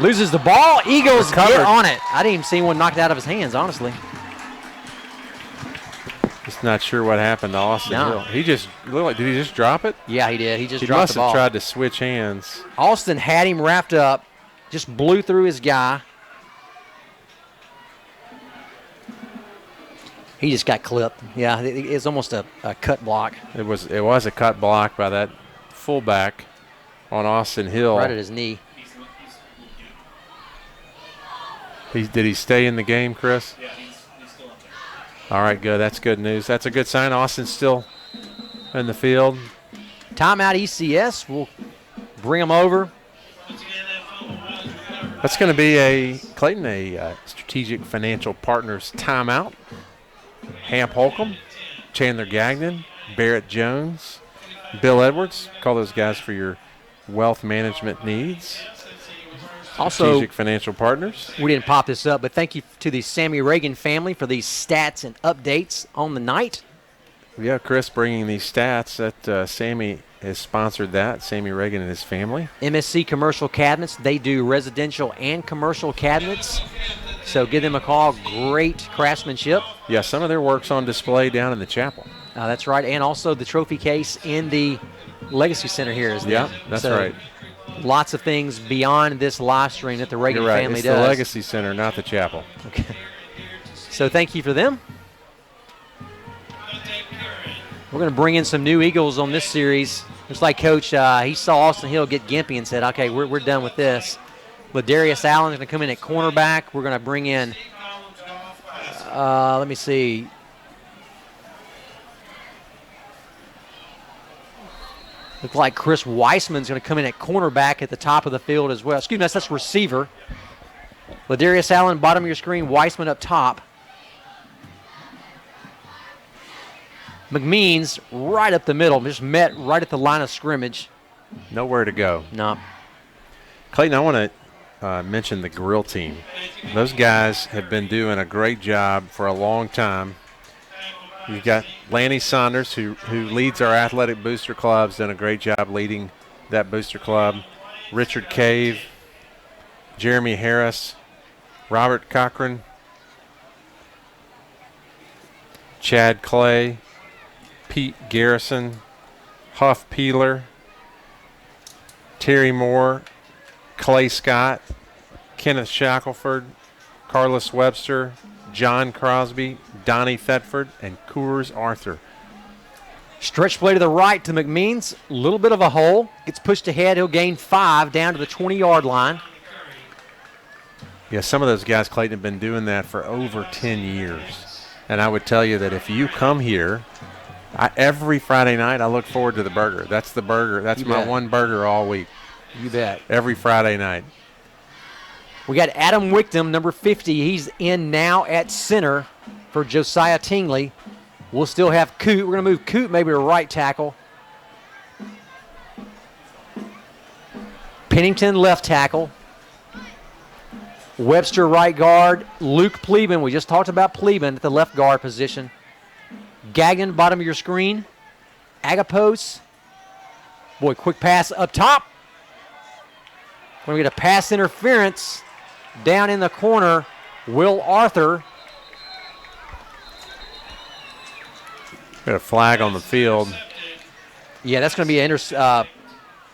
Loses the ball. Eagles get on it. I didn't even see one knocked out of his hands, honestly. Just not sure what happened to Austin Hill. He just looked like, did he just drop it? Yeah, he did. He just dropped the ball. He must have ball. tried to switch hands. Austin had him wrapped up, just blew through his guy. He just got clipped. Yeah, it was almost a cut block. It was a cut block by that fullback on Austin Hill. Right at his knee. Did he stay in the game, Chris? Yeah, he's still up there. All right, good. That's good news. That's a good sign. Austin's still in the field. Timeout ECS. We'll bring him over. That's going to be a Strategic Financial Partners timeout. Hamp Holcomb, Chandler Gagnon, Barrett Jones, Bill Edwards. Call those guys for your wealth management needs. Also, Strategic Financial Partners. We didn't pop this up, but thank you to the Sammy Reagan family for these stats and updates on the night. Yeah, Chris bringing these stats. That Sammy has sponsored that, Sammy Reagan and his family. MSC Commercial Cabinets. They do residential and commercial cabinets. So give them a call. Great craftsmanship. Yeah, some of their work's on display down in the chapel. That's right. And also the trophy case in the Legacy Center here is there. Yeah, that's right. Lots of things beyond this live stream that the Reagan You're right. family it's does. The Legacy Center, not the chapel. Okay. So thank you for them. We're going to bring in some new Eagles on this series. Looks like Coach, he saw Austin Hill get gimpy and said, okay, we're done with this. Ladarius Allen's going to come in at cornerback. We're going to bring in, let me see. Looks like Chris Weissman's going to come in at cornerback at the top of the field as well. Excuse me, that's receiver. Ladarius Allen, bottom of your screen. Weissman up top. McMeans right up the middle. Just met right at the line of scrimmage. Nowhere to go. No. Clayton, I want to mention the grill team. Those guys have been doing a great job for a long time. You've got Lanny Saunders, who leads our athletic booster clubs, done a great job leading that booster club. Richard Cave, Jeremy Harris, Robert Cochran, Chad Clay, Pete Garrison, Huff Peeler, Terry Moore, Clay Scott, Kenneth Shackelford, Carlos Webster, John Crosby, Donnie Thetford, and Coors Arthur. Stretch play to the right to McMeans. A little bit of a hole. Gets pushed ahead. He'll gain 5 down to the 20-yard line. Yeah, some of those guys, Clayton, have been doing that for over 10 years. And I would tell you that if you come here, every Friday night I look forward to the burger. That's the burger. That's my one burger all week. You bet. Every Friday night. We got Adam Wickton, number 50. He's in now at center for Josiah Tingley. We'll still have Coot. We're going to move Coot maybe to right tackle. Pennington left tackle. Webster right guard. Luke Pleben. We just talked about Pleben at the left guard position. Gagnon, bottom of your screen. Agapos. Boy, quick pass up top. We're going to get a pass interference down in the corner. Will Arthur. Got a flag on the field. Yeah, that's going to be it's going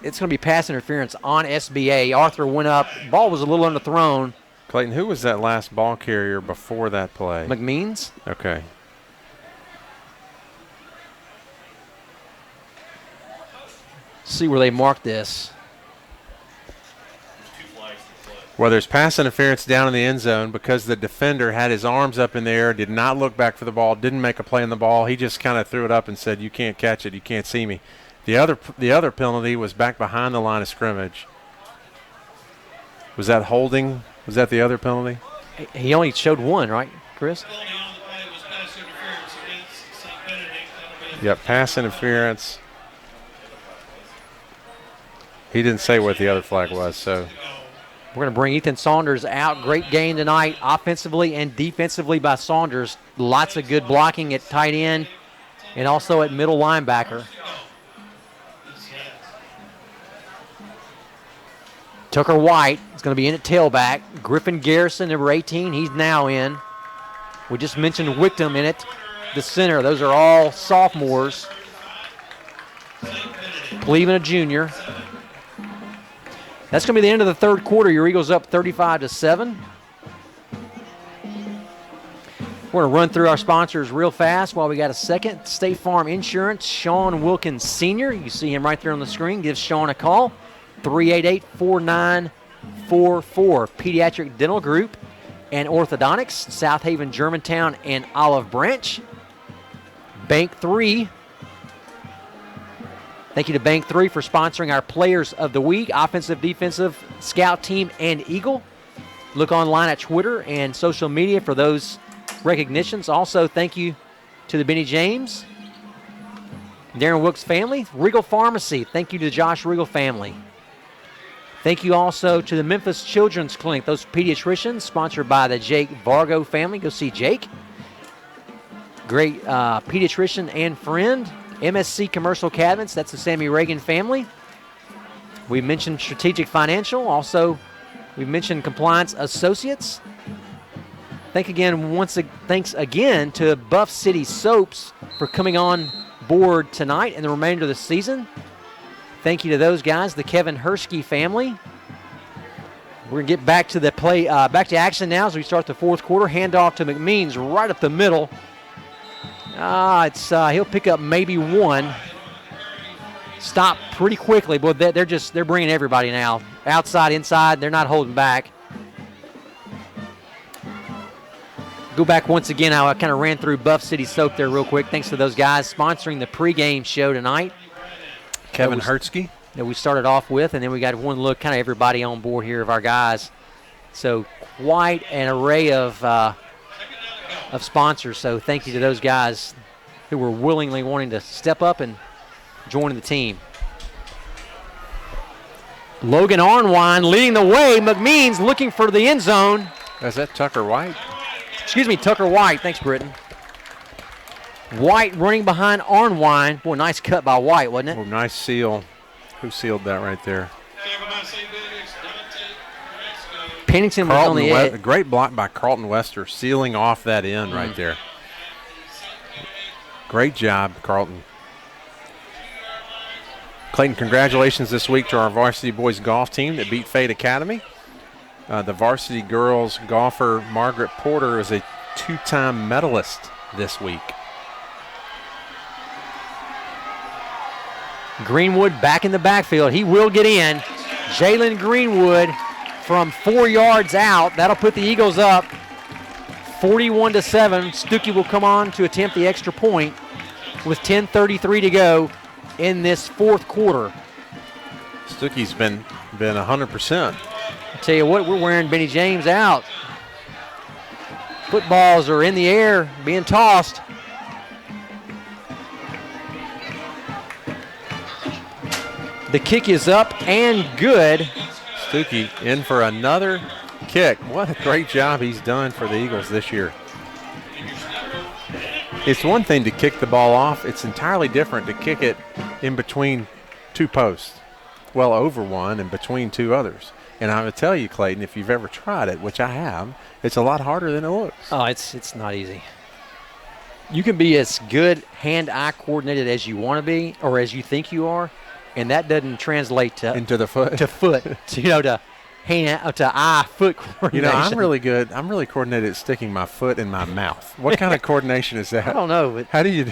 to be pass interference on SBA. Arthur went up. Ball was a little underthrown. Clayton, who was that last ball carrier before that play? McMeans. Okay. See where they marked this. Well, there's pass interference down in the end zone because the defender had his arms up in the air, did not look back for the ball, didn't make a play on the ball. He just kind of threw it up and said, "You can't catch it, you can't see me." The other penalty was back behind the line of scrimmage. Was that holding? Was that the other penalty? He only showed one, right, Chris? Penalty on the play was pass interference against St. Benedict. That'll be Yep, pass interference. He didn't say what the other flag was, so. We're going to bring Ethan Saunders out. Great game tonight, offensively and defensively by Saunders. Lots of good blocking at tight end and also at middle linebacker. Tucker White is going to be in at tailback. Griffin Garrison, number 18, he's now in. We just mentioned Wickham in it, the center. Those are all sophomores. Cleveland, a junior. That's going to be the end of the third quarter. Your Eagles up 35-7. We're going to run through our sponsors real fast while we got a second. State Farm Insurance, Sean Wilkins Sr. You see him right there on the screen. Give Sean a call, 388-4944. Pediatric Dental Group and Orthodontics, South Haven, Germantown, and Olive Branch. Bank 3. Thank you to Bank 3 for sponsoring our Players of the Week, Offensive, Defensive, Scout Team, and Eagle. Look online at Twitter and social media for those recognitions. Also, thank you to the Benny James, Darren Wilkes family. Regal Pharmacy, thank you to the Josh Regal family. Thank you also to the Memphis Children's Clinic, those pediatricians, sponsored by the Jake Vargo family. Go see Jake. Great pediatrician and friend. MSC Commercial Cabinets, that's the Sammy Reagan family. We mentioned Strategic Financial. Also, we mentioned Compliance Associates. Thanks again to Buff City Soaps for coming on board tonight and the remainder of the season. Thank you to those guys, the Kevin Hersky family. We're going to get back to the play, back to action now as we start the fourth quarter. Handoff to McMeans right up the middle. He'll pick up maybe one. Stop pretty quickly, but they're bringing everybody now. Outside, inside, they're not holding back. Go back once again. I kind of ran through Buff City Soap there real quick. Thanks to those guys sponsoring the pregame show tonight. Kevin Hertzke. That we started off with, and then we got one look, kind of everybody on board here of our guys. So quite an array of sponsors. So thank you to those guys who were willingly wanting to step up and join the team. Logan Arnwine leading the way. McMeans looking for the end zone. Is that Tucker White? Excuse me, Tucker White. Thanks, Britton. White running behind Arnwine. Boy, nice cut by White, wasn't it? Oh, nice seal. Who sealed that right there? Pennington was on the edge. A great block by Carlton Wester, sealing off that end right there. Great job, Carlton. Clayton, congratulations this week to our varsity boys golf team that beat Fate Academy. The varsity girls golfer Margaret Porter is a two-time medalist this week. Greenwood back in the backfield. He will get in. Jalen Greenwood from 4 yards out. That'll put the Eagles up 41-7. Stuckey will come on to attempt the extra point with 10:33 to go in this fourth quarter. Stuckey's been 100%. I tell you what, we're wearing Benny James out. Footballs are in the air, being tossed. The kick is up and good. Stuckey in for another kick. What a great job he's done for the Eagles this year. It's one thing to kick the ball off. It's entirely different to kick it in between two posts. Well, over one and between two others. And I would tell you, Clayton, if you've ever tried it, which I have, it's a lot harder than it looks. Oh, it's not easy. You can be as good hand-eye coordinated as you want to be or as you think you are, and that doesn't translate to Into the foot. to foot, to hand to eye foot coordination. I'm really good. I'm really coordinated at sticking my foot in my mouth. What kind of coordination is that? I don't know, but How do you?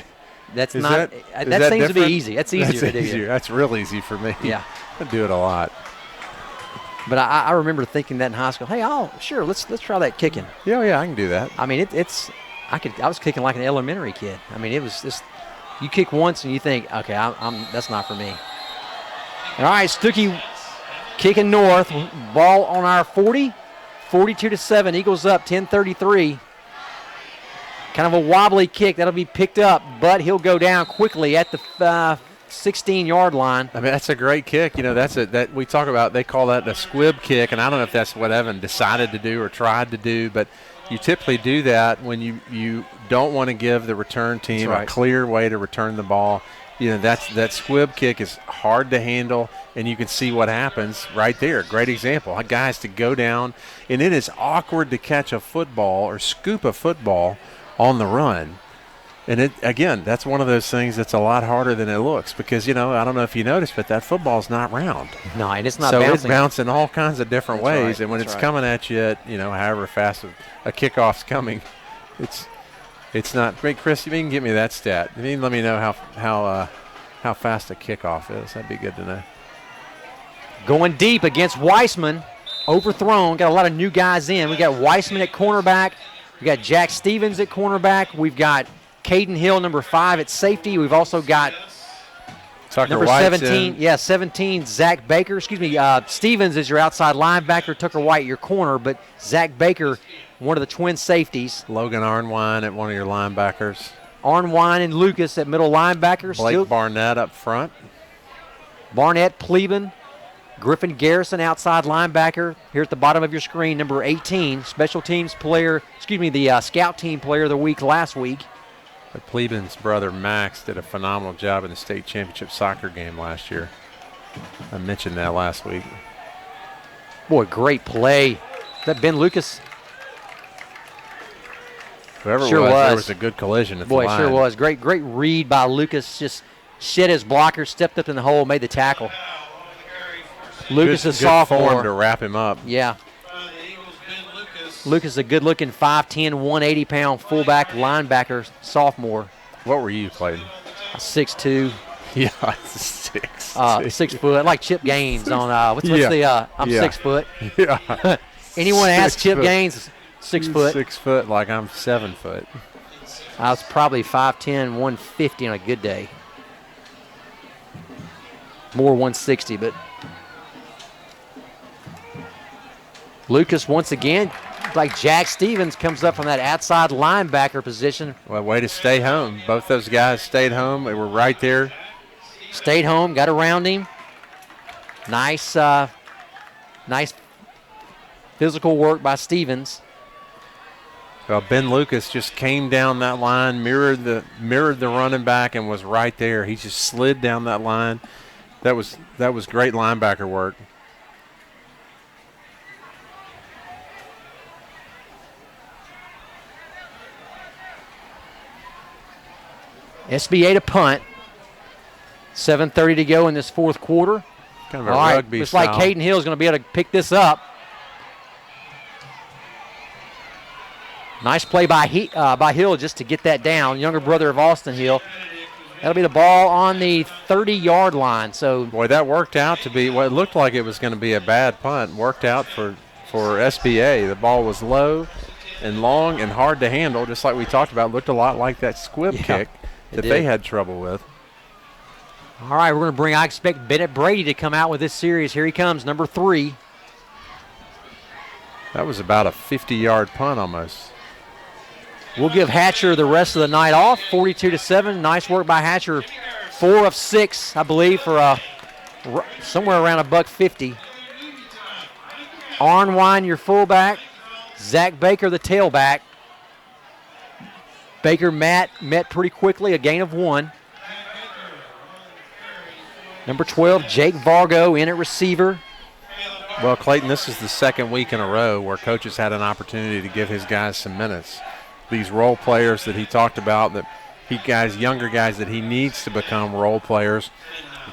that's Is not. that That seems to be different? easy. That's easier to do. Easier. That's real easy for me. Yeah. I do it a lot. But I remember thinking that in high school. Hey, let's try that kicking. Yeah, I can do that. I mean, I was kicking like an elementary kid. I mean, it was just you kick once and you think, okay, that's not for me. All right, Stuckey kicking north, ball on our 40, 42-7. Eagles up 10:33. Kind of a wobbly kick that'll be picked up, but he'll go down quickly at the 16-yard line. I mean, that's a great kick. That we talk about. They call that a squib kick, and I don't know if that's what Evan decided to do or tried to do, but you typically do that when you don't want to give the return team a clear way to return the ball. That squib kick is hard to handle, and you can see what happens right there. Great example. A guy has to go down, and it is awkward to catch a football or scoop a football on the run. And that's one of those things that's a lot harder than it looks because, I don't know if you noticed, but that football's not round. No, and it's not so bouncing. it's bouncing all kinds of different ways. Right. And when That's it's right. coming at you at, however fast a kickoff's coming, it's not. Hey, Chris, you can give me that stat. You can let me know how fast a kickoff is. That'd be good to know. Going deep against Weissman. Overthrown. Got a lot of new guys in. We got Weissman at cornerback. We got Jack Stevens at cornerback. We've got Caden Hill, number 5, at safety. We've also got Tucker number White's 17. in. Yeah, 17, Zach Baker. Stevens is your outside linebacker. Tucker White, your corner. But Zach Baker, one of the twin safeties. Logan Arnwine at one of your linebackers. Arnwine and Lucas at middle linebackers. Blake Barnett up front. Barnett, Pleben. Griffin Garrison, outside linebacker. Here at the bottom of your screen, number 18, special teams player, the scout team player of the week last week. But Pleben's brother Max did a phenomenal job in the state championship soccer game last year. I mentioned that last week. Boy, great play. Is that Ben Lucas? Whoever Sure it was, was. there was a good collision at Boy, the it line. sure was. Great read by Lucas. Just shed his blocker, stepped up in the hole, made the tackle. Lucas is Good form to sophomore. wrap him up. Yeah. Lucas is a good-looking 5'10", 180-pound fullback linebacker, sophomore. What were you, Clayton? 6'2". Yeah, 6. 6 foot, like Chip Gaines on I'm Yeah. 6 foot. Yeah. Anyone ask 6 Chip foot. Gaines, 6 foot. 6 foot like I'm 7 foot. I was probably 5'10", 150 on a good day. More 160, but Lucas once again, like Jack Stevens, comes up from that outside linebacker position. Well, way to stay home. Both those guys stayed home. They were right there. Stayed home, got around him. Nice physical work by Stevens. Well, Ben Lucas just came down that line, mirrored the running back, and was right there. He just slid down that line. That was great linebacker work. SBA to punt. 7:30 to go in this fourth quarter. Kind of a All right, rugby looks like style. Caden Hill is going to be able to pick this up. Nice play by Hill just to get that down. Younger brother of Austin Hill. That'll be the ball on the 30-yard line. So, Boy, that worked out to be what it looked like it was going to be a bad punt. Worked out for SBA. The ball was low and long and hard to handle, just like we talked about. Looked a lot like that squib Yeah, kick that did. they had trouble with. all right, we're going to I expect Bennett Brady to come out with this series. Here he comes, number 3. That was about a 50-yard punt almost. We'll give Hatcher the rest of the night off, 42-7. Nice work by Hatcher. 4 of 6, I believe, for somewhere around $150. Arnwine, your fullback. Zach Baker, the tailback. Baker met pretty quickly, a gain of 1. Number 12, Jake Vargo in at receiver. Well, Clayton, this is the second week in a row where Coach has had an opportunity to give his guys some minutes. These role players that he talked about, younger guys that he needs to become role players.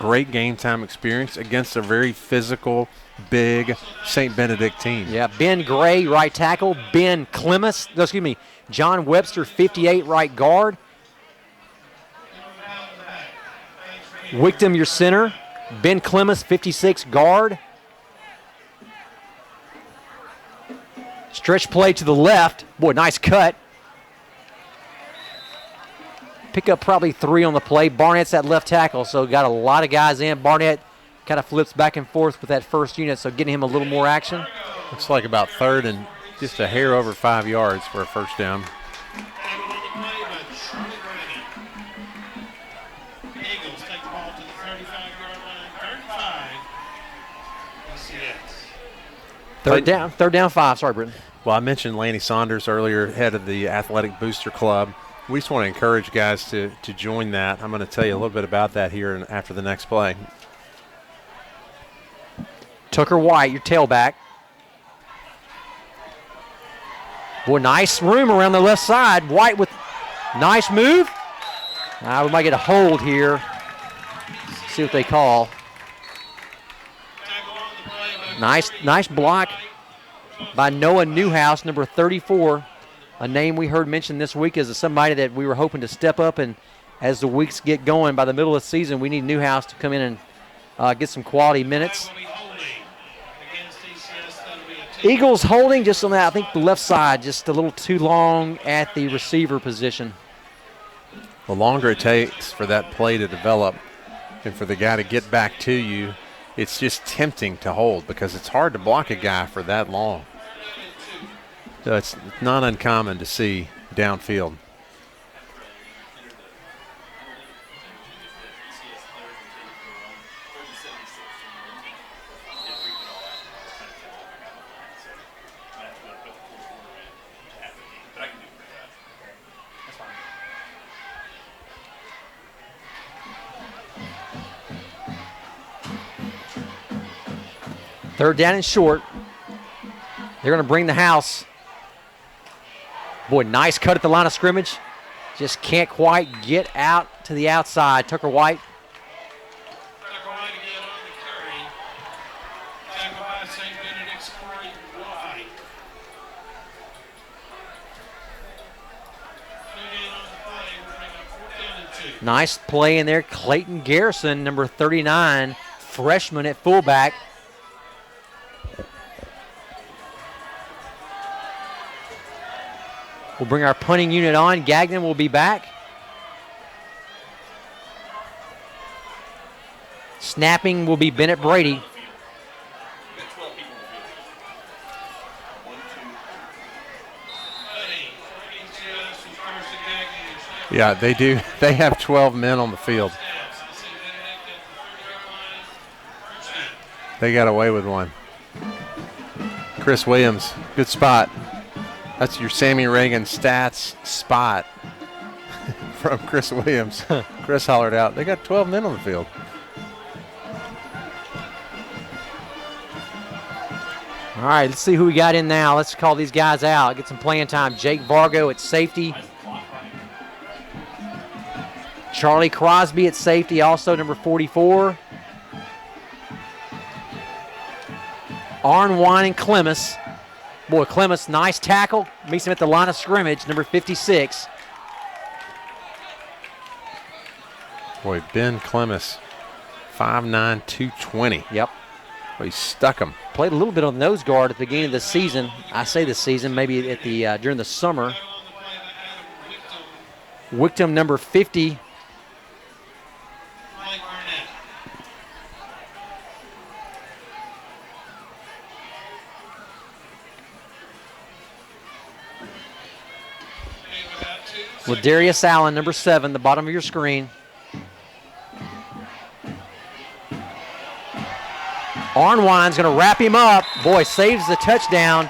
Great game time experience against a very physical, big St. Benedict team. Yeah, Ben Gray, right tackle. John Webster, 58, right guard. Wickham, your center. Ben Clemens, 56, guard. Stretch play to the left. Boy, nice cut. Pick up probably 3 on the play. Barnett's at left tackle, so got a lot of guys in. Barnett kind of flips back and forth with that first unit, so getting him a little more action. Looks like about 3rd and just a hair over 5 yards for a first down. Eagles take the ball to the 35-yard line. 35 ECS. Third down 5. Sorry, Britton. Well, I mentioned Lanny Saunders earlier, head of the Athletic Booster Club. We just want to encourage guys to join that. I'm going to tell you a little bit about that here after the next play. Tucker White, your tailback. Boy, nice room around the left side. White with nice move. We might get a hold here. See what they call. Nice block by Noah Newhouse, number 34. A name we heard mentioned this week as somebody that we were hoping to step up, and as the weeks get going, by the middle of the season, we need Newhouse to come in and get some quality minutes. Eagles holding just on that, I think the left side, just a little too long at the receiver position. The longer it takes for that play to develop and for the guy to get back to you, it's just tempting to hold because it's hard to block a guy for that long. So it's not uncommon to see downfield. Third down and short. They're going to bring the house. Boy, nice cut at the line of scrimmage. Just can't quite get out to the outside. Tucker White. Tucker White again on the carry. Tackle by St. Benedict's Corey White. Again on the play, we're bringing up 4th down and 2. Nice play in there. Clayton Garrison, number 39, freshman at fullback. We'll bring our punting unit on. Gagnon will be back. Snapping will be Bennett Brady. Yeah, they do. They have 12 men on the field. They got away with one. Chris Williams, good spot. That's your Sammy Reagan stats spot from Chris Williams. Chris hollered out, they got 12 men on the field. All right, let's see who we got in now. Let's call these guys out, get some playing time. Jake Vargo at safety. Charlie Crosby at safety, also number 44. Arnwine and Clemens. Boy, Clemens, nice tackle. Meets him at the line of scrimmage, number 56. Boy, Ben Clemens, 5'9", 220. Yep. Boy, he stuck him. Played a little bit on nose guard at the beginning of the season. I say the season, maybe at the during the summer. Wickham, number 50. Ladarius Allen, number 7, the bottom of your screen. Arnwine's going to wrap him up. Boy, saves the touchdown.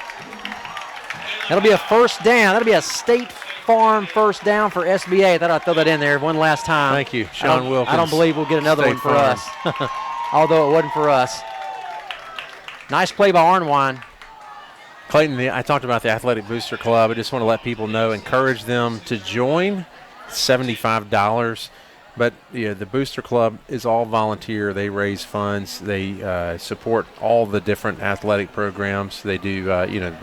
That'll be a first down. That'll be a State Farm first down for SBA. I thought I'd throw that in there one last time. Thank you, Sean Wilkins. I don't believe we'll get another State one for Farm. us, although it wasn't for us. Nice play by Arnwine. Clayton, I talked about the Athletic Booster Club. I just want to let people know, encourage them to join. $75. But the Booster Club is all volunteer. They raise funds. They support all the different athletic programs. They do,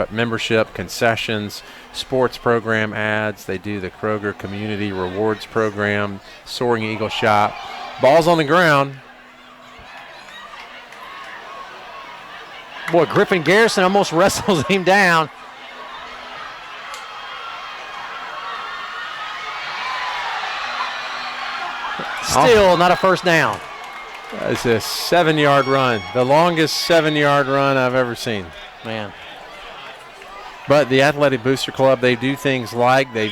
membership, concessions, sports program ads. They do the Kroger Community Rewards Program, Soaring Eagle Shop. Ball's on the ground. Boy, Griffin Garrison almost wrestles him down. Still not a first down. It's a 7-yard run, the longest 7-yard run I've ever seen. Man. But the Athletic Booster Club, they do things like the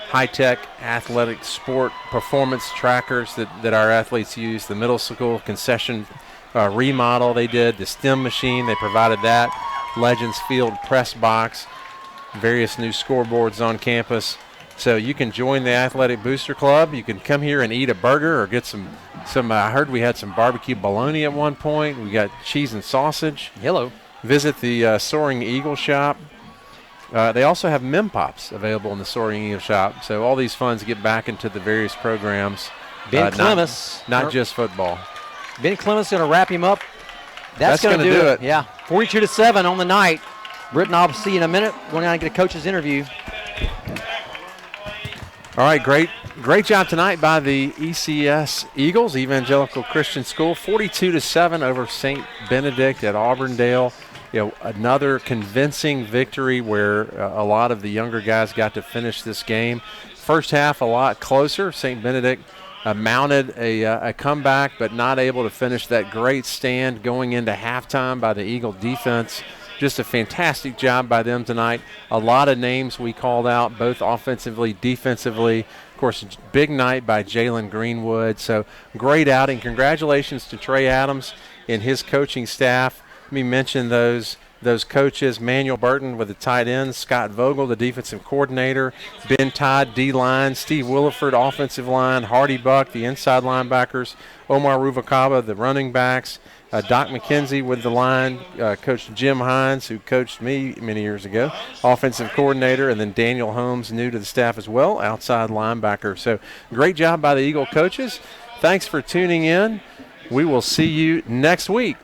high-tech athletic sport performance trackers that our athletes use, the middle school concession remodel they did, the STEM machine, they provided that, Legends Field press box, various new scoreboards on campus. So you can join the Athletic Booster Club. You can come here and eat a burger or get some I heard we had some barbecue bologna at one point. We got cheese and sausage. Hello. Visit the Soaring Eagle Shop. They also have Mem Pops available in the Soaring Eagle Shop. So all these funds get back into the various programs. Ben Clemens. Not just football. Ben Clemens going to wrap him up. That's going going to to do it. Yeah. 42-7 on the night. Britton, I'll see you in a minute. Going down and get a coach's interview. All right, great job tonight by the ECS Eagles, Evangelical Christian School, 42-7 over St. Benedict at Auburndale. Another convincing victory where a lot of the younger guys got to finish this game. First half a lot closer. St. Benedict mounted a comeback, but not able to finish that great stand going into halftime by the Eagle defense. Just a fantastic job by them tonight. A lot of names we called out, both offensively, defensively. Of course, big night by Jalen Greenwood. So great outing. Congratulations to Trey Adams and his coaching staff. Let me mention those coaches: Manuel Burton with the tight ends, Scott Vogel, the defensive coordinator, Ben Todd, D-line, Steve Williford, offensive line, Hardy Buck, the inside linebackers, Omar Ruvalcaba, the running backs, Doc McKenzie with the line, Coach Jim Hines, who coached me many years ago, offensive coordinator, and then Daniel Holmes, new to the staff as well, outside linebacker. So great job by the Eagle coaches. Thanks for tuning in. We will see you next week.